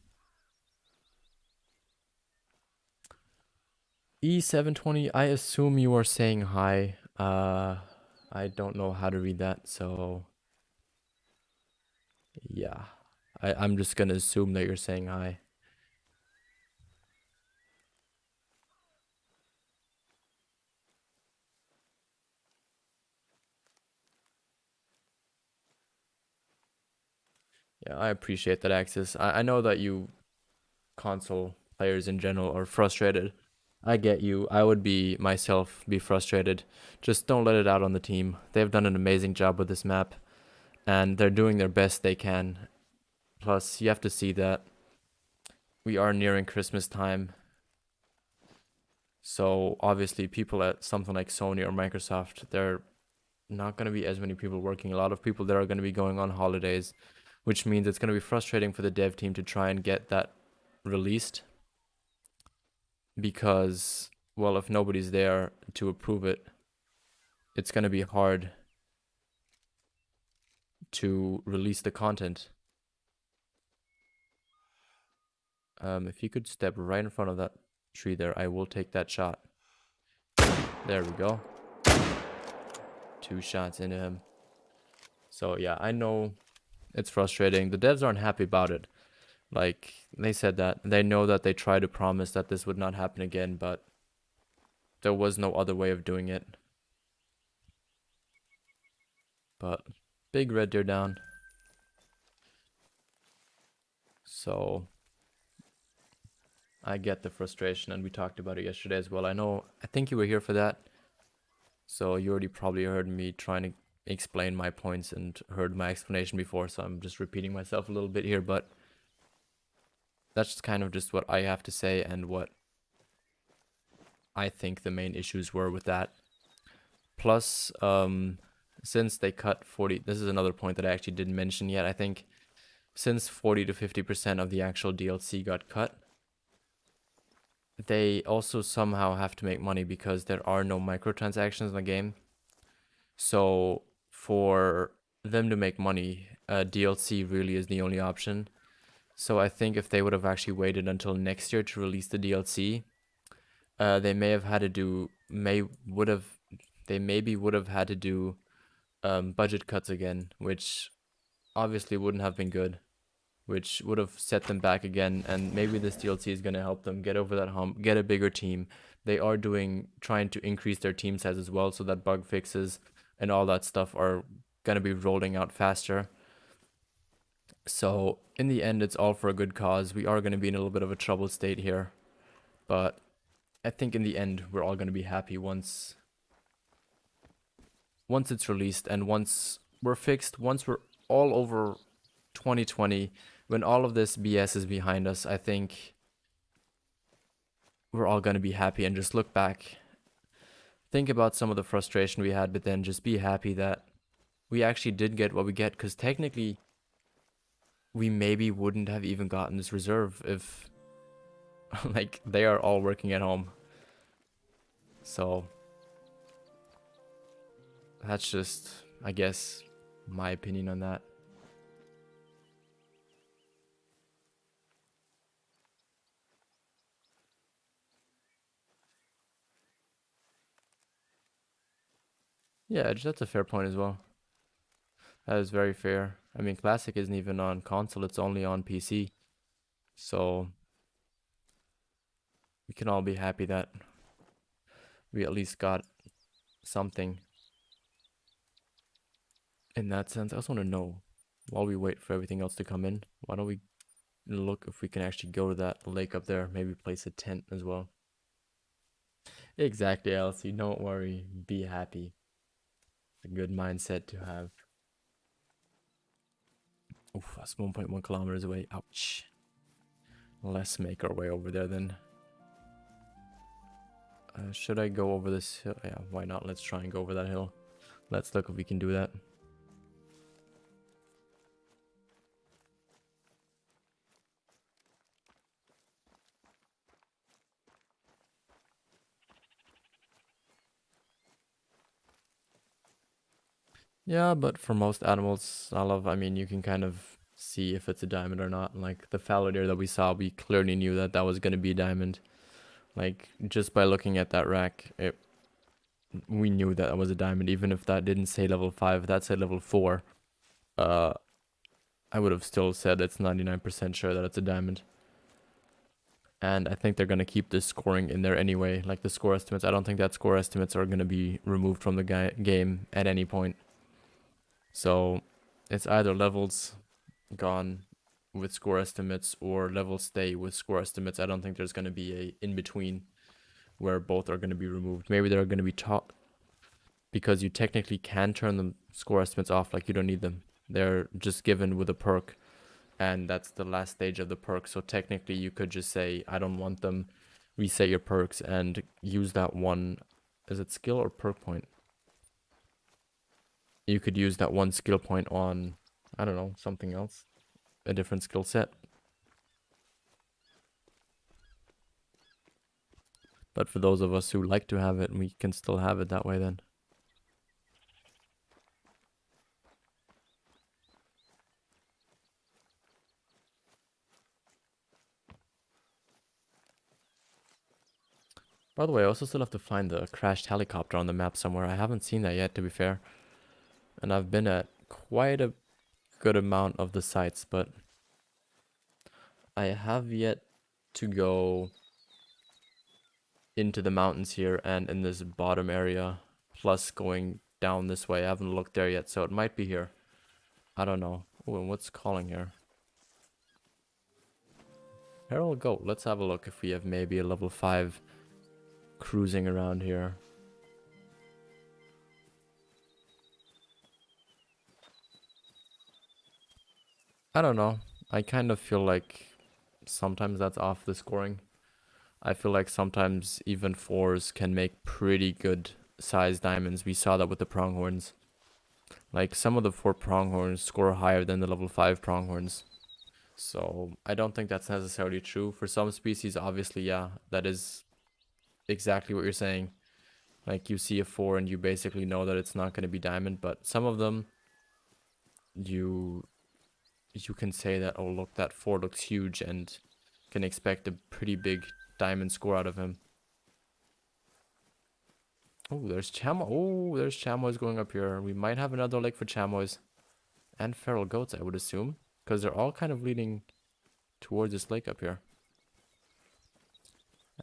E720, I assume you are saying hi. I don't know how to read that, so yeah. I'm just gonna assume that you're saying hi. Yeah, I appreciate that, Axis. I know that you console players in general are frustrated. I get you. I would be myself be frustrated. Just don't let it out on the team. They've done an amazing job with this map, and they're doing their best they can. Plus, you have to see that we are nearing Christmas time. So obviously people at something like Sony or Microsoft, they're not going to be as many people working. A lot of people there are going to be going on holidays, which means it's going to be frustrating for the dev team to try and get that released, because, well, if nobody's there to approve it, it's going to be hard to release the content. If you could step right in front of that tree there, I will take that shot. There we go. 2 shots into him. So yeah, I know it's frustrating. The devs aren't happy about it. Like, they said that they know that they tried to promise that this would not happen again, but there was no other way of doing it. But big red deer down. So I get the frustration, and we talked about it yesterday as well. I think you were here for that, so you already probably heard me trying to explain my points and heard my explanation before, so I'm just repeating myself a little bit here, but that's kind of just what I have to say and what I think the main issues were with that. Plus, since they cut 40, this is another point that I actually didn't mention yet. I think since 40 to 50% of the actual DLC got cut, they also somehow have to make money because there are no microtransactions in the game. So for them to make money, DLC really is the only option. So I think if they would have actually waited until next year to release the DLC, they may have had to do, they maybe would have had to do budget cuts again, which obviously wouldn't have been good, which would have set them back again. And maybe this DLC is going to help them get over that hump, get a bigger team. They are trying to increase their team size as well, so that bug fixes and all that stuff are going to be rolling out faster. So in the end, it's all for a good cause. We are going to be in a little bit of a troubled state here, but I think in the end, we're all going to be happy once it's released, and once we're fixed, once we're all over 2020, when all of this BS is behind us. I think we're all going to be happy and just look back, think about some of the frustration we had, but then just be happy that we actually did get what we get, because technically we maybe wouldn't have even gotten this reserve if like they are all working at home. So that's just, I guess, my opinion on that. Yeah, that's a fair point as well. That is very fair. I mean, Classic isn't even on console, it's only on PC. So we can all be happy that we at least got something in that sense. I also want to know, while we wait for everything else to come in, why don't we look if we can actually go to that lake up there, maybe place a tent as well. Exactly, Elsie. Don't worry. Be happy. It's a good mindset to have. Oof, that's 1.1 kilometers away. Ouch. Let's make our way over there then. Should I go over this hill? Yeah, why not? Let's try and go over that hill. Let's look if we can do that. Yeah, but for most animals, I mean, you can kind of see if it's a diamond or not. Like the fallow deer that we saw, we clearly knew that that was going to be a diamond. Like just by looking at that rack, we knew that it was a diamond, even if that didn't say level 5, that said level 4. Uh, I would have still said it's 99% sure that it's a diamond. And I think they're going to keep this scoring in there anyway, like the score estimates. I don't think that score estimates are going to be removed from the game at any point. So it's either levels gone with score estimates or levels stay with score estimates. I don't think there's going to be a in between where both are going to be removed. Maybe they're going to be taught because you technically can turn the score estimates off, like you don't need them. They're just given with a perk, and that's the last stage of the perk. So technically you could just say, I don't want them, reset your perks and use that one. Is it skill or perk point? You could use that one skill point on, I don't know, something else, a different skill set. But for those of us who like to have it, we can still have it that way then. By the way, I also still have to find the crashed helicopter on the map somewhere. I haven't seen that yet, to be fair. And I've been at quite a good amount of the sites, but I have yet to go into the mountains here and in this bottom area, plus going down this way. I haven't looked there yet, so it might be here. I don't know. Oh, and what's calling here? Feral goat. Let's have a look if we have maybe a level 5 cruising around here. I don't know. I kind of feel like sometimes that's off the scoring. I feel like sometimes even 4s can make pretty good size diamonds. We saw that with the pronghorns. Like some of the 4 pronghorns score higher than the level 5 pronghorns. So I don't think that's necessarily true. For some species, obviously, yeah, that is exactly what you're saying. Like you see a 4 and you basically know that it's not going to be diamond, but some of them you can say that, oh look, that 4 looks huge, and can expect a pretty big diamond score out of him. Oh, there's chamois going up here. We might have another lake for chamois and feral goats, I would assume, because they're all kind of leading towards this lake up here.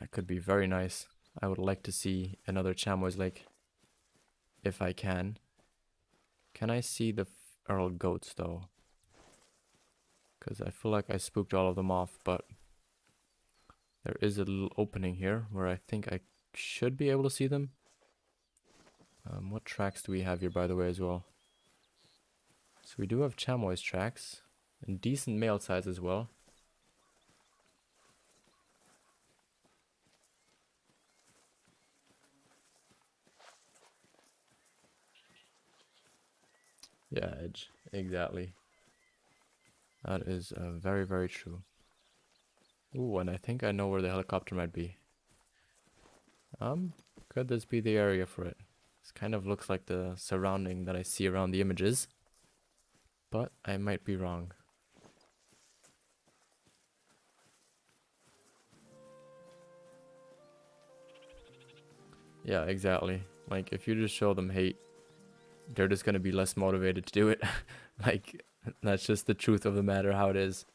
That could be very nice. I would like to see another chamois lake if I can. Can I see the feral goats though? Because I feel like I spooked all of them off, but there is a little opening here where I think I should be able to see them. What tracks do we have here, by the way, as well? So we do have chamois tracks, and decent male size as well. Yeah, edge, exactly. That is very, very true. Ooh, and I think I know where the helicopter might be. Could this be the area for it? This kind of looks like the surrounding that I see around the images, but I might be wrong. Yeah, exactly. Like, if you just show them hate, they're just gonna be less motivated to do it. Like, that's just the truth of the matter, how it is.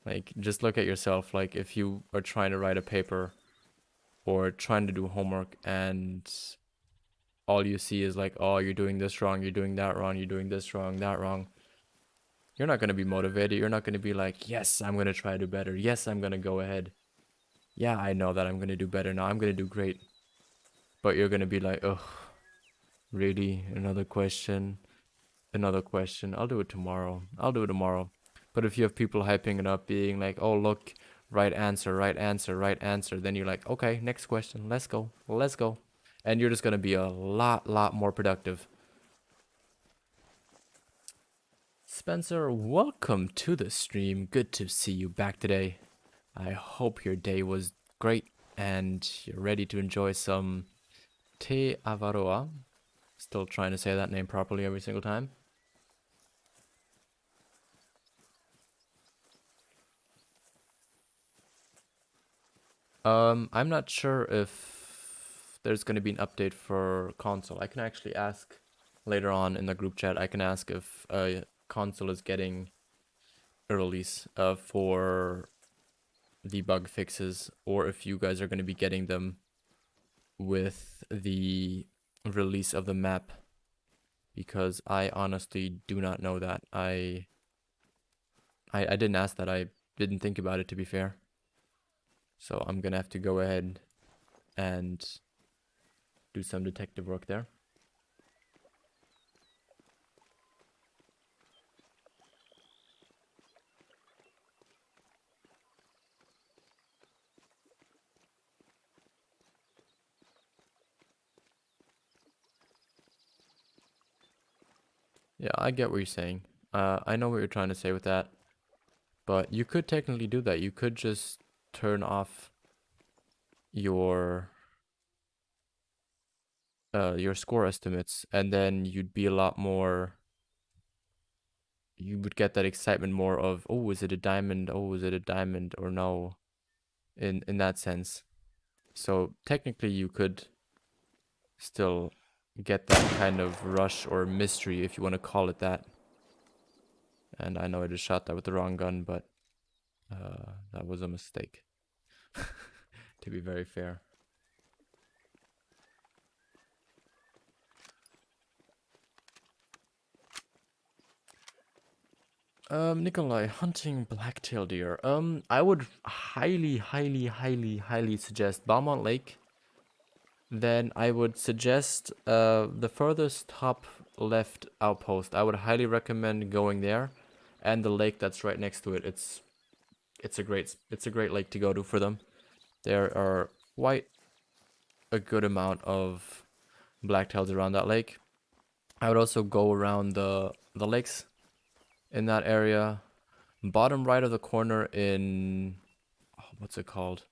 Like, just look at yourself. Like, if you are trying to write a paper or trying to do homework and all you see is like, oh, you're doing this wrong, you're doing that wrong, you're doing this wrong, that wrong. You're not going to be motivated. You're not going to be like, yes, I'm going to try to do better. Yes, I'm going to go ahead. Yeah, I know that I'm going to do better now. I'm going to do great. But you're going to be like, oh, really? Another question? Another question. I'll do it tomorrow. I'll do it tomorrow. But if you have people hyping it up, being like, oh, look, right answer, right answer, right answer, then you're like, okay, next question. Let's go. Let's go. And you're just going to be a lot more productive. Spencer, welcome to the stream. Good to see you back today. I hope your day was great and you're ready to enjoy some Te Awaroa. Still trying to say that name properly every single time. I'm not sure if there's going to be an update for console. I can actually ask later on in the group chat. I can ask if console is getting a release for the bug fixes, or if you guys are going to be getting them with the release of the map, because I honestly do not know that. I didn't ask that. I didn't think about it, to be fair. So I'm gonna have to go ahead and do some detective work there. Yeah, I get what you're saying. I know what you're trying to say with that, but you could technically do that. You could just turn off your score estimates, and then you'd be a lot more. You would get that excitement more of, oh, is it a diamond? Oh, is it a diamond or no? In that sense. So technically you could still get that kind of rush or mystery, if you want to call it that. And I know I just shot that with the wrong gun, but that was a mistake, to be very fair. Nikolai, hunting blacktail deer. I would highly suggest Beaumont Lake. Then I would suggest the furthest top left outpost. I would highly recommend going there, and the lake that's right next to it. It's a great lake to go to for them. There are quite a good amount of blacktails around that lake. I would also go around the lakes in that area. Bottom right of the corner in, oh, what's it called?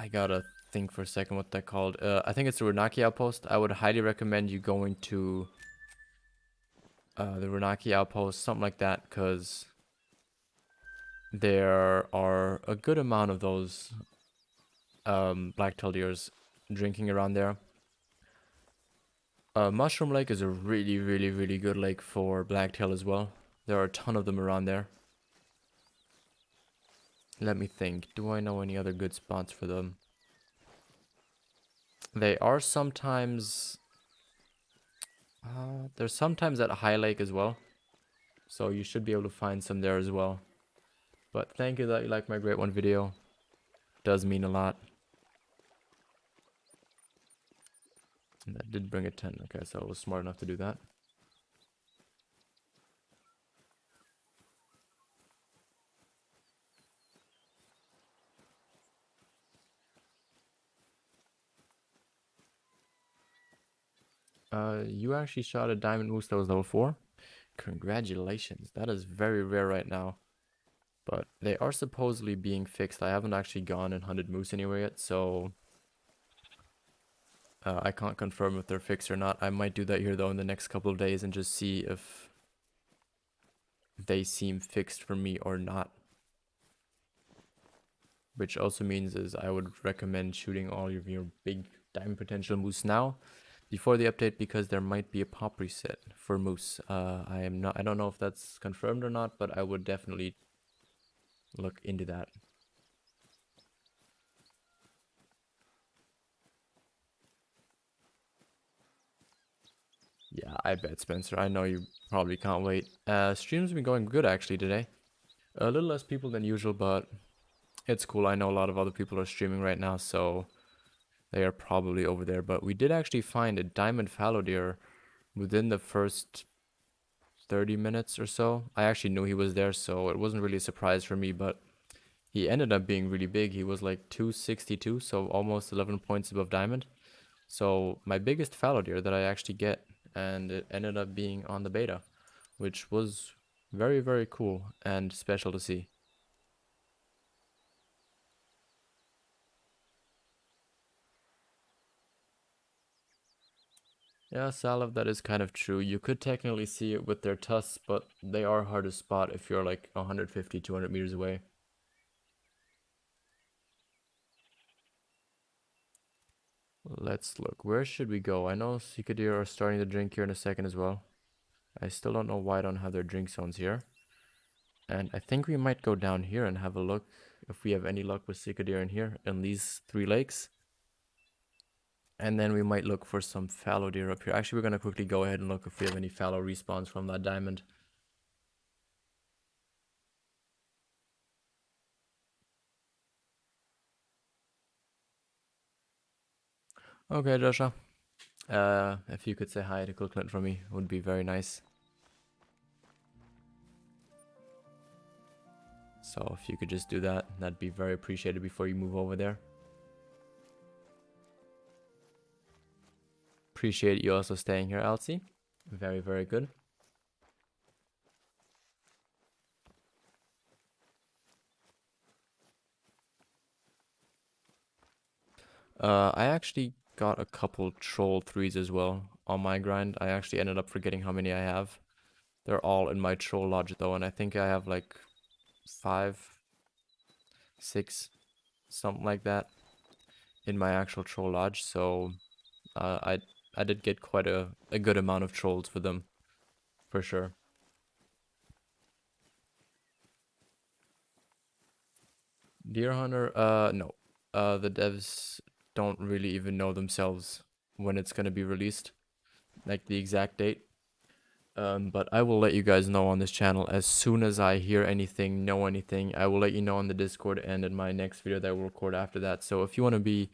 I gotta think for a second what that called. I think it's the Runaki outpost. I would highly recommend you going to the Runaki outpost, something like that, because there are a good amount of those black-tailed deers drinking around there. Mushroom Lake is a really good lake for blacktail as well. There are a ton of them around there. Let me think. Do I know any other good spots for them? They are sometimes... they're sometimes at High Lake as well. So you should be able to find some there as well. But thank you that you like my Great One video. Does mean a lot. And that did bring a 10. Okay, so I was smart enough to do that. You actually shot a diamond moose that was level 4. Congratulations. That is very rare right now. But they are supposedly being fixed. I haven't actually gone and hunted moose anywhere yet, so I can't confirm if they're fixed or not. I might do that here though in the next couple of days and just see if they seem fixed for me or not. Which also means is I would recommend shooting all of your big diamond potential moose now before the update, because there might be a pop reset for moose. I don't know if that's confirmed or not, but I would definitely look into that. Yeah, I bet, Spencer. I know you probably can't wait. Stream's been going good actually today. A little less people than usual, but it's cool. I know a lot of other people are streaming right now, so they are probably over there. But we did actually find a diamond fallow deer within the first 30 minutes or so. I actually knew he was there, so it wasn't really a surprise for me, but he ended up being really big. He was like 262, so almost 11 points above diamond. So my biggest fallow deer that I actually get, and it ended up being on the beta, which was very, very cool and special to see. Yeah, Salif, that is kind of true. You could technically see it with their tusks, but they are hard to spot if you're like 150, 200 meters away. Let's look. Where should we go? I know Cicadere are starting to drink here in a second as well. I still don't know why I don't have their drink zones here. And I think we might go down here and have a look if we have any luck with Cicadere in here, in these 3 lakes. And then we might look for some fallow deer up here. Actually, we're going to quickly go ahead and look if we have any fallow respawns from that diamond. Okay, Joshua. If you could say hi to Clint for me, it would be very nice. So if you could just do that, that'd be very appreciated before you move over there. Appreciate you also staying here, Elsie. Very, very good. I actually got a couple troll 3s as well on my grind. I actually ended up forgetting how many I have. They're all in my troll lodge though, and I think I have like 5, 6, something like that in my actual troll lodge. So I did get quite a good amount of trolls for them, for sure. Deer Hunter, no. The devs don't really even know themselves when it's gonna be released, like the exact date. But I will let you guys know on this channel as soon as I hear anything, know anything. I will let you know on the Discord and in my next video that I will record after that. So if you want to be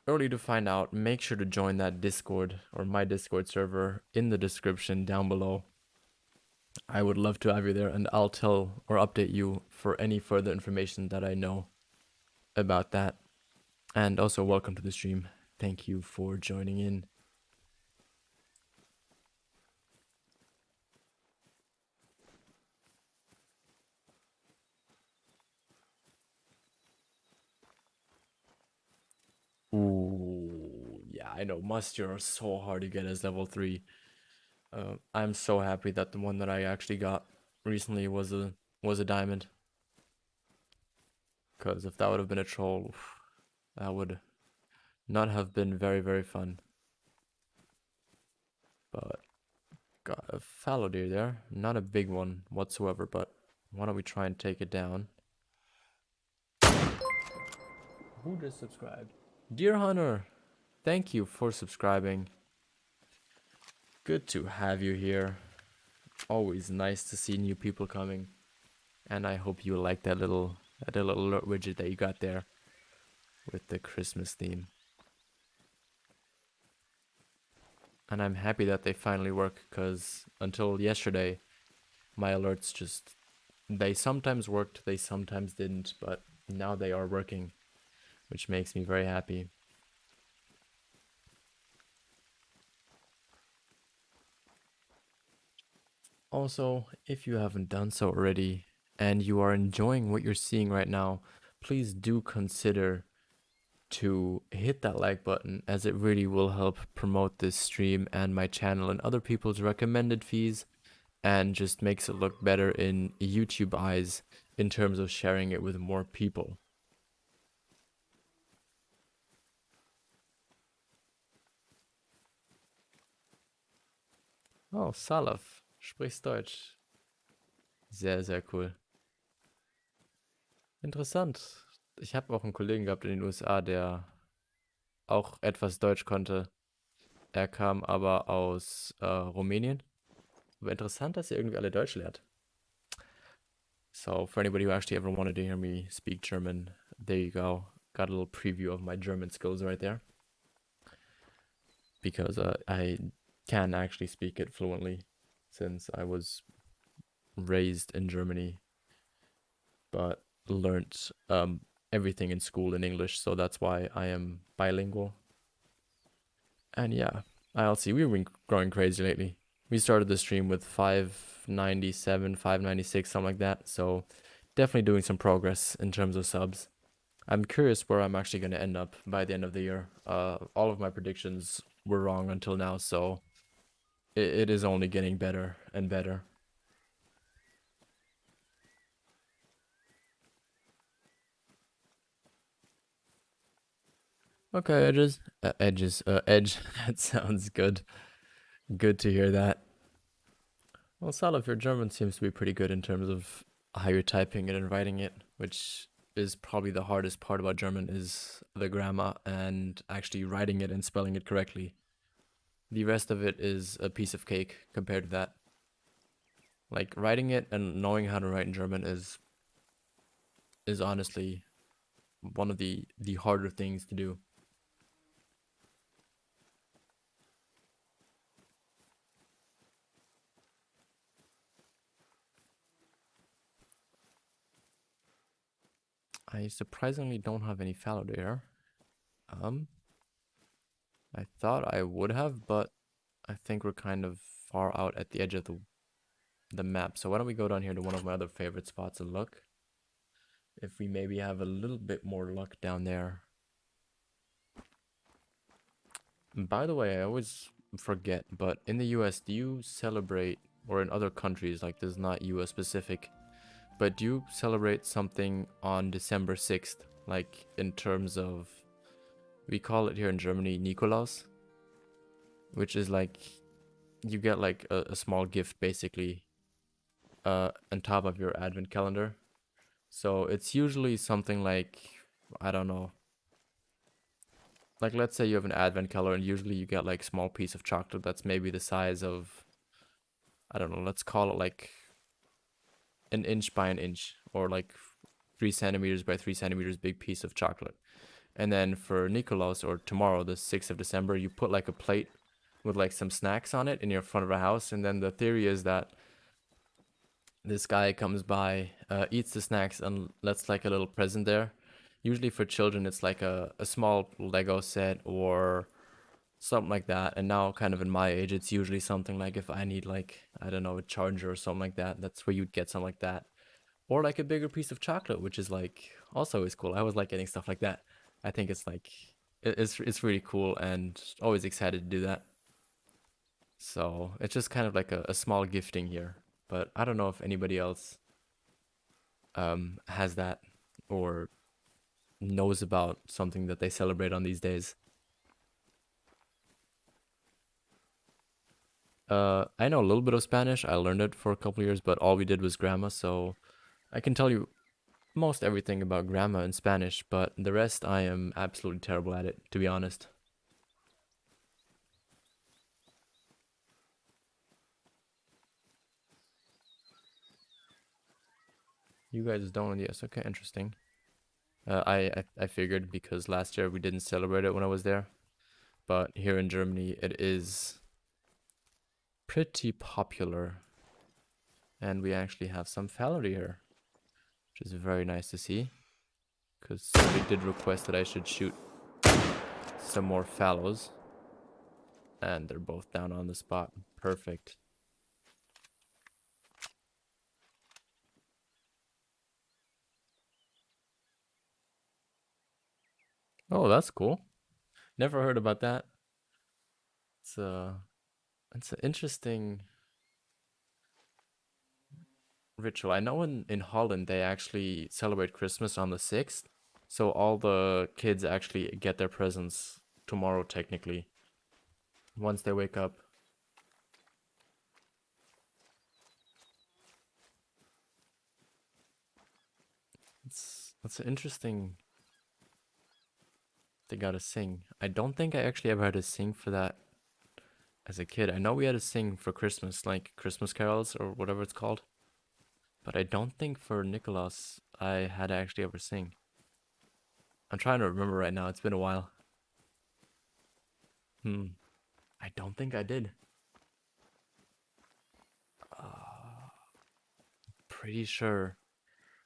early to find out, make sure to join that Discord or my Discord server in the description down below. I would love to have you there, and I'll tell or update you for any further information that I know about that. And also, welcome to the stream. Thank you for joining in. Ooh, yeah, I know. Muster are so hard to get as level 3. I'm so happy that the one that I actually got recently was a diamond. Because if that would have been a troll, oof, that would not have been very, very fun. But got a fallow deer there. Not a big one whatsoever, but why don't we try and take it down? Who just subscribed? Deer Hunter, thank you for subscribing. Good to have you here. Always nice to see new people coming. And I hope you like that little alert widget that you got there with the Christmas theme. And I'm happy that they finally work, because until yesterday, my alerts just, they sometimes worked, they sometimes didn't, but now they are working, which makes me very happy. Also, if you haven't done so already and you are enjoying what you're seeing right now, please do consider to hit that like button, as it really will help promote this stream and my channel and other people's recommended feeds, and just makes it look better in YouTube eyes in terms of sharing it with more people. Oh, Salaf, sprichst Deutsch. Sehr, sehr cool. Interessant. Ich habe auch einen Kollegen gehabt in den USA, der auch etwas Deutsch konnte. Er kam aber aus Rumänien. Aber interessant, dass ihr irgendwie alle Deutsch lehrt. So for anybody who actually ever wanted to hear me speak German, there you go. Got a little preview of my German skills right there. Because I can actually speak it fluently since I was raised in Germany, but learned everything in school in English, so that's why I am bilingual. And yeah, ILC, we've been growing crazy lately. We started the stream with 597, 596, something like that, so definitely doing some progress in terms of subs. I'm curious where I'm actually going to end up by the end of the year. All of my predictions were wrong until now, so it is only getting better and better. Okay, edges, edge. That sounds good. Good to hear that. Well, Salif, your German seems to be pretty good in terms of how you're typing it and writing it, which is probably the hardest part about German, is the grammar and actually writing it and spelling it correctly. The rest of it is a piece of cake compared to that. Like, writing it and knowing how to write in German is honestly one of the harder things to do. I surprisingly don't have any fallow there. I thought I would have, but I think we're kind of far out at the edge of the map. So why don't we go down here to one of my other favorite spots and look if we maybe have a little bit more luck down there. And by the way, I always forget, but in the US, do you celebrate, or in other countries, like this is not US specific, but do you celebrate something on December 6th? Like in terms of, we call it here in Germany Nikolaus, which is like, you get like a small gift basically on top of your advent calendar. So it's usually something like, I don't know, like let's say you have an advent calendar and usually you get like small piece of chocolate that's maybe the size of, I don't know, let's call it like an inch by an inch, or like 3 centimeters by 3 centimeters big piece of chocolate. And then for Nikolaus, or tomorrow, the 6th of December, you put like a plate with like some snacks on it in your front of a house. And then the theory is that this guy comes by, eats the snacks, and lets like a little present there. Usually for children, it's like a small Lego set or something like that. And now, kind of in my age, it's usually something like if I need like, I don't know, a charger or something like that, that's where you'd get something like that. Or like a bigger piece of chocolate, which is like also always cool. I always like getting stuff like that. I think it's like, it's really cool, and always excited to do that. So it's just kind of like a small gifting here. But I don't know if anybody else has that or knows about something that they celebrate on these days. I know a little bit of Spanish. I learned it for a couple years, but all we did was grammar, so I can tell you most everything about grammar in Spanish, but the rest I am absolutely terrible at it, to be honest. You guys don't? Yes, okay, interesting. I figured, because last year we didn't celebrate it when I was there, but here in Germany it is pretty popular, and we actually have some fallow here, which is very nice to see, because somebody did request that I should shoot some more fallows, and they're both down on the spot. Perfect. Oh, that's cool. Never heard about that. It's a it's an interesting ritual. I know in Holland they actually celebrate Christmas on the 6th. So all the kids actually get their presents tomorrow technically once they wake up. It's interesting. They gotta sing. I don't think I actually ever had to sing for that as a kid. I know we had to sing for Christmas, like Christmas carols or whatever it's called. But I don't think for Nicholas I had to actually ever sing. I'm trying to remember right now. It's been a while. Hmm. I don't think I did. Pretty sure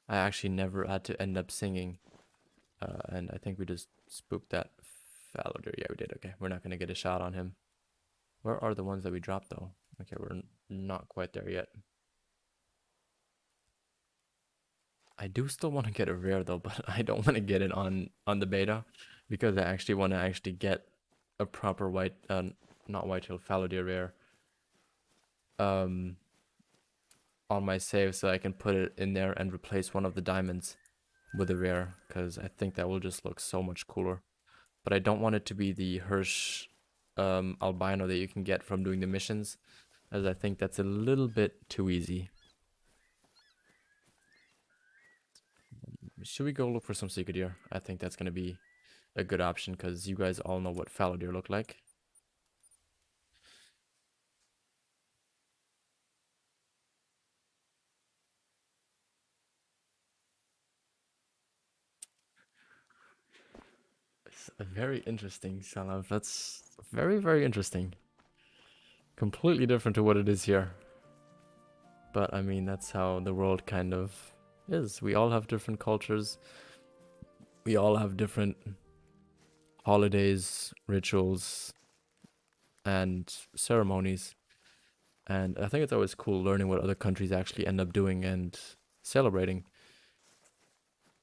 I actually never had to end up singing. And I think we just spooked that Falloder. Yeah, we did. Okay, we're not gonna get a shot on him. Where are the ones that we dropped though? Okay, we're not quite there yet. I do still want to get a rare though, but I don't want to get it on the beta because I actually want to actually get a proper white, not white-tailed fallow deer rare, um, on my save so I can put it in there and replace one of the diamonds with a rare because I think that will just look so much cooler. But I don't want it to be the Hirsch, albino that you can get from doing the missions, as I think that's a little bit too easy. Should we go look for some Seeker deer? I think that's gonna be a good option because you guys all know what fallow deer look like. It's a very interesting Salav. That's very, very interesting. Completely different to what it is here. But I mean, that's how the world kind of is. We all have different cultures. We all have different holidays, rituals, and ceremonies. And I think it's always cool learning what other countries actually end up doing and celebrating.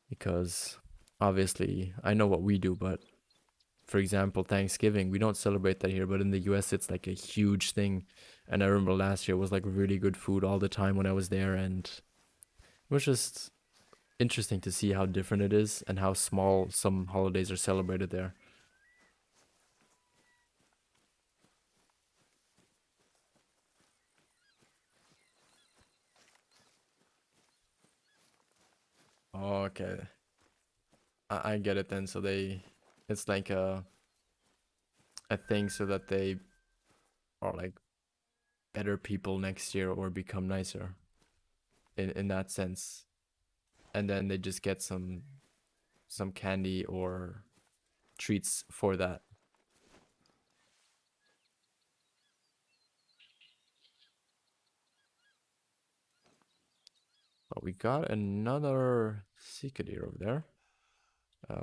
Because obviously, I know what we do, but for example, Thanksgiving, we don't celebrate that here, but in the US, it's like a huge thing. And I remember last year was like really good food all the time when I was there, and it was just interesting to see how different it is and how small some holidays are celebrated there. Oh, okay. I get it then. So it's like a thing so that they are like better people next year or become nicer in that sense. And then they just get some candy or treats for that. But we got another Seekadir over there.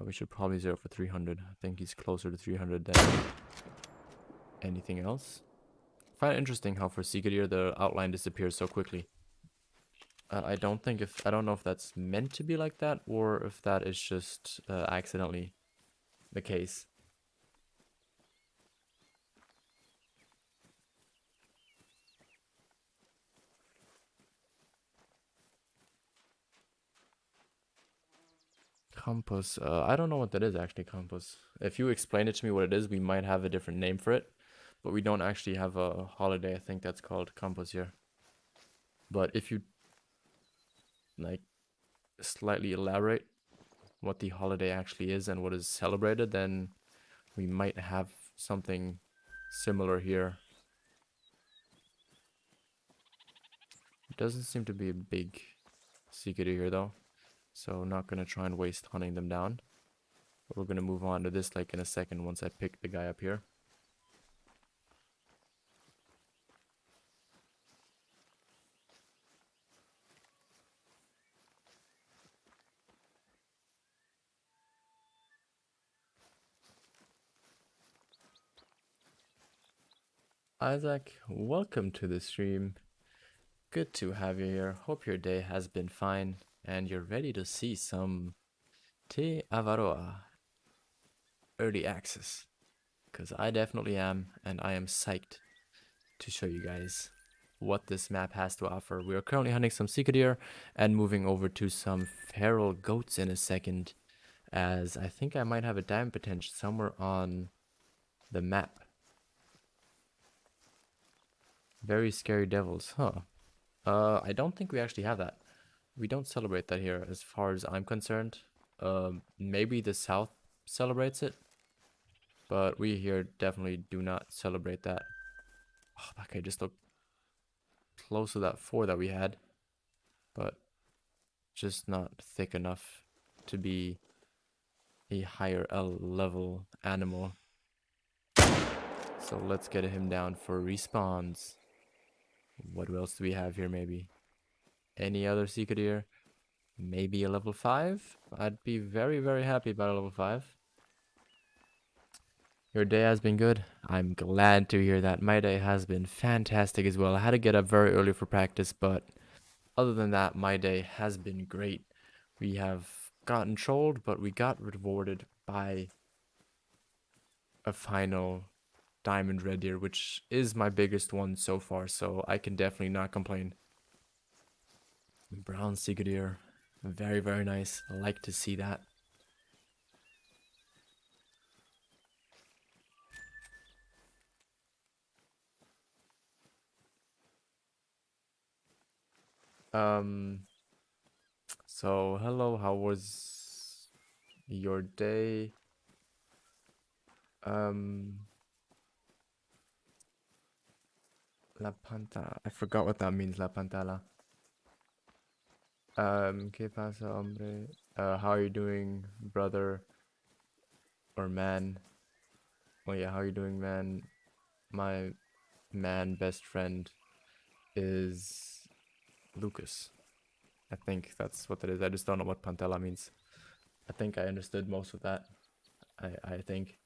We should probably zero for 300. I think he's closer to 300 than anything else. I find it interesting how for Seekadir the outline disappears so quickly. I don't know if that's meant to be like that or if that is just accidentally the case. Compass. I don't know what that is actually, compass. If you explain it to me what it is, we might have a different name for it. But we don't actually have a holiday, I think that's called compass here. But if you like slightly elaborate what the holiday actually is and what is celebrated, then we might have something similar here. It doesn't seem to be a big secret here though, so not gonna try and waste hunting them down. But we're gonna move on to this like in a second once I pick the guy up here. Isaac, welcome to the stream. Good to have you here. Hope your day has been fine and you're ready to see some Te Awaroa. early access. Because I definitely am, and I am psyched to show you guys what this map has to offer. We are currently hunting some Seeker deer and moving over to some feral goats in a second, as I think I might have a diamond potential somewhere on the map. Very scary devils, huh? I don't think we actually have that. We don't celebrate that here as far as I'm concerned. Maybe the south celebrates it, but we here definitely do not celebrate that. Oh, that guy just looked close to that 4 that we had, but just not thick enough to be a higher L level animal. So let's get him down for respawns. What else do we have here maybe? Any other Seeker deer? Maybe a level 5? I'd be very, very happy about a level 5. Your day has been good? I'm glad to hear that. My day has been fantastic as well. I had to get up very early for practice, but other than that, my day has been great. We have gotten trolled, but we got rewarded by a final diamond red deer, which is my biggest one so far, so I can definitely not complain. Brown Seeker deer. Very, very nice. I like to see that. So hello, how was your day? La Panta. I forgot what that means, La Pantala. ¿Qué pasa, hombre? How are you doing, brother or man? Oh yeah, how are you doing, man? My man best friend is Lucas. I think that's what that is. I just don't know what Pantala means. I think I understood most of that. I think.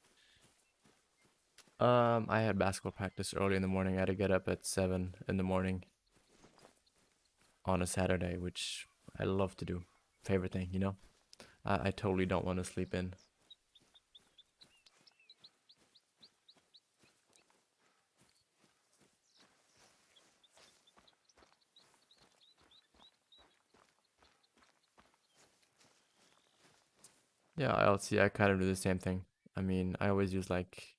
I had basketball practice early in the morning. I had to get up at 7 in the morning on a Saturday, which I love to do. Favorite thing, you know? I totally don't want to sleep in. Yeah, I kind of do the same thing. I mean, I always use like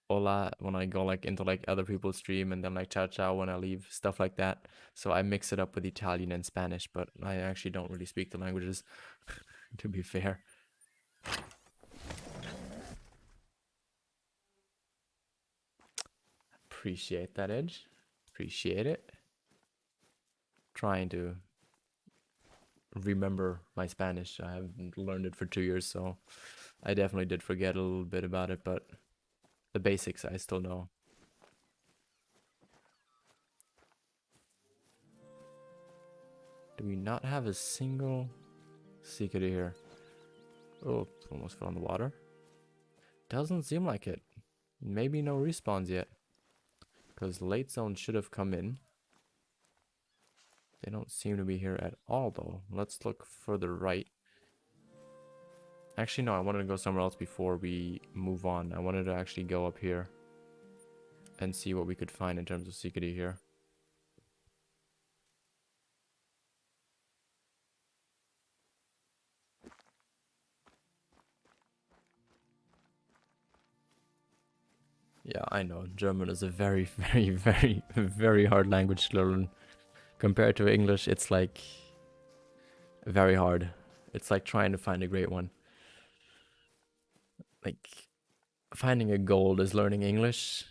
hola when I go like into like other people's stream, and then like ciao ciao when I leave, stuff like that. So I mix it up with Italian and Spanish, but I actually don't really speak the languages, to be fair. Appreciate that, Edge. Appreciate it. Trying to remember my Spanish. I haven't learned it for 2 years, so I definitely did forget a little bit about it, but the basics I still know. Do we not have a single secret here? Oh, almost fell in the water. Doesn't seem like it. Maybe no respawns yet. Because late zone should have come in. They don't seem to be here at all though. Let's look further right. Actually no, I wanted to go somewhere else before we move on. I wanted to actually go up here and see what we could find in terms of secrecy here. Yeah, I know. German is a very, very, very, very hard language to learn. Compared to English, it's like very hard. It's like trying to find a great one. Like finding a gold is learning English.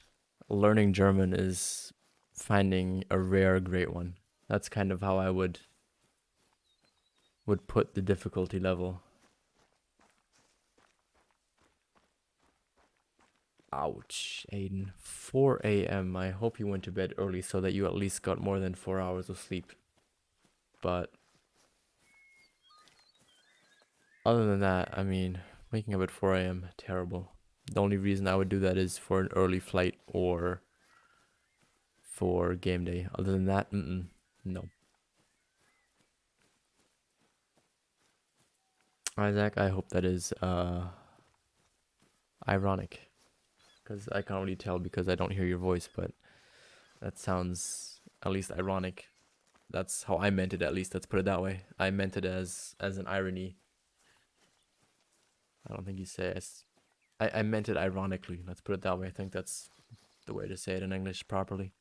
Learning German is finding a rare great one. That's kind of how I would put the difficulty level. Ouch, Aiden. 4 a.m. I hope you went to bed early so that you at least got more than 4 hours of sleep. But other than that, I mean, waking up at 4 a.m., terrible. The only reason I would do that is for an early flight or for game day. Other than that, no. Isaac, I hope that is, Ironic. Because I can't really tell because I don't hear your voice, but that sounds at least ironic. That's how I meant it, at least. Let's put it that way. I meant it as an irony. I don't think you say as... I meant it ironically. Let's put it that way. I think that's the way to say it in English properly.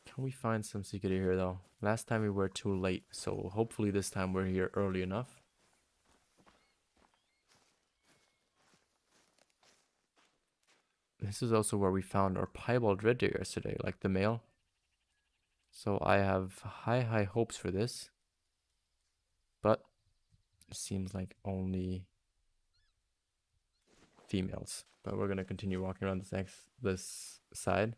Can we find some secret here, though? Last time we were too late, so hopefully this time we're here early enough. This is also where we found our piebald red deer yesterday, like the male. So I have high hopes for this. But it seems like only females. But we're gonna continue walking around this side.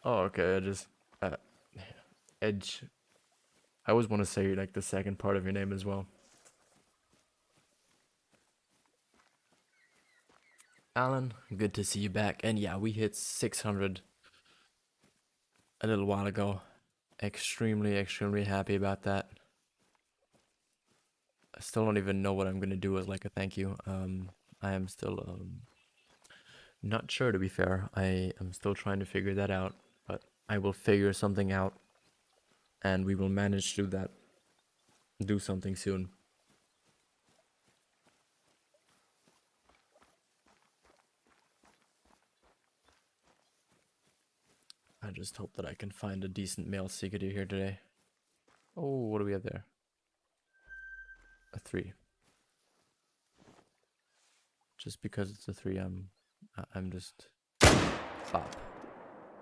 Oh, okay. I just Edge. I always want to say like the second part of your name as well. Alan, good to see you back. And yeah, we hit 600 a little while ago. Extremely happy about that. I still don't even know what I'm gonna do as like a thank you. I am still not sure, to be fair. I am still trying to figure that out, but I will figure something out, and we will manage to do that. Do something soon. I just hope that I can find a decent male Sigurd here today. Oh, what do we have there? A 3. Just because it's a 3, I'm just... Bop.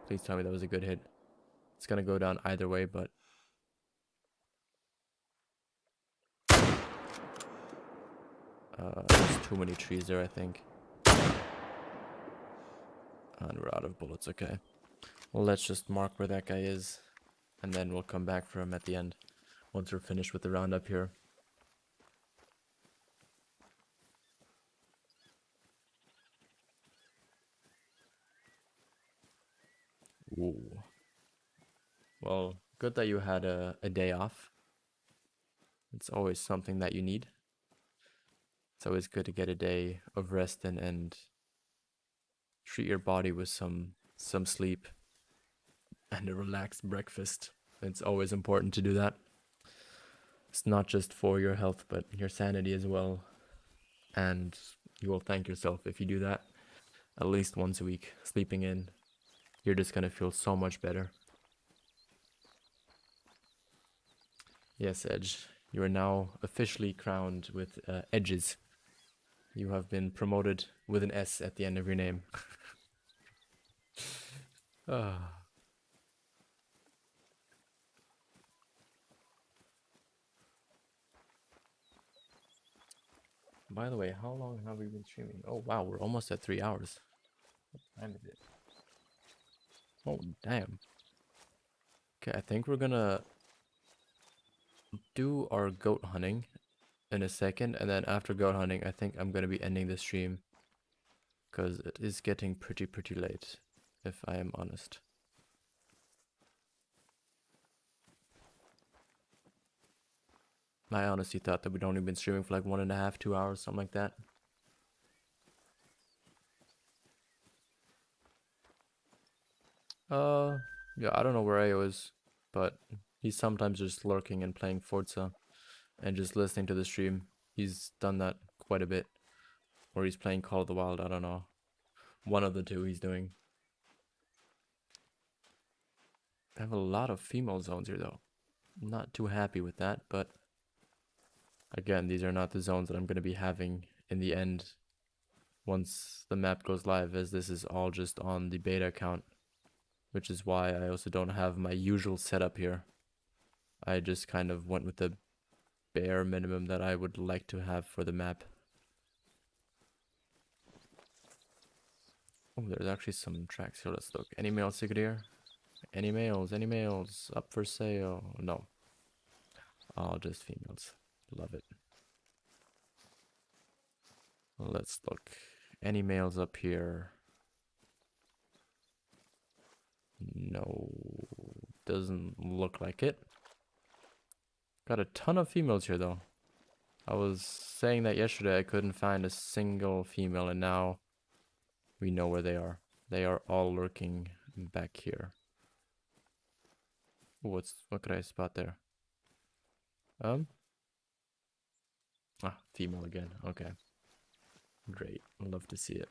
Please tell me that was a good hit. It's gonna go down either way, but... there's too many trees there, I think. And we're out of bullets, okay. Well, let's just mark where that guy is, and then we'll come back for him at the end, once we're finished with the roundup here. Ooh. Well, good that you had a day off. It's always something that you need. It's always good to get a day of rest and treat your body with some sleep and a relaxed breakfast. It's always important to do that. It's not just for your health, but your sanity as well. And you will thank yourself if you do that at least once a week, sleeping in. You're just gonna feel so much better. Yes, Edge, you are now officially crowned with Edges. You have been promoted with an S at the end of your name. Ah. By the way, how long have we been streaming? Oh wow, we're almost at 3 hours. What time is it? Oh damn. Okay, I think we're gonna do our goat hunting in a second, and then after goat hunting, I think I'm gonna be ending the stream because it is getting pretty late, if I am honest. I honestly thought that we'd only been streaming for like 1.5, 2 hours, something like that. Yeah, I don't know where AO is, but he's sometimes just lurking and playing Forza and just listening to the stream. He's done that quite a bit. Or he's playing Call of the Wild, I don't know. One of the two he's doing. I have a lot of female zones here though. I'm not too happy with that, but again, these are not the zones that I'm going to be having in the end once the map goes live, as this is all just on the beta account, which is why I also don't have my usual setup here. I just kind of went with the bare minimum that I would like to have for the map. Oh, there's actually some tracks here. Let's look. Any male Sigurdir? Any males? Any males up for sale? No. All just females. Love it. Let's look. Any males up here? No, doesn't look like it. Got a ton of females here though. I was saying that yesterday I couldn't find a single female, and now we know where they are. They are all lurking back here. Ooh, what could I spot there? Female again. Okay. Great. I'd love to see it.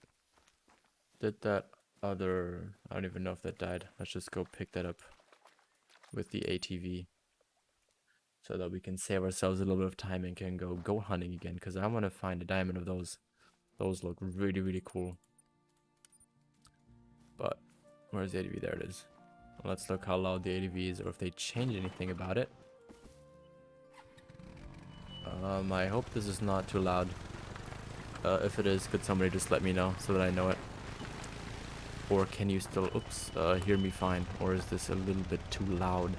Did that other... I don't even know if that died. Let's just go pick that up with the ATV, so that we can save ourselves a little bit of time and can go hunting again, because I want to find a diamond of those. Those look really, really cool. But where's the ATV? There it is. Let's look how loud the ATV is, or if they change anything about it. I hope this is not too loud. If it is, could somebody just let me know so that I know it? Or can you still, hear me fine? Or is this a little bit too loud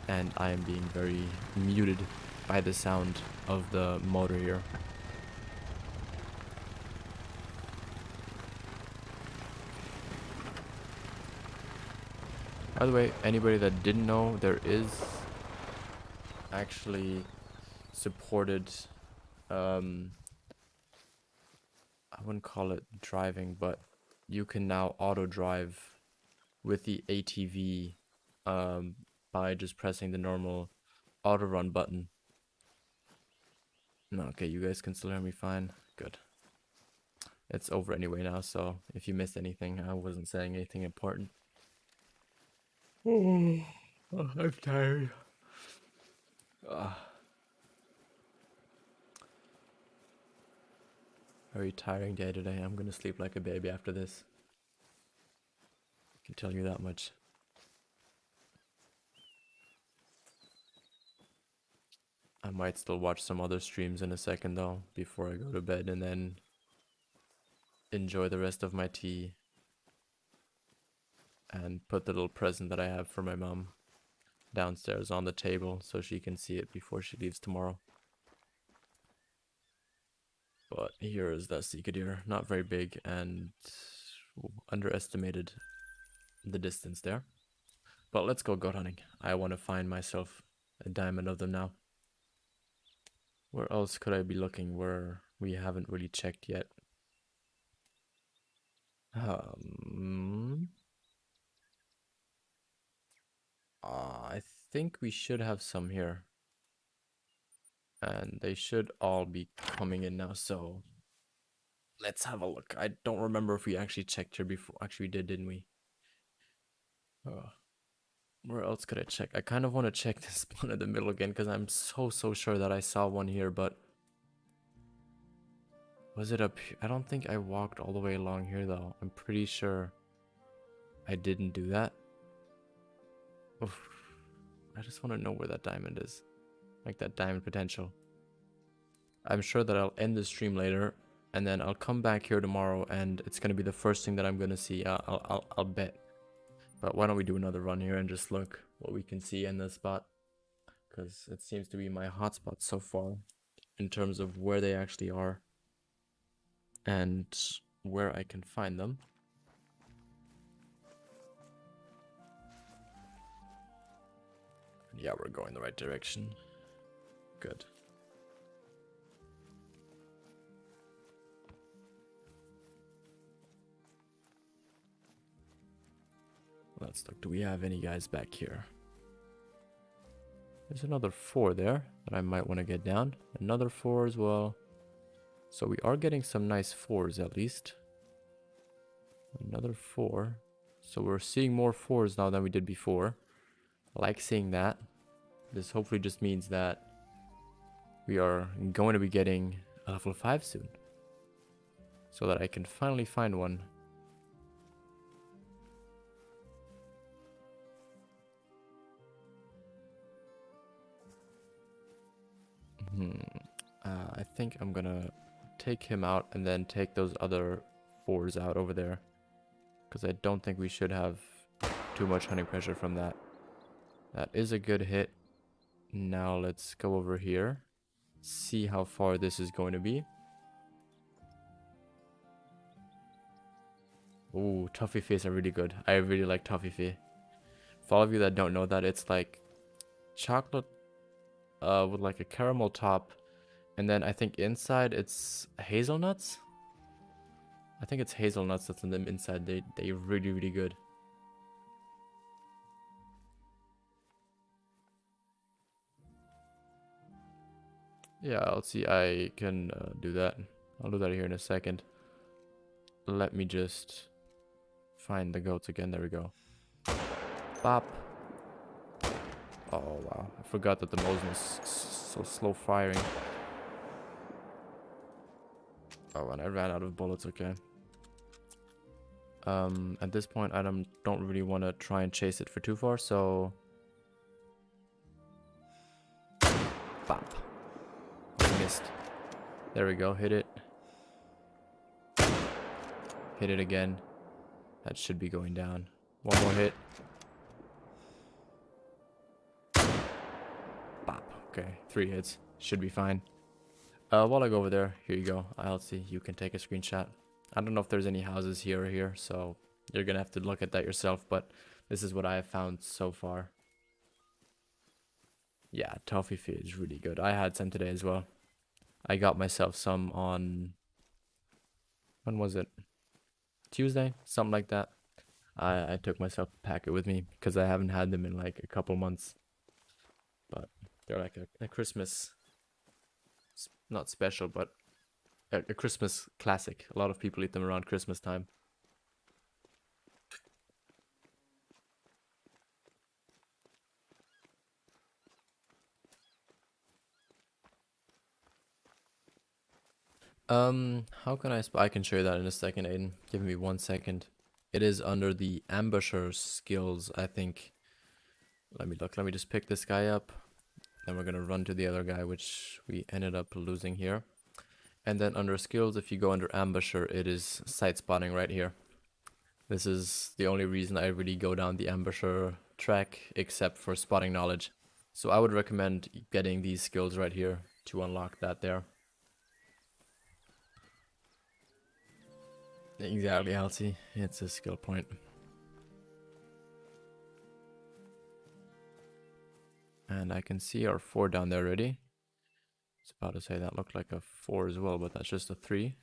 and I am being very muted by the sound of the motor here? By the way, anybody that didn't know, there is actually supported, I wouldn't call it driving, but you can now auto drive with the ATV by just pressing the normal auto run button. No, okay, you guys can still hear me fine. Good. It's over anyway now, so if you missed anything, I wasn't saying anything important. Oh, I'm tired. Very tiring day today. I'm gonna sleep like a baby after this. I can tell you that much. I might still watch some other streams in a second though, before I go to bed, and then enjoy the rest of my tea and put the little present that I have for my mom downstairs on the table so she can see it before she leaves tomorrow. But here is that sea deer, not very big, and underestimated the distance there. But let's go goat hunting. I want to find myself a diamond of them now. Where else could I be looking where we haven't really checked yet? I think we should have some here. And they should all be coming in now, so let's have a look. I don't remember if we actually checked here before. Actually, we did, didn't we? Where else could I check? I kind of want to check this one in the middle again, because I'm so sure that I saw one here, but... Was it up here? I don't think I walked all the way along here, though. I'm pretty sure I didn't do that. Oof. I just want to know where that diamond is. Like that diamond potential. I'm sure that I'll end the stream later, and then I'll come back here tomorrow, and it's going to be the first thing that I'm going to see. I'll bet. But why don't we do another run here and just look what we can see in this spot? Because it seems to be my hotspot so far in terms of where they actually are and where I can find them. Yeah, we're going the right direction. Good. Let's look. Do we have any guys back here? There's another 4 there that I might want to get down. Another 4 as well. So we are getting some nice 4s at least. Another 4. So we're seeing more 4s now than we did before. I like seeing that. This hopefully just means that we are going to be getting a level 5 soon. So that I can finally find one. I think I'm gonna take him out and then take those other 4s out over there. Because I don't think we should have too much hunting pressure from that. That is a good hit. Now let's go over here. See how far this is going to be. Ooh, toffees are really good. I really like toffee. For all of you that don't know that, it's like chocolate with like a caramel top, and then I think inside it's hazelnuts. I think it's hazelnuts that's in them inside. They're really good. Yeah, I'll see. I can do that. I'll do that here in a second. Let me just find the goats again. There we go. Bop. Oh wow, I forgot that the Mosin was so slow firing. Oh, and I ran out of bullets. Okay. At this point, I don't really want to try and chase it for too far, so bop. I missed. There we go. Hit it. Hit it again. That should be going down. One more hit. Bop. Okay, 3 hits. Should be fine. While I go over there, here you go. I'll see. You can take a screenshot. I don't know if there's any houses here or here, so you're gonna have to look at that yourself, but this is what I have found so far. Yeah, toffee is really good. I had some today as well. I got myself some on... When was it? Tuesday? Something like that. I took myself a packet with me because I haven't had them in like a couple months. But they're like a Christmas... Not special, but a Christmas classic. A lot of people eat them around Christmas time. How can I can show you that in a second, Aiden. Give me 1 second. It is under the ambusher skills, I think. Let me look. Let me just pick this guy up. Then we're gonna run to the other guy, which we ended up losing here. And then under skills, if you go under ambusher, it is sight spotting right here. This is the only reason I really go down the ambusher track, except for spotting knowledge. So I would recommend getting these skills right here to unlock that there. Exactly, Halsey. It's a skill point. And I can see our 4 down there already. I was about to say that looked like a 4 as well, but that's just a 3.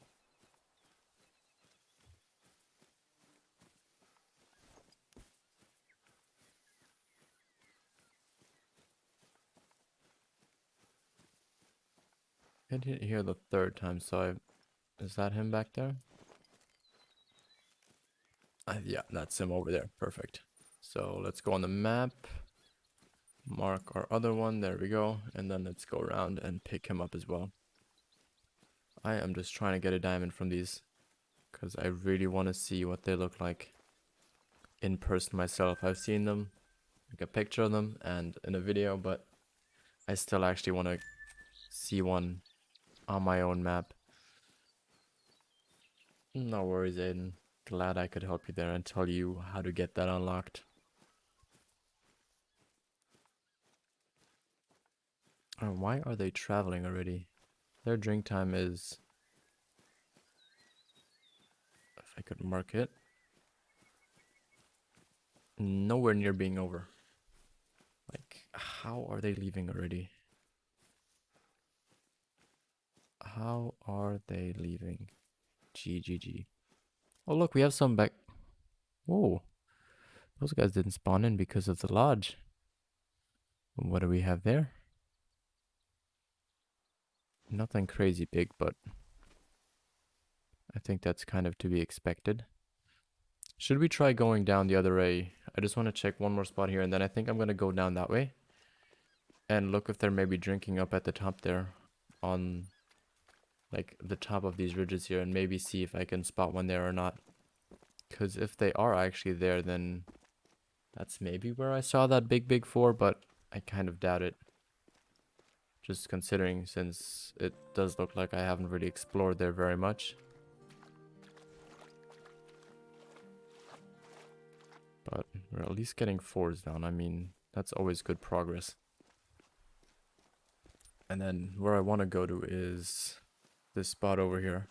I didn't hear the 3rd time, so is that him back there? Yeah, that's him over there. Perfect. So let's go on the map. Mark our other one. There we go. And then let's go around and pick him up as well. I am just trying to get a diamond from these because I really want to see what they look like in person myself. I've seen them, like a picture of them and in a video, but I still actually want to see one on my own map. No worries, Aiden. Glad I could help you there and tell you how to get that unlocked. Oh, why are they traveling already? Their drink time is... If I could mark it. Nowhere near being over. Like, how are they leaving already? How are they leaving? GGG. Oh, look, we have some back. Whoa. Those guys didn't spawn in because of the lodge. What do we have there? Nothing crazy big, but I think that's kind of to be expected. Should we try going down the other way? I just want to check one more spot here, and then I think I'm going to go down that way. And look if they're maybe drinking up at the top there. On, like, the top of these ridges here. And maybe see if I can spot one there or not. Because if they are actually there, then that's maybe where I saw that big 4, but I kind of doubt it. Just considering, since it does look like I haven't really explored there very much. But we're at least getting 4s down. I mean, that's always good progress. And then where I want to go to is this spot over here.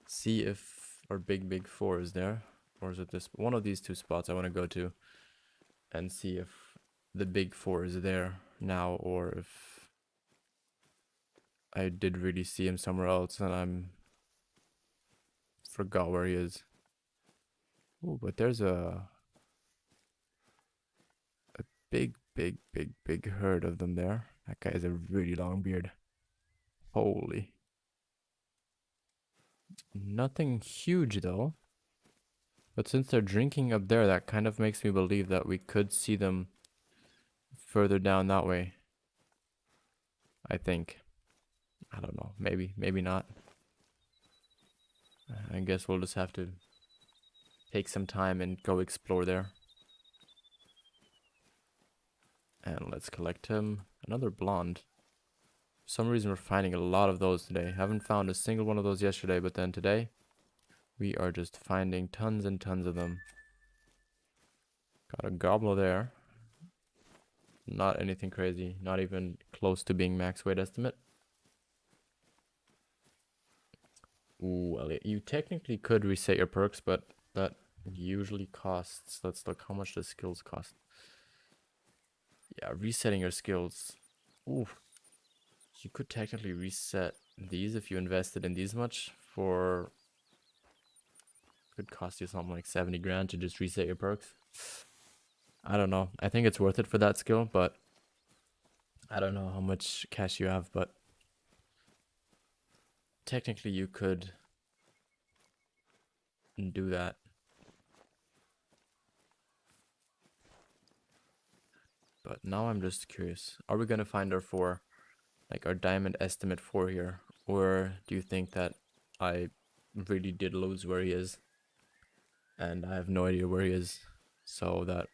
See if our big 4 is there. Or is it this? One of these two spots I want to go to and see if the big four is there now, or if I did really see him somewhere else and I'm forgot where he is. Oh, but there's a big herd of them there. That guy has a really long beard. Holy. Nothing huge though. But since they're drinking up there, that kind of makes me believe that we could see them further down that way. I think. I don't know. Maybe, maybe not. I guess we'll just have to take some time and go explore there. And let's collect him. Another blonde. For some reason we're finding a lot of those today. Haven't found a single one of those yesterday, but then today we are just finding tons and tons of them. Got a gobbler there. Not anything crazy. Not even close to being max weight estimate. Ooh, Elliot, you technically could reset your perks, but that usually costs. Let's look how much the skills cost. Yeah, resetting your skills. Ooh. You could technically reset these if you invested in these much for... Could cost you something like 70 grand to just reset your perks. I don't know. I think it's worth it for that skill, but I don't know how much cash you have, but technically you could do that. But now I'm just curious. Are we gonna find our 4? Like our diamond estimate 4 here? Or do you think that I really did lose where he is? And I have no idea where he is. So that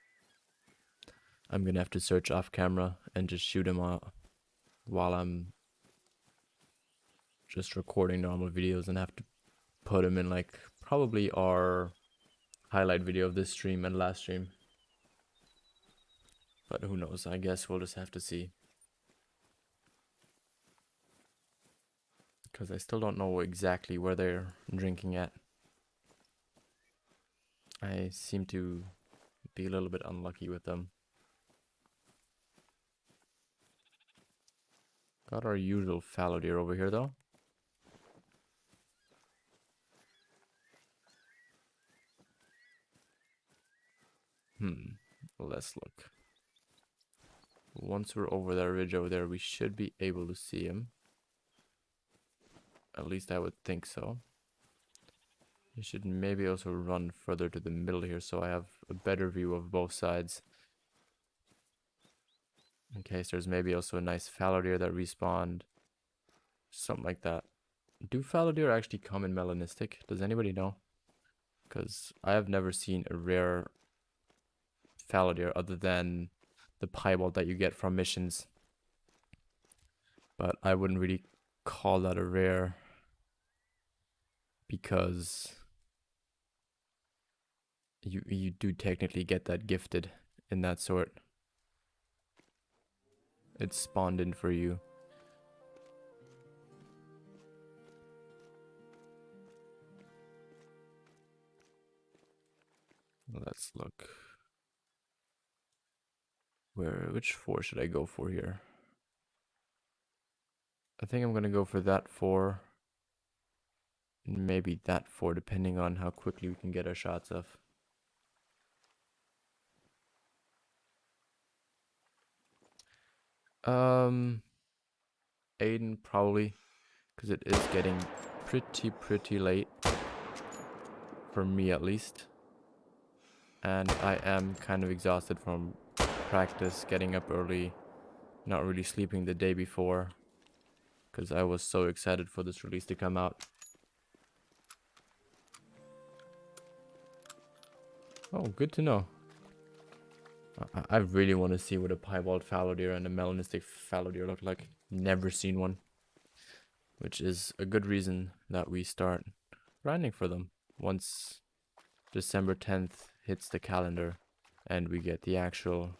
I'm gonna have to search off camera and just shoot him out while I'm just recording normal videos, and have to put him in like probably our highlight video of this stream and last stream. But who knows? I guess we'll just have to see. Because I still don't know exactly where they're drinking at. I seem to be a little bit unlucky with them. Got our usual fallow deer over here though. Let's look. Once we're over that ridge over there, we should be able to see him. At least I would think so. You should maybe also run further to the middle here so I have a better view of both sides. In case there's maybe also a nice fallow deer that respawned. Something like that. Do fallow deer actually come in melanistic? Does anybody know? Because I have never seen a rare fallow deer other than the piebald that you get from missions. But I wouldn't really call that a rare, because you do technically get that gifted in that sort. It's spawned in for you. Let's look. Which 4 should I go for here? I think I'm gonna go for that 4. Maybe that 4, depending on how quickly we can get our shots off. Aiden probably, because it is getting pretty late. For me at least. And I am kind of exhausted from practice, getting up early, not really sleeping the day before, because I was so excited for this release to come out. Oh, good to know. I really want to see what a piebald fallow deer and a melanistic fallow deer look like. Never seen one. Which is a good reason that we start grinding for them once December 10th hits the calendar and we get the actual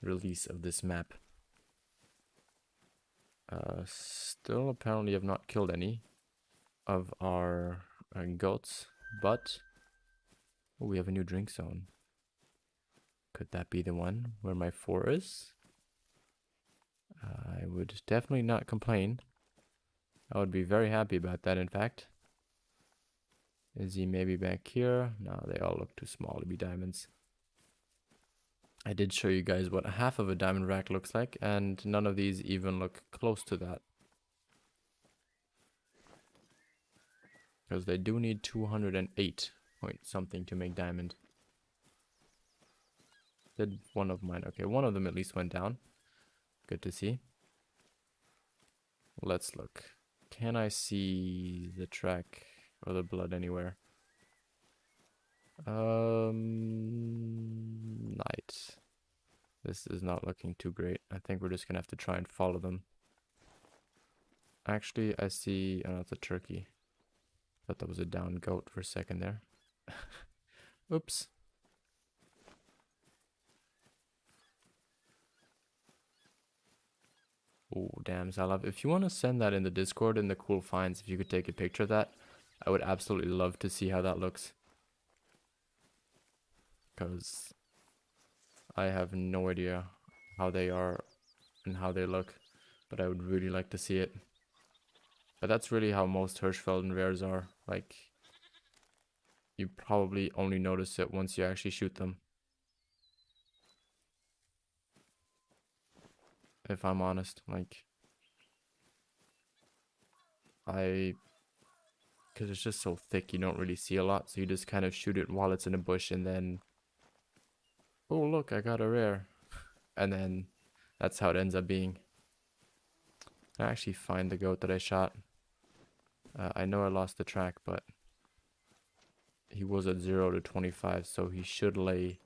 release of this map. Still apparently have not killed any of our goats, but Oh, we have a new drink zone. Could that be the one where my 4 is? I would definitely not complain. I would be very happy about that, in fact. Is he maybe back here? No, they all look too small to be diamonds. I did show you guys what half of a diamond rack looks like, and none of these even look close to that. Because they do need 208 point something to make diamond. Did one of mine. Okay, one of them at least went down. Good to see. Let's look. Can I see the track or the blood anywhere? Night. This is not looking too great. I think we're just gonna have to try and follow them. Actually, I see. Oh, it's a turkey. Thought that was a down goat for a second there. Oops. Oh, damn, Zalab. If you want to send that in the Discord in the cool finds, if you could take a picture of that, I would absolutely love to see how that looks. Because I have no idea how they are and how they look, but I would really like to see it. But that's really how most Hirschfelden rares are. Like, you probably only notice it once you actually shoot them. If I'm honest, like, because it's just so thick, you don't really see a lot, so you just kind of shoot it while it's in a bush, and then, oh look, I got a rare, and then that's how it ends up being. I actually find the goat that I shot. I know I lost the track, but he was at 0 to 25, so he should lay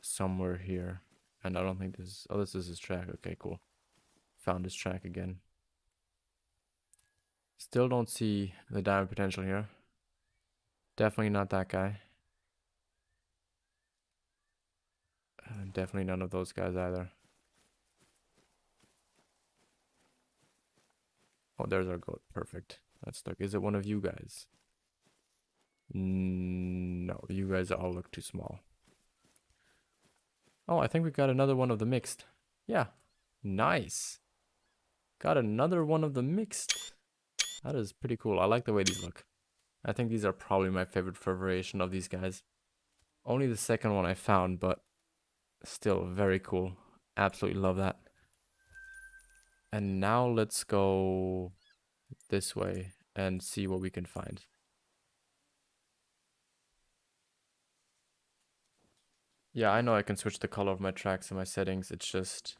somewhere here. And I don't think this... Oh, this is his track. Okay, cool. Found his track again. Still don't see the diamond potential here. Definitely not that guy. Definitely none of those guys either. Oh, there's our goat. Perfect. Let's look. Is it one of you guys? No, you guys all look too small. Oh, I think we got another one of the mixed. Yeah. Nice. Got another one of the mixed. That is pretty cool. I like the way these look. I think these are probably my favorite variation of these guys. Only the second one I found, but still very cool. Absolutely love that. And now let's go this way and see what we can find. Yeah, I know I can switch the color of my tracks and my settings. It's just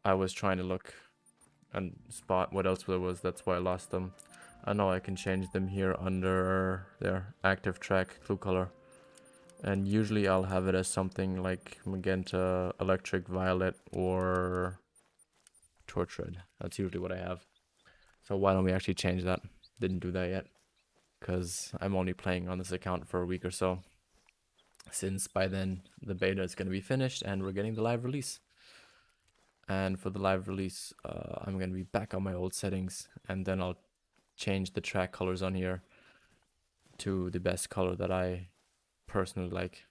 I was trying to look and spot what else there was. That's why I lost them. I know I can change them here under their active track clue color. And usually I'll have it as something like magenta, electric, violet, or torch red. That's usually what I have. So why don't we actually change that? Didn't do that yet. Because I'm only playing on this account for a week or so. Since by then the beta is going to be finished and we're getting the live release. And for the live release, I'm going to be back on my old settings. And then I'll change the track colors on here to the best color that I personally like.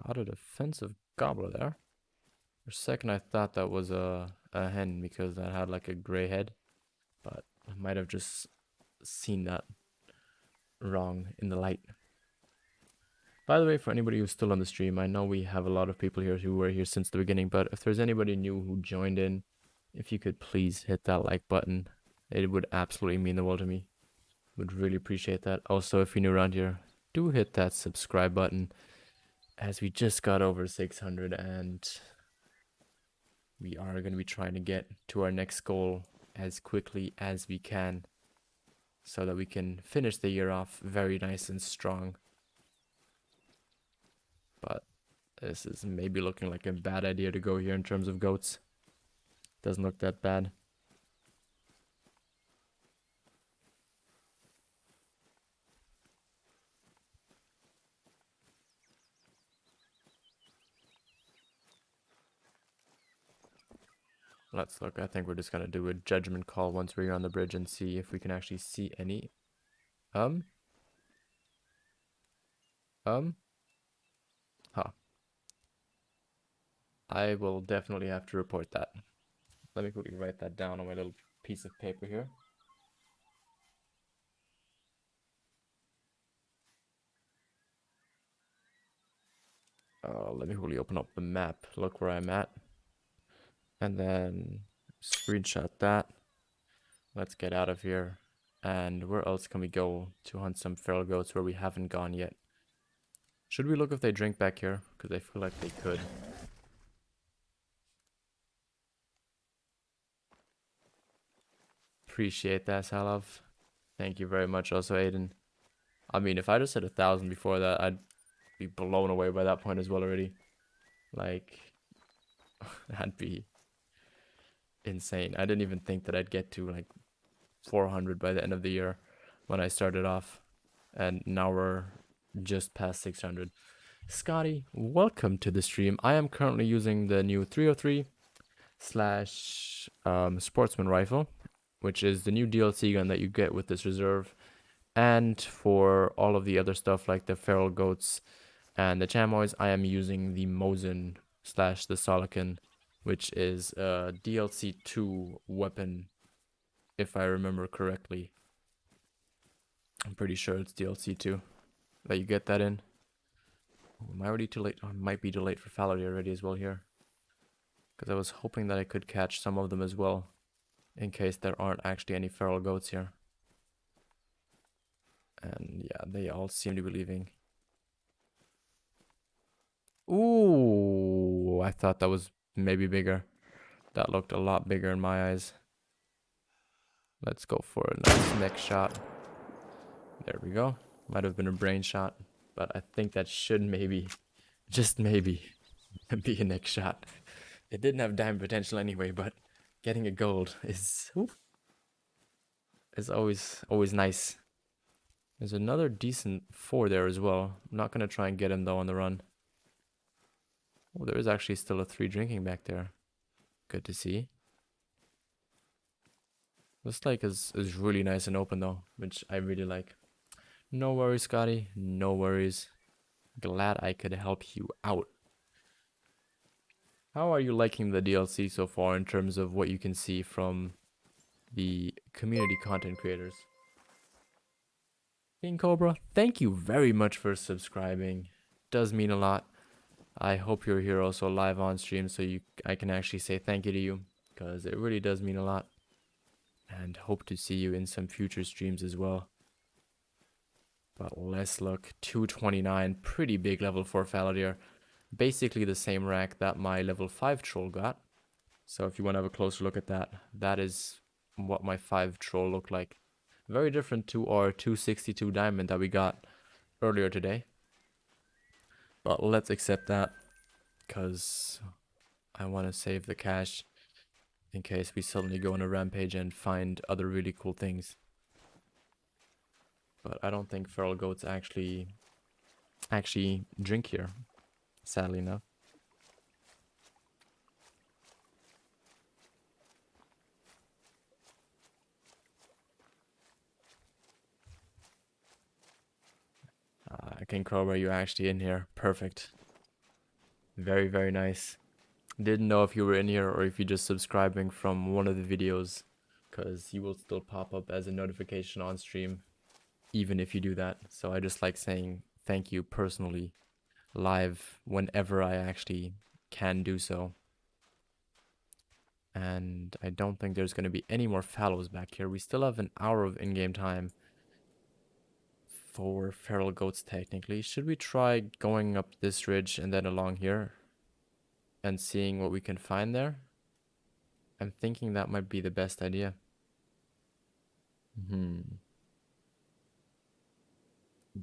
Got a defensive gobbler there. For a second I thought that was a hen because that had like a gray head. But I might have just seen that wrong in the light. By the way, for anybody who's still on the stream, I know we have a lot of people here who were here since the beginning, but if there's anybody new who joined in, if you could please hit that like button, it would absolutely mean the world to me. Would really appreciate that. Also, if you're new around here, do hit that subscribe button, as we just got over 600 and we are going to be trying to get to our next goal as quickly as we can so that we can finish the year off very nice and strong. But this is maybe looking like a bad idea to go here in terms of goats. Doesn't look that bad. Let's look. I think we're just gonna do a judgment call once we're on the bridge and see if we can actually see any. Um. Huh. I will definitely have to report that. Let me quickly write that down on my little piece of paper here. Let me quickly open up the map. Look where I'm at. And then screenshot that. Let's get out of here. And where else can we go to hunt some feral goats where we haven't gone yet? Should we look if they drink back here? Because I feel like they could. Appreciate that, Salov. Thank you very much also, Aiden. I mean, if I just said 1,000 before that, I'd be blown away by that point as well already. Like, that'd be insane. I didn't even think that I'd get to like 400 by the end of the year when I started off. And now we're just past 600. Scotty, welcome to the stream. I am currently using the new 303 slash sportsman rifle, which is the new DLC gun that you get with this reserve. And for all of the other stuff like the feral goats and the chamois, I am using the Mosin slash the Solican, which is a DLC 2 weapon, if I remember correctly. I'm pretty sure it's DLC 2 that you get that in. Oh, am I already too late? Oh, I might be too late for Fallory already as well here. Because I was hoping that I could catch some of them as well, in case there aren't actually any feral goats here. And yeah, they all seem to be leaving. Ooh, I thought that was maybe bigger. That looked a lot bigger in my eyes. Let's go for a nice neck shot. There we go. Might have been a brain shot, but I think that should maybe, just maybe, be a neck shot. It didn't have diamond potential anyway, but getting a gold is always nice. There's another decent 4 there as well. I'm not gonna try and get him though on the run. Oh, there is actually still a 3 drinking back there. Good to see. This lake is really nice and open though, which I really like. No worries, Scotty. No worries. Glad I could help you out. How are you liking the DLC so far in terms of what you can see from the community content creators? King Cobra, thank you very much for subscribing. Does mean a lot. I hope you're here also live on stream so I can actually say thank you to you, because it really does mean a lot. And hope to see you in some future streams as well. But let's look. 229, pretty big level 4 Faladier. Basically the same rank that my level 5 troll got. So if you want to have a closer look at that, that is what my 5 troll looked like. Very different to our 262 diamond that we got earlier today. But let's accept that, because I want to save the cash in case we suddenly go on a rampage and find other really cool things. But I don't think feral goats actually drink here, sadly enough. King Cobra, you actually in here. Perfect. Very, very nice. Didn't know if you were in here or if you're just subscribing from one of the videos, because you will still pop up as a notification on stream even if you do that. So I just like saying thank you personally live whenever I actually can do so. And I don't think there's going to be any more fallows back here. We still have an hour of in-game time for feral goats technically. Should we try going up this ridge and then along here and seeing what we can find there? I'm thinking that might be the best idea.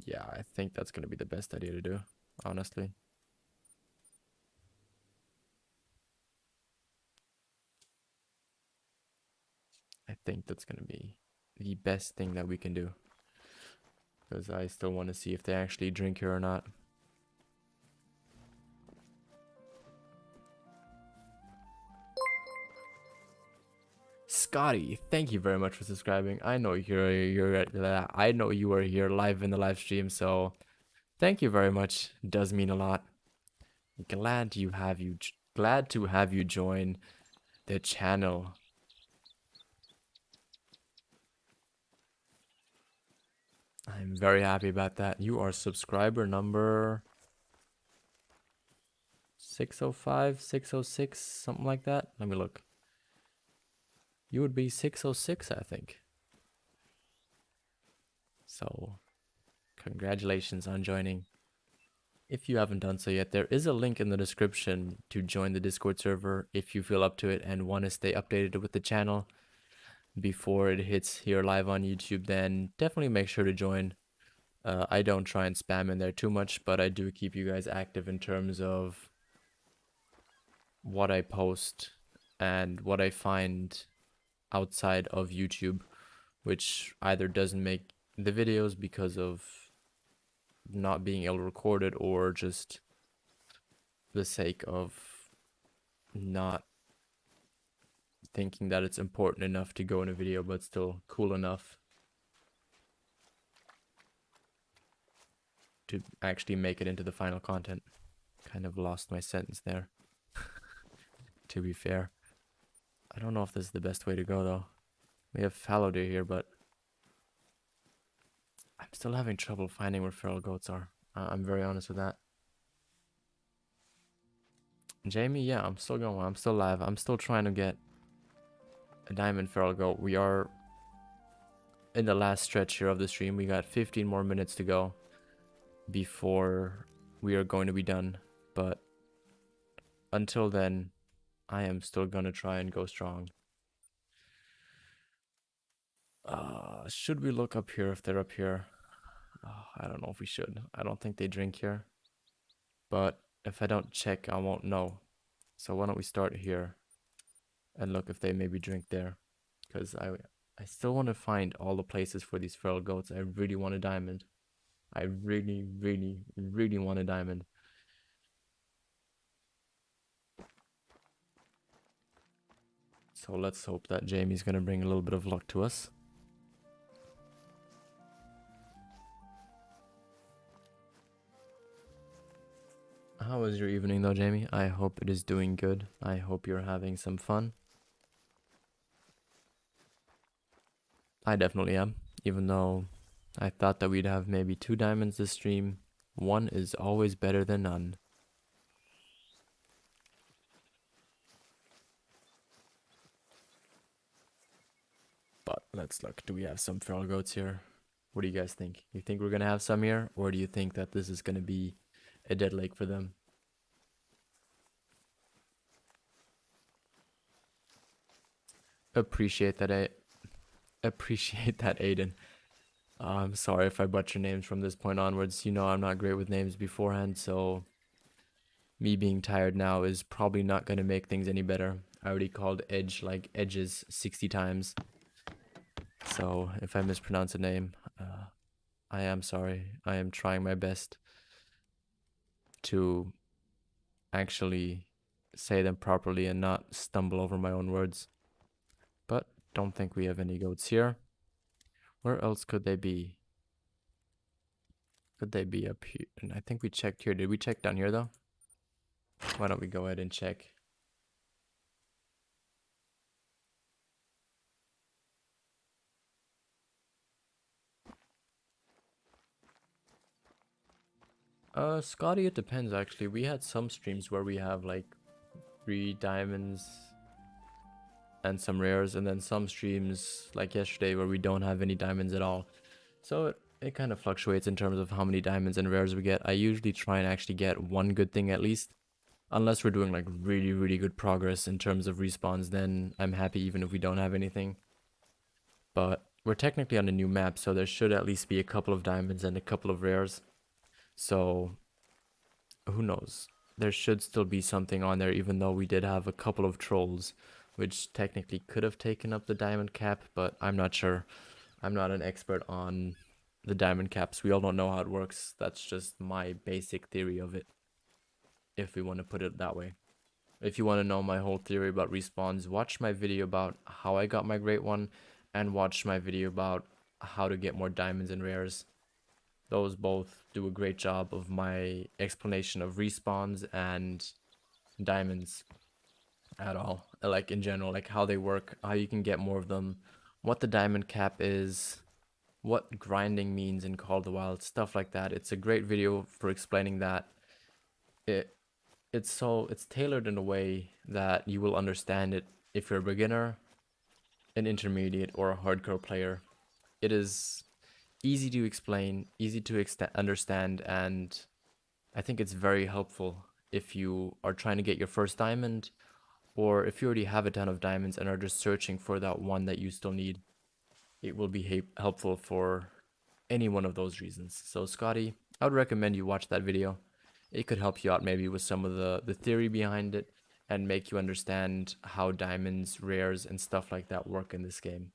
Yeah, I think that's going to be the best idea to do, honestly. I think that's going to be the best thing that we can do, because I still want to see if they actually drink here or not. Scotty, thank you very much for subscribing. I know I know you are here live in the live stream, so thank you very much. It does mean a lot. Glad to have you join the channel. I'm very happy about that. You are subscriber number 605, 606, something like that. Let me look. You would be 606, I think. So, congratulations on joining. If you haven't done so yet, there is a link in the description to join the Discord server if you feel up to it and want to stay updated with the channel before it hits here live on YouTube. Then definitely make sure to join. I don't try and spam in there too much, but I do keep you guys active in terms of what I post and what I find outside of YouTube, which either doesn't make the videos because of not being able to record it, or just the sake of not thinking that it's important enough to go in a video but still cool enough to actually make it into the final content. Kind of lost my sentence there. To be fair, I don't know if this is the best way to go though. We have fallow deer here, but I'm still having trouble finding where feral goats are. I'm very honest with that. Jamie, yeah, I'm still going. I'm still live. I'm still trying to get a diamond feral goat. We are in the last stretch here of the stream. We got 15 more minutes to go before we are going to be done. But until then, I am still going to try and go strong. Should we look up here if they're up here? I don't know if we should. I don't think they drink here. But if I don't check, I won't know. So why don't we start here and look if they maybe drink there. Because I still want to find all the places for these feral goats. I really want a diamond. I really, really, really want a diamond. So let's hope that Jamie's going to bring a little bit of luck to us. How was your evening though, Jamie? I hope it is doing good. I hope you're having some fun. I definitely am, even though I thought that we'd have maybe 2 diamonds this stream. One is always better than none. But let's look. Do we have some feral goats here? What do you guys think? You think we're going to have some here? Or do you think that this is going to be a dead lake for them? Appreciate that, Aiden. I'm sorry if I butcher names from this point onwards. You know I'm not great with names beforehand, so me being tired now is probably not going to make things any better. I already called edge like edges 60 times. So if I mispronounce a name, I am sorry. I am trying my best to actually say them properly and not stumble over my own words. But don't think we have any goats here. Where else could they be? Could they be up here? And I think we checked here. Did we check down here though? Why don't we go ahead and check? Scotty, it depends actually. We had some streams where we have like 3 diamonds and some rares, and then some streams like yesterday where we don't have any diamonds at all. So it kind of fluctuates in terms of how many diamonds and rares we get. I usually try and actually get one good thing at least. Unless we're doing like really, really good progress in terms of respawns, then I'm happy even if we don't have anything. But we're technically on a new map, so there should at least be a couple of diamonds and a couple of rares. So who knows? There should still be something on there, even though we did have a couple of trolls, which technically could have taken up the diamond cap, but I'm not sure. I'm not an expert on the diamond caps. We all don't know how it works. That's just my basic theory of it, if we want to put it that way. If you want to know my whole theory about respawns, watch my video about how I got my great one, and watch my video about how to get more diamonds and rares. Those both do a great job of my explanation of respawns and diamonds at all. Like in general, like how they work, how you can get more of them, what the diamond cap is, what grinding means in Call of the Wild, stuff like that. It's a great video for explaining that. It it's tailored in a way that you will understand it if you're a beginner, an intermediate, or a hardcore player. It is easy to explain, easy to understand, and I think it's very helpful if you are trying to get your first diamond, or if you already have a ton of diamonds and are just searching for that one that you still need. It will be helpful for any one of those reasons. So Scotty, I would recommend you watch that video. It could help you out maybe with some of the theory behind it and make you understand how diamonds, rares, and stuff like that work in this game.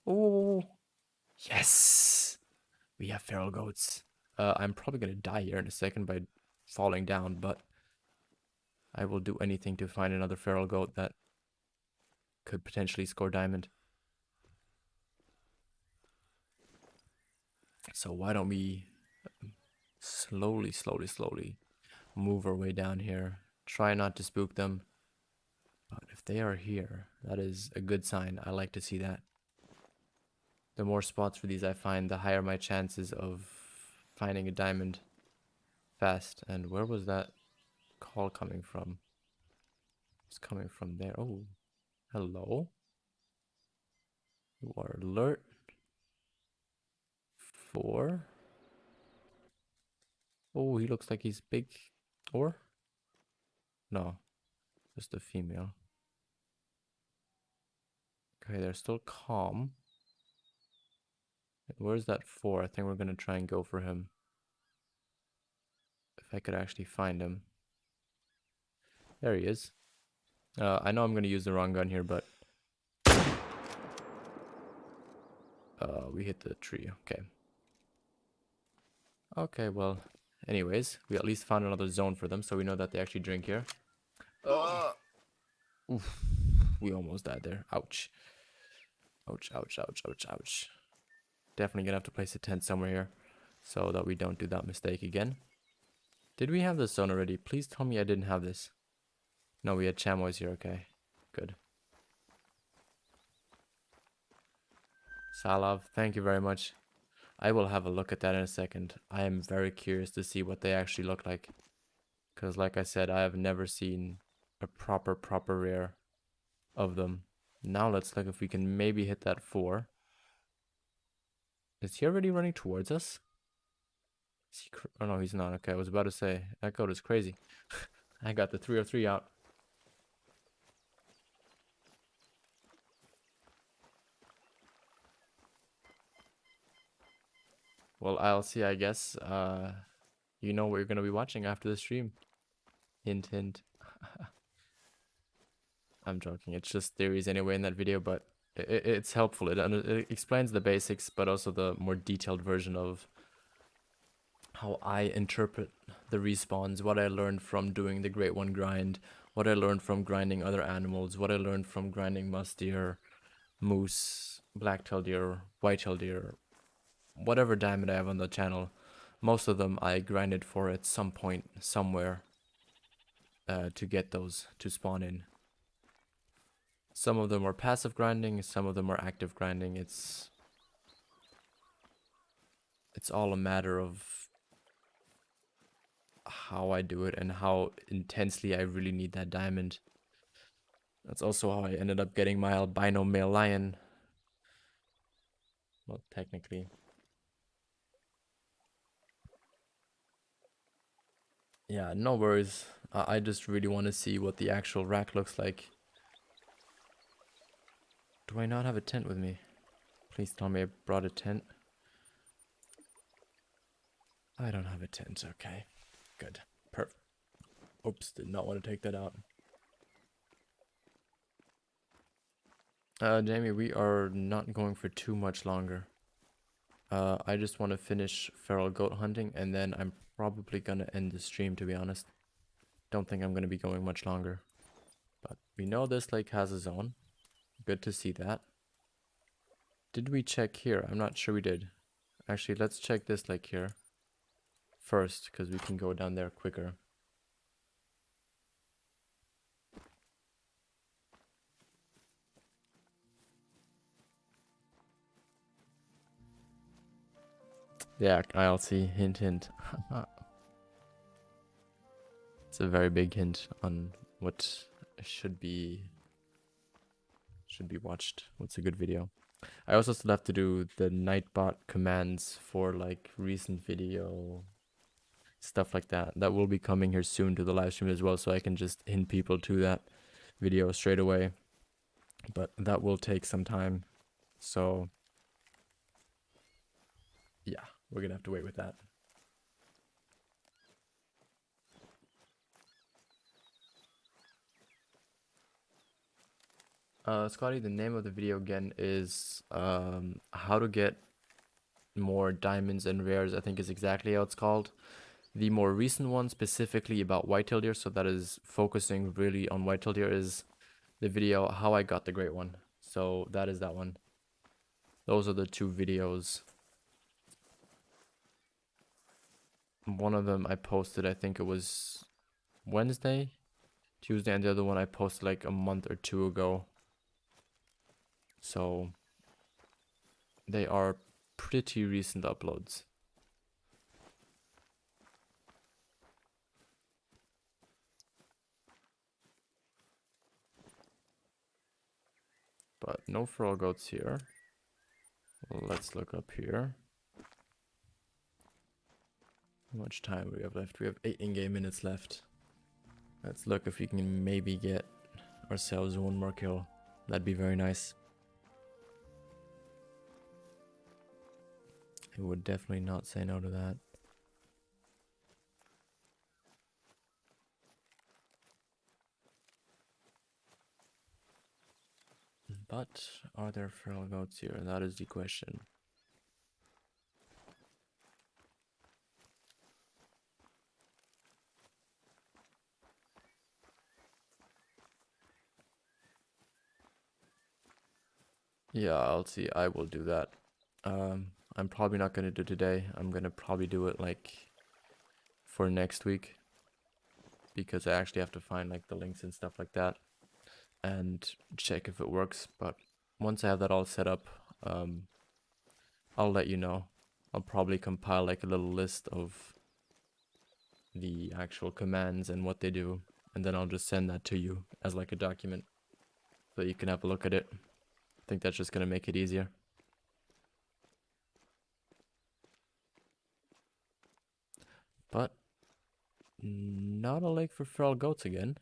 Oh, yes! We have feral goats. I'm probably gonna die here in a second by falling down, but I will do anything to find another feral goat that could potentially score diamond. So why don't we slowly move our way down here. Try not to spook them. But if they are here, that is a good sign. I like to see that. The more spots for these I find, the higher my chances of finding a diamond fast. And where was that call coming from? It's coming from there. Oh, hello. You are alert. 4. Oh, he looks like he's big. Or? No, just a female. Okay, they're still calm. Where's that 4? I think we're gonna try and go for him. If I could actually find him. There he is. I know I'm gonna use the wrong gun here, but we hit the tree. Okay. Okay, well, anyways, we at least found another zone for them, so we know that they actually drink here. Oof, we almost died there. Ouch. Ouch, ouch, ouch, ouch, ouch. Definitely gonna have to place a tent somewhere here so that we don't do that mistake again. Did we have this zone already? Please tell me I didn't have this. No, we had chamois here. Okay, good. Salav, thank you very much. I will have a look at that in a second. I am very curious to see what they actually look like. Because like I said, I have never seen a proper rare of them. Now let's look if we can maybe hit that 4. Is he already running towards us? Is he oh no, he's not. Okay, I was about to say, that goat is crazy. I got the 303 out. Well, I'll see, I guess. You know what you're going to be watching after the stream. Hint, hint. I'm joking. It's just theories anyway in that video, but it's helpful. It explains the basics, but also the more detailed version of how I interpret the respawns, what I learned from doing the Great One grind, what I learned from grinding other animals, what I learned from grinding musk deer, moose, black-tailed deer, white-tailed deer, whatever diamond I have on the channel. Most of them I grinded for at some point, somewhere, to get those to spawn in. Some of them are passive grinding, some of them are active grinding. It's all a matter of how I do it and how intensely I really need that diamond. That's also how I ended up getting my albino male lion. Well, technically. Yeah, no worries. I just really want to see what the actual rack looks like. Do I not have a tent with me? Please tell me I brought a tent. I don't have a tent. Okay, good. Perfect. Oops, did not want to take that out. Jamie, we are not going for too much longer. I just want to finish feral goat hunting, and then I'm probably gonna end the stream, to be honest. Don't think I'm gonna be going much longer. But we know this lake has a zone. Good to see that. Did we check here? I'm not sure we did. Actually, let's check this lake here first, because we can go down there quicker. Yeah, ILC, hint hint. It's a very big hint on what should be watched. What's a good video? I also still have to do the Nightbot commands for like recent video stuff like that. That will be coming here soon to the live stream as well, so I can just hint people to that video straight away. But that will take some time. So yeah, we're gonna have to wait with that. Scotty, the name of the video again is how to get more diamonds and rares, I think is exactly how it's called. The more recent one, specifically about white-tailed deer, so that is focusing really on white-tailed deer, is the video how I got the great one. So that is that one. Those are the two videos. One of them I posted, I think it was Wednesday, Tuesday, and the other one I posted like a month or two ago. So they are pretty recent uploads. But no feral goats here. Let's look up here. How much time do we have left? We have 8 in-game minutes left. Let's look if we can maybe get ourselves one more kill. That'd be very nice. I would definitely not say no to that. But are there feral goats here? That is the question. Yeah, I'll see. I will do that. I'm probably not gonna do today. I'm gonna probably do it like for next week, because I actually have to find like the links and stuff like that and check if it works. But once I have that all set up, I'll let you know. I'll probably compile like a little list of the actual commands and what they do, and then I'll just send that to you as like a document so you can have a look at it. I think that's just gonna make it easier. But not a lake for feral goats again.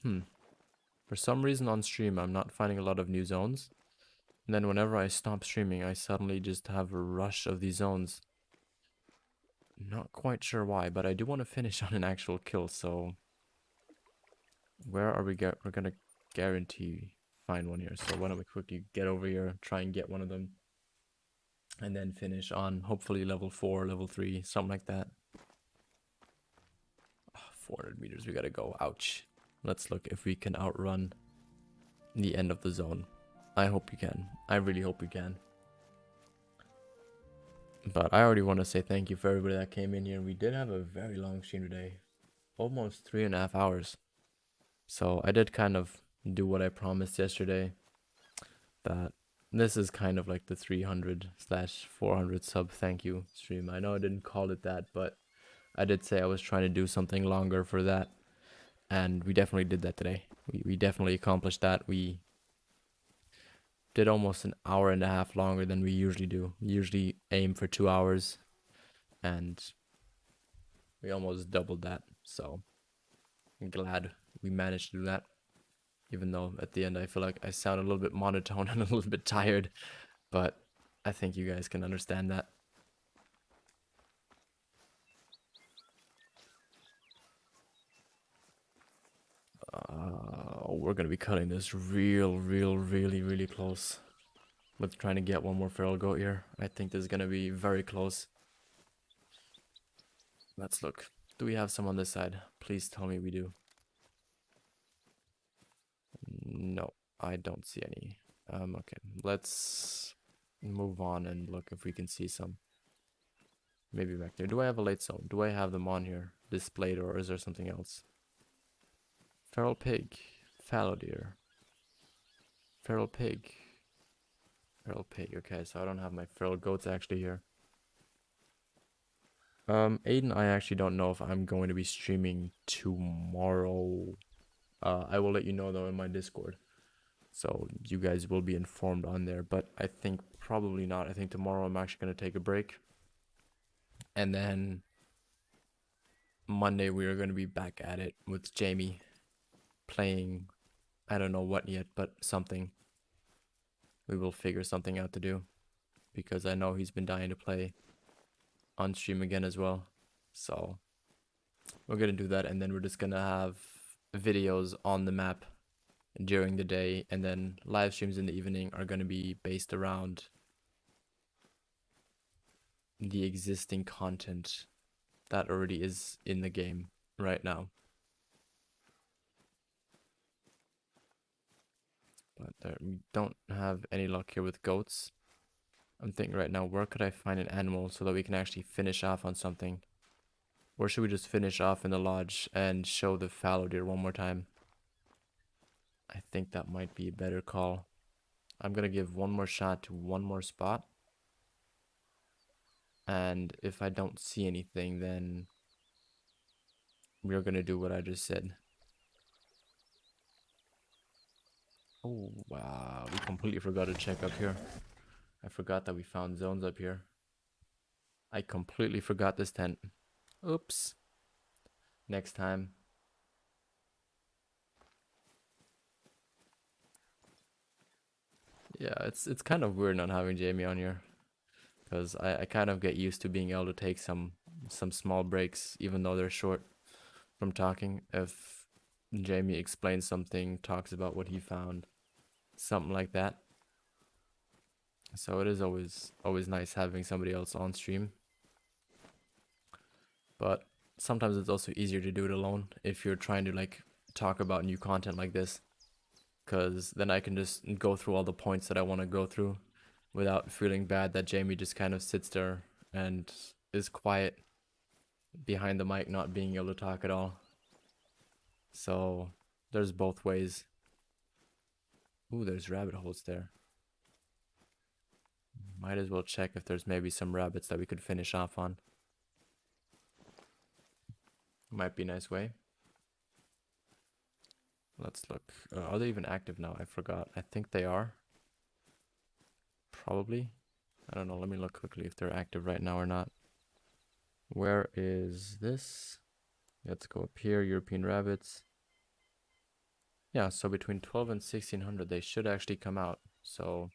For some reason on stream I'm not finding a lot of new zones. And then whenever I stop streaming, I suddenly just have a rush of these zones. Not quite sure why, but I do want to finish on an actual kill, so where are we we're gonna guarantee find one here. So why don't we quickly get over here, try and get one of them, and then finish on hopefully level 4, level 3, something like that. Oh, 400 meters, we gotta go. Ouch. Let's look if we can outrun the end of the zone. I hope you can. I really hope you can. But I already want to say thank you for everybody that came in here. We did have a very long stream today. Almost 3.5 hours. So I did kind of do what I promised yesterday. That this is kind of like the 300/400 sub thank you stream. I know I didn't call it that, but I did say I was trying to do something longer for that. And we definitely did that today. We definitely accomplished that. We did almost an hour and a half longer than we usually do. We usually aim for 2 hours, and we almost doubled that. So I'm glad we managed to do that, even though at the end I feel like I sound a little bit monotone and a little bit tired, but I think you guys can understand that. We're gonna be cutting this really close. with trying to get one more feral goat here. I think this is gonna be very close. Let's look. Do we have some on this side? Please tell me we do. No, I don't see any. Okay, let's move on and look if we can see some. Maybe back there. Do I have a late zone? Do I have them on here displayed, or is there something else? Feral pig, fallow deer, feral pig, feral pig. Okay, so I don't have my feral goats actually here. Aiden, I actually don't know if I'm going to be streaming tomorrow. I will let you know though in my Discord. So you guys will be informed on there, but I think probably not. I think tomorrow I'm actually going to take a break. And then Monday we are going to be back at it with Jamie playing, I don't know what yet, but something. We will figure something out to do because I know he's been dying to play on stream again as well. So we're going to do that, and then we're just going to have videos on the map during the day, and then live streams in the evening are going to be based around the existing content that already is in the game right now. But we don't have any luck here with goats. I'm thinking right now, where could I find an animal so that we can actually finish off on something? Or should we just finish off in the lodge and show the fallow deer one more time? I think that might be a better call. I'm gonna give one more shot to one more spot. And if I don't see anything, then we're gonna do what I just said. Oh, wow. We completely forgot to check up here. I forgot that we found zones up here. I completely forgot this tent. Oops. Next time. Yeah, it's kind of weird not having Jamie on here. Because I kind of get used to being able to take some small breaks, even though they're short, from talking. If Jamie explains something, talks about what he found, something like that. So it is always nice having somebody else on stream. But sometimes it's also easier to do it alone if you're trying to like talk about new content like this, because then I can just go through all the points that I want to go through without feeling bad that Jamie just kind of sits there and is quiet behind the mic, not being able to talk at all. So there's both ways. Ooh, there's rabbit holes there. Might as well check if there's maybe some rabbits that we could finish off on. Might be a nice way. Let's look. Are they even active now? I forgot. I think they are. Probably. I don't know. Let me look quickly if they're active right now or not. Where is this? Let's go up here. European rabbits. Yeah, so between 12 and 1600 they should actually come out. So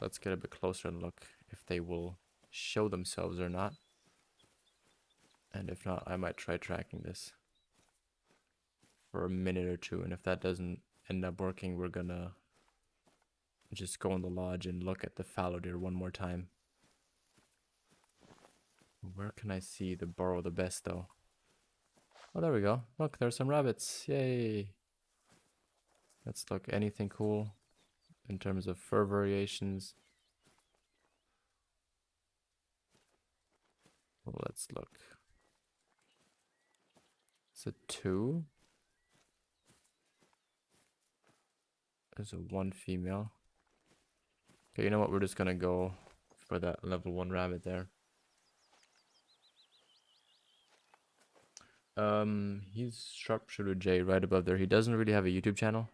let's get a bit closer and look if they will show themselves or not. And if not, I might try tracking this for a minute or two. And if that doesn't end up working, we're gonna just go in the lodge and look at the fallow deer one more time. Where can I see the burrow the best though? Oh, there we go. Look, there's some rabbits. Yay. Let's look. Anything cool in terms of fur variations? Let's look. It's a 2. There's a 1 female. Okay, you know what? We're just gonna go for that level 1 rabbit there. He's Sharpshooter J right above there. He doesn't really have a YouTube channel,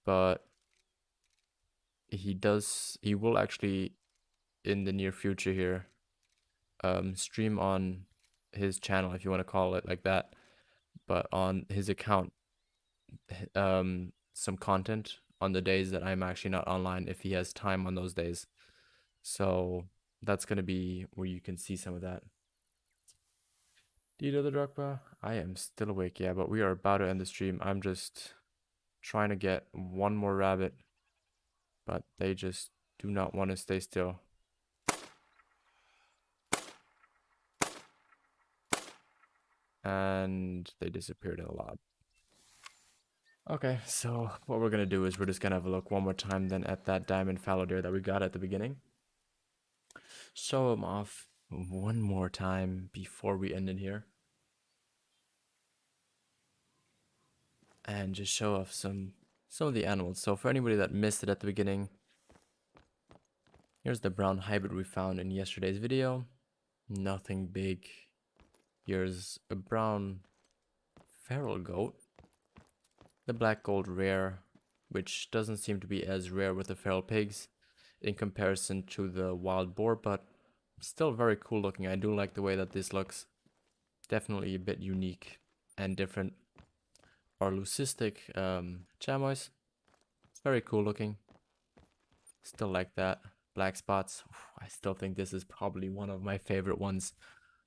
but he will actually in the near future here stream on his channel, if you want to call it like that, but on his account some content on the days that I'm actually not online if he has time on those days. So that's gonna be where you can see some of that. Dito the Drogba, I am still awake, yeah, but we are about to end the stream. I'm just trying to get one more rabbit but they just do not want to stay still. And they disappeared in a lot. Okay, so what we're gonna do is we're just gonna have a look one more time then at that diamond fallow deer that we got at the beginning. Show him off one more time before we end it here. And just show off some of the animals. So for anybody that missed it at the beginning, here's the brown hybrid we found in yesterday's video. Nothing big. Here's a brown feral goat. The black gold rare, which doesn't seem to be as rare with the feral pigs in comparison to the wild boar, but still very cool looking. I do like the way that this looks. Definitely a bit unique and different. Our leucistic chamois. It's very cool looking. Still like that. Black spots. I still think this is probably one of my favorite ones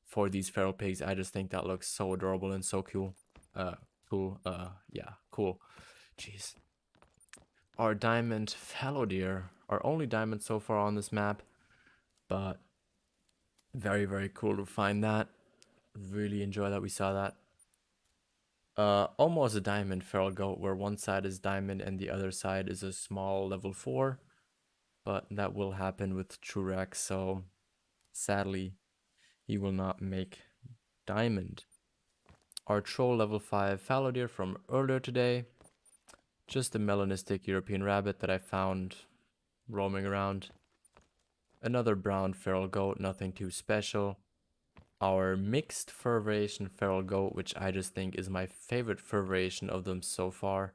for these feral pigs. I just think that looks so adorable and so cool. Cool. Jeez. Our diamond fallow deer. Our only diamond so far on this map. But very, very cool to find that. Really enjoy that we saw that. Almost a diamond feral goat where one side is diamond and the other side is a small level 4. But that will happen with Trurak, so sadly he will not make diamond. Our troll level 5 fallow deer from earlier today. Just a melanistic European rabbit that I found roaming around. Another brown feral goat, nothing too special. Our mixed fur variation feral goat, which I just think is my favorite fur variation of them so far.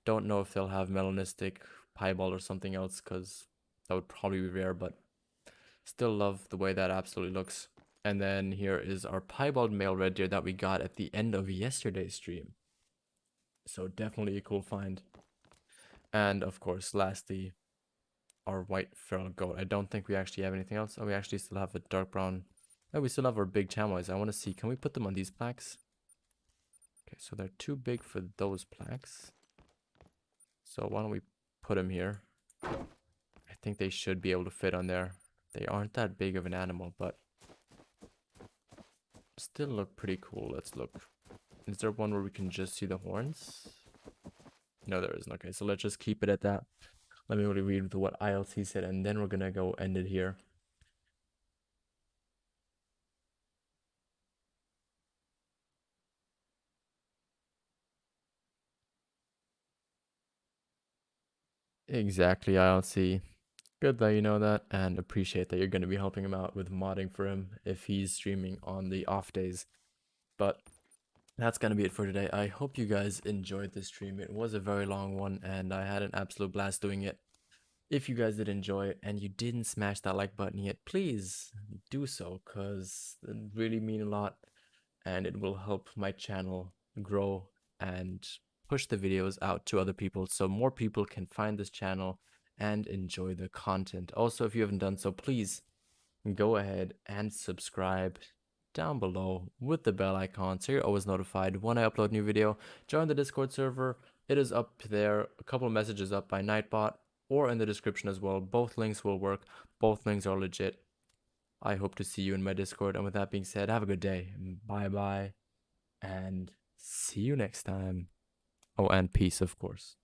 Don't know if they'll have melanistic, piebald or something else, because that would probably be rare, but still love the way that absolutely looks. And then here is our piebald male red deer that we got at the end of yesterday's stream. So definitely a cool find. And of course, lastly, our white feral goat. I don't think we actually have anything else. Oh, we actually still have a dark brown. Oh, we still have our big chamois. I want to see, can we put them on these plaques? Okay, so they're too big for those plaques. So why don't we put them here? I think they should be able to fit on there. They aren't that big of an animal, but still look pretty cool. Let's look. Is there one where we can just see the horns? No, there isn't. Okay, so let's just keep it at that. Let me read what ILC said, and then we're gonna go end it here. Exactly, ILC. Good that you know that, and appreciate that you're going to be helping him out with modding for him if he's streaming on the off days. But that's going to be it for today. I hope you guys enjoyed this stream. It was a very long one, and I had an absolute blast doing it. If you guys did enjoy it and you didn't smash that like button yet, please do so, because it really means a lot, and it will help my channel grow and push the videos out to other people so more people can find this channel and enjoy the content. Also, if you haven't done so, please go ahead and subscribe down below with the bell icon so you're always notified when I upload new video. Join the Discord server. It is up there, a couple of messages up by Nightbot or in the description as well. Both links will work. Both links are legit. I hope to see you in my Discord. And with that being said, have a good day. Bye bye. And see you next time. Oh, and peace, of course.